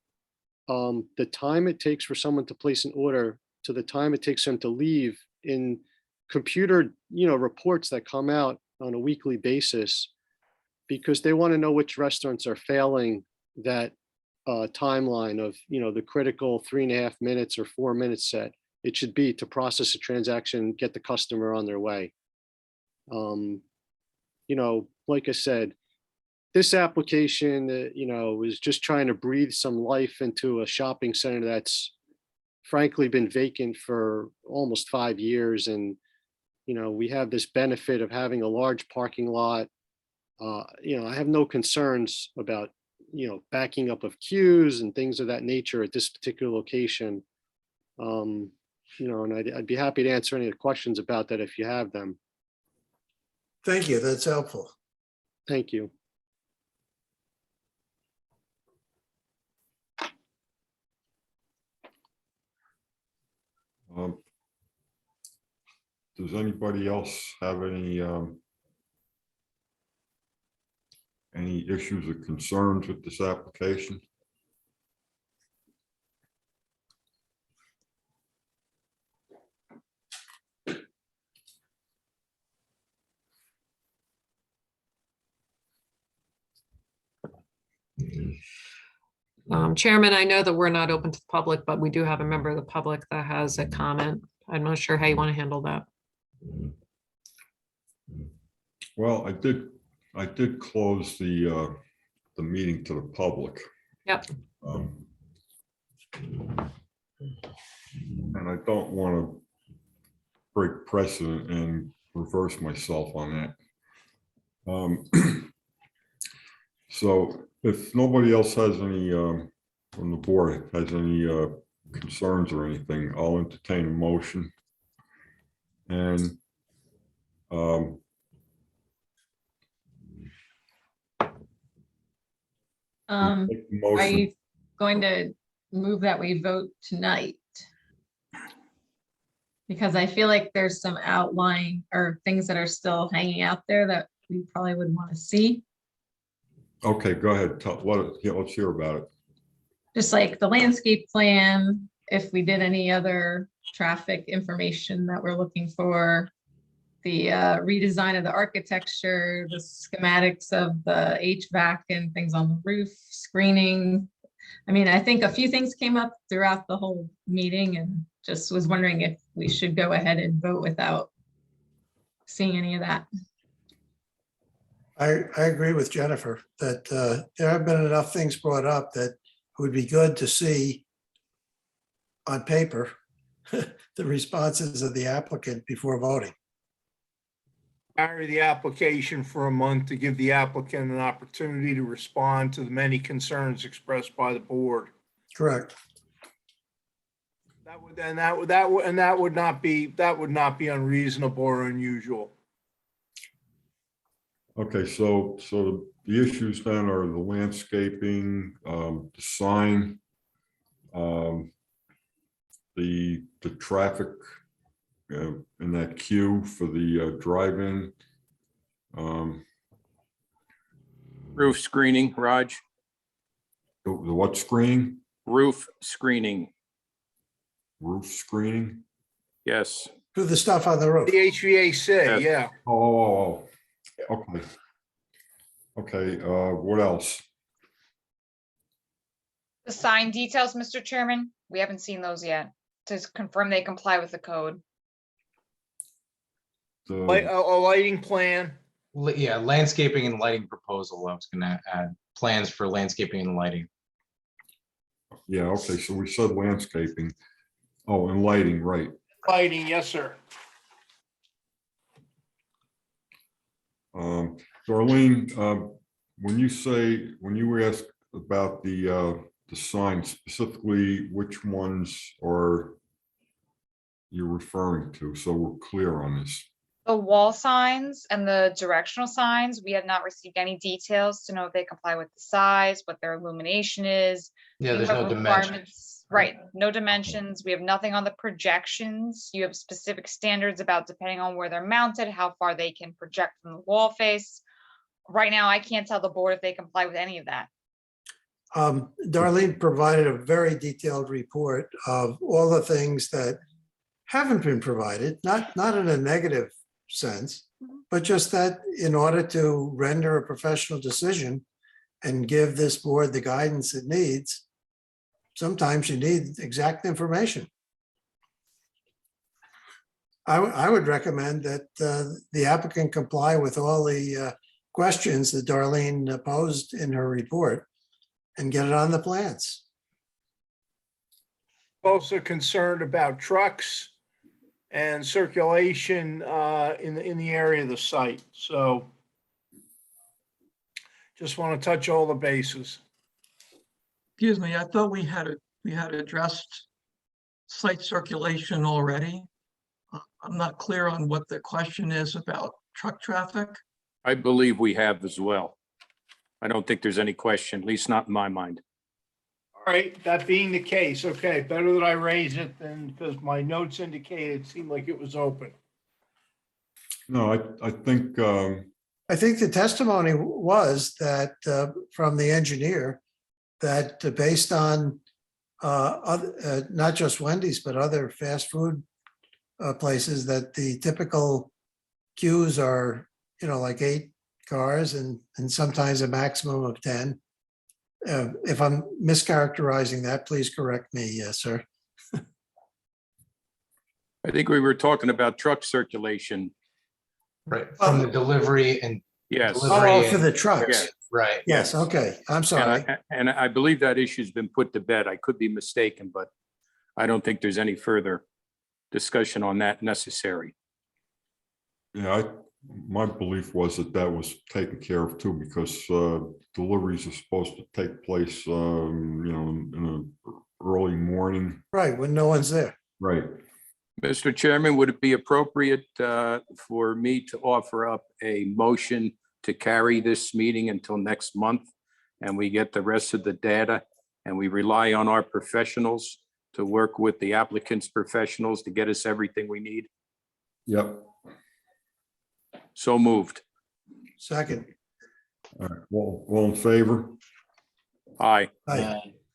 the time it takes for someone to place an order to the time it takes them to leave in computer, reports that come out on a weekly basis, because they want to know which restaurants are failing that timeline of, the critical 3.5 minutes or 4 minutes set it should be to process a transaction, get the customer on their way. Like I said, this application, is just trying to breathe some life into a shopping center that's frankly been vacant for almost 5 years. And, we have this benefit of having a large parking lot. I have no concerns about, backing up of queues and things of that nature at this particular location. And I'd be happy to answer any questions about that if you have them. Thank you. That's helpful. Thank you. Does anybody else have any issues or concerns with this application? Chairman, I know that we're not open to the public, but we do have a member of the public that has a comment. I'm not sure how you want to handle that. Well, I did close the meeting to the public. Yep. And I don't want to break precedent and reverse myself on that. So if nobody else has any, from the board, has any concerns or anything, I'll entertain a motion. And make the Are motion. you going to move that we vote tonight? Because I feel like there's some outlying or things that are still hanging out there that we probably would want to see. Okay, go ahead. Let's hear about it. Just like the landscape plan, if we did any other traffic information that we're looking for, the redesign of the architecture, the schematics of the HVAC and things on the roof, screening. I mean, I think a few things came up throughout the whole meeting and just was wondering if we should go ahead and vote without seeing any of that. I agree with Jennifer that there have been enough things brought up that it would be good to see on paper the responses of the applicant before voting. Carry the application for a month to give the applicant an opportunity to respond to the many concerns expressed by the board. Correct. That would not be unreasonable or unusual. Okay, so the issues then are the landscaping, the sign, the traffic in that queue for the drive-in. Roof screening, Raj, The what screening? roof screening. Roof screening? Yes. To the stuff on the roof. The HVAC, yeah. Oh, okay. Okay, what else? The sign details, Mr. Chairman, we haven't seen those yet to confirm they comply with the code. A lighting plan. Yeah, landscaping and lighting proposal. I was gonna add plans for landscaping and lighting. Yeah, okay, so we said landscaping. Oh, and lighting, right. Lighting, yes, sir. Darlene, when you ask about the sign, specifically, which ones are you referring to? So we're clear on this. The wall signs and the directional signs, we have not received any details to know if they comply with the size, what their illumination is. Yeah, You there's have no dimension. requirements- Right, no dimensions. We have nothing on the projections. You have specific standards about depending on where they're mounted, how far they can project from the wall face. Right now, I can't tell the board if they comply with any of that. Darlene provided a very detailed report of all the things that haven't been provided, not in a negative sense, but just that in order to render a professional decision and give this board the guidance it needs, sometimes you need exact information. I would recommend that the applicant comply with all the questions that Darlene posed in her report and get it on the plans. Also concerned about trucks and circulation in the area of the site. So just want to touch all the bases. Excuse me, I thought we had addressed site circulation already. I'm not clear on what the question is about truck traffic. I believe we have as well. I don't think there's any question, at least not in my mind. All right, that being the case, okay, better that I raise it than because my notes indicated it seemed like it was open. No, I think, I think the testimony was that from the engineer, that based on not just Wendy's, but other fast food places, that the typical queues are, like 8 cars and sometimes a maximum of 10. If I'm mischaracterizing that, please correct me, sir. I think we were talking about truck circulation. Right, from the delivery and. Yes. delivery Oh, for and- the trucks. Right. Yes, okay, I'm sorry. And I believe that issue's been put to bed. I could be mistaken, but I don't think there's any further discussion on that necessary. Yeah, my belief was that that was taken care of too, because deliveries are supposed to take place, in the early morning. Right, when no one's there. Right. Mr. Chairman, would it be appropriate for me to offer up a motion to carry this meeting until next month? And we get the rest of the data and we rely on our professionals to work with the applicant's professionals to get us everything we need? Yep. So moved. Second. All right. Well, all in favor? Aye.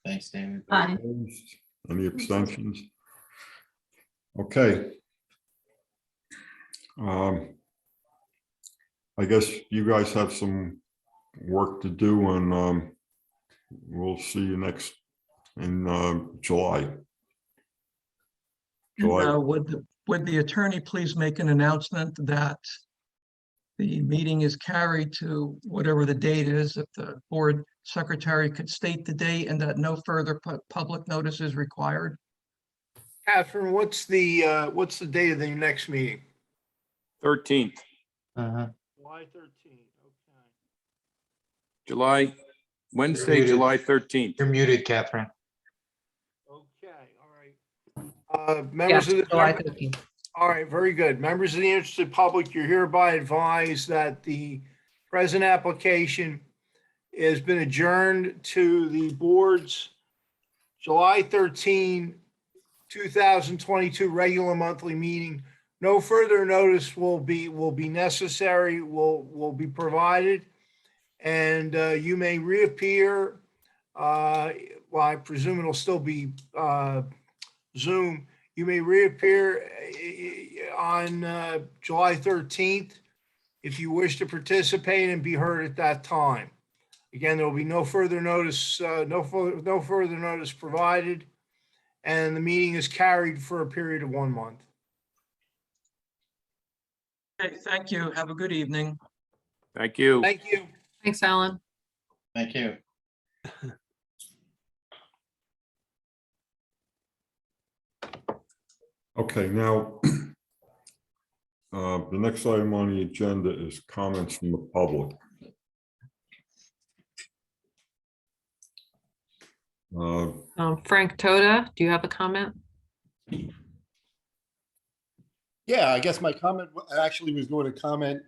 Thanks, David. Aye. Opposed? Any abstentions? Okay. I guess you guys have some work to do, and we'll see you in July. And, would the attorney please make an announcement that the meeting is carried to whatever the date is, if the board secretary could state the date, and that no further public notice is required? Catherine, what's the date of the next meeting? 13th, July 13th, July, Wednesday, muted. July 13th. You're muted, Catherine. okay, all right. Members Yes, of the. July 13th. All right, very good. Members of the interested public, you're hereby advised that the present application has been adjourned to the board's July 13, 2022 regular monthly meeting. No further notice will be necessary, will be provided. And you may reappear, well, I presume it'll still be Zoom. You may reappear on July 13th if you wish to participate and be heard at that time. Again, there will be no further notice, no further notice provided, and the meeting is carried for a period of 1 month. Okay, thank you. Have a good evening. Thank you. Thank you. Thanks, Alan. Thank you. Okay, now, the next item on the agenda is comments from the public. Frank Toda, do you have a comment? Yeah, I guess my comment actually was going to comment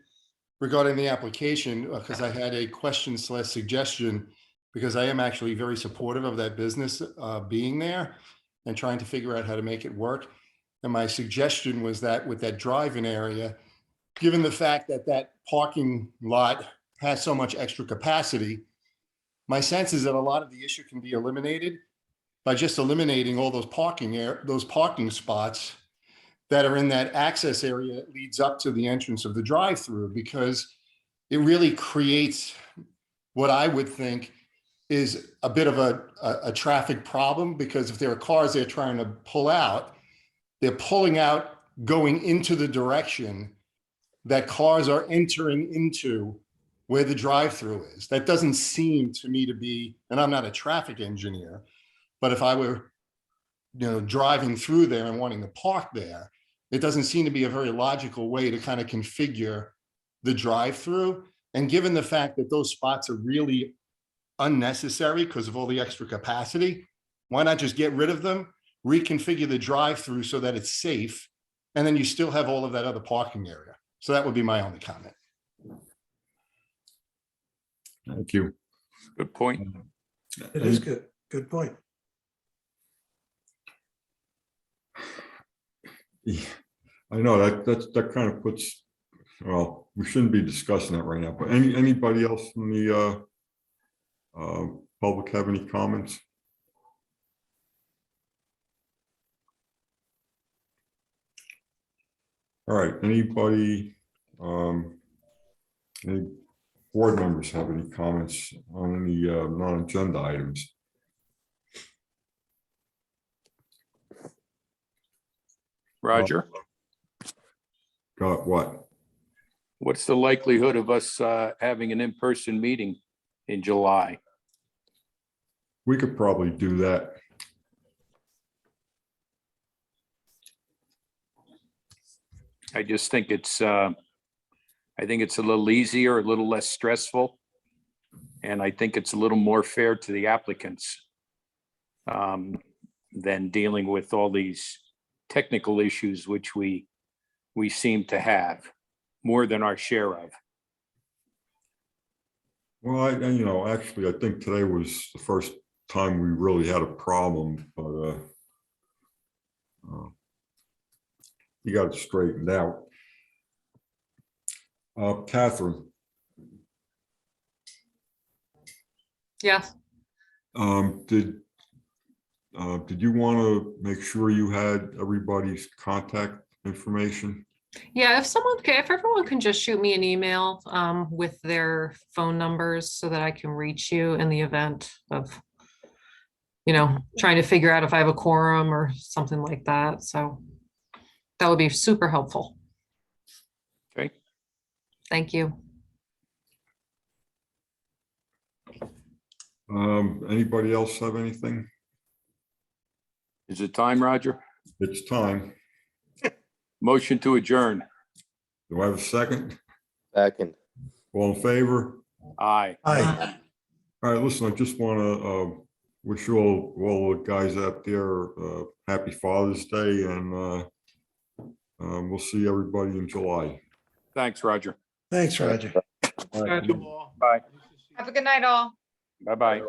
regarding the application because I had a question / suggestion, because I am actually very supportive of that business being there and trying to figure out how to make it work. And my suggestion was that with that drive-in area, given the fact that that parking lot has so much extra capacity, my sense is that a lot of the issue can be eliminated by just eliminating all those parking spots that are in that access area that leads up to the entrance of the drive-through, because it really creates what I would think is a bit of a traffic problem, because if there are cars they're trying to pull out, they're pulling out going into the direction that cars are entering into where the drive-through is. That doesn't seem to me to be, and I'm not a traffic engineer, but if I were, driving through there and wanting to park there, it doesn't seem to be a very logical way to kind of configure the drive-through. And given the fact that those spots are really unnecessary because of all the extra capacity, why not just get rid of them, reconfigure the drive-through so that it's safe, and then you still have all of that other parking area. So that would be my only comment. Thank you. Good point. It is good. Good point. Yeah, I know that kind of puts, well, we shouldn't be discussing that right now, but anybody else from the public have any comments? All right, anybody, any board members have any comments on any non-agenda items? Roger, Got what? what's the likelihood of us having an in-person meeting in July? We could probably do that. I just think it's a little easier, a little less stressful. And I think it's a little more fair to the applicants than dealing with all these technical issues, which we seem to have more than our share of. Well, actually, I think today was the first time we really had a problem, but you got it straightened out. Catherine, Yes. did you want to make sure you had everybody's contact information? Yeah, if everyone can just shoot me an email with their phone numbers so that I can reach you in the event of, trying to figure out if I have a quorum or something like that. So that would be super helpful. Okay. Thank you. Anybody else have anything? Is it time, Roger? It's time. Motion to adjourn. Do I have a second? Second. All in favor? Aye. Aye. All right, listen, I just want to wish you all the guys out there happy Father's Day, and we'll see everybody in July. Thanks, Roger. Thanks, Roger. Bye. Have a good night, all. Bye-bye.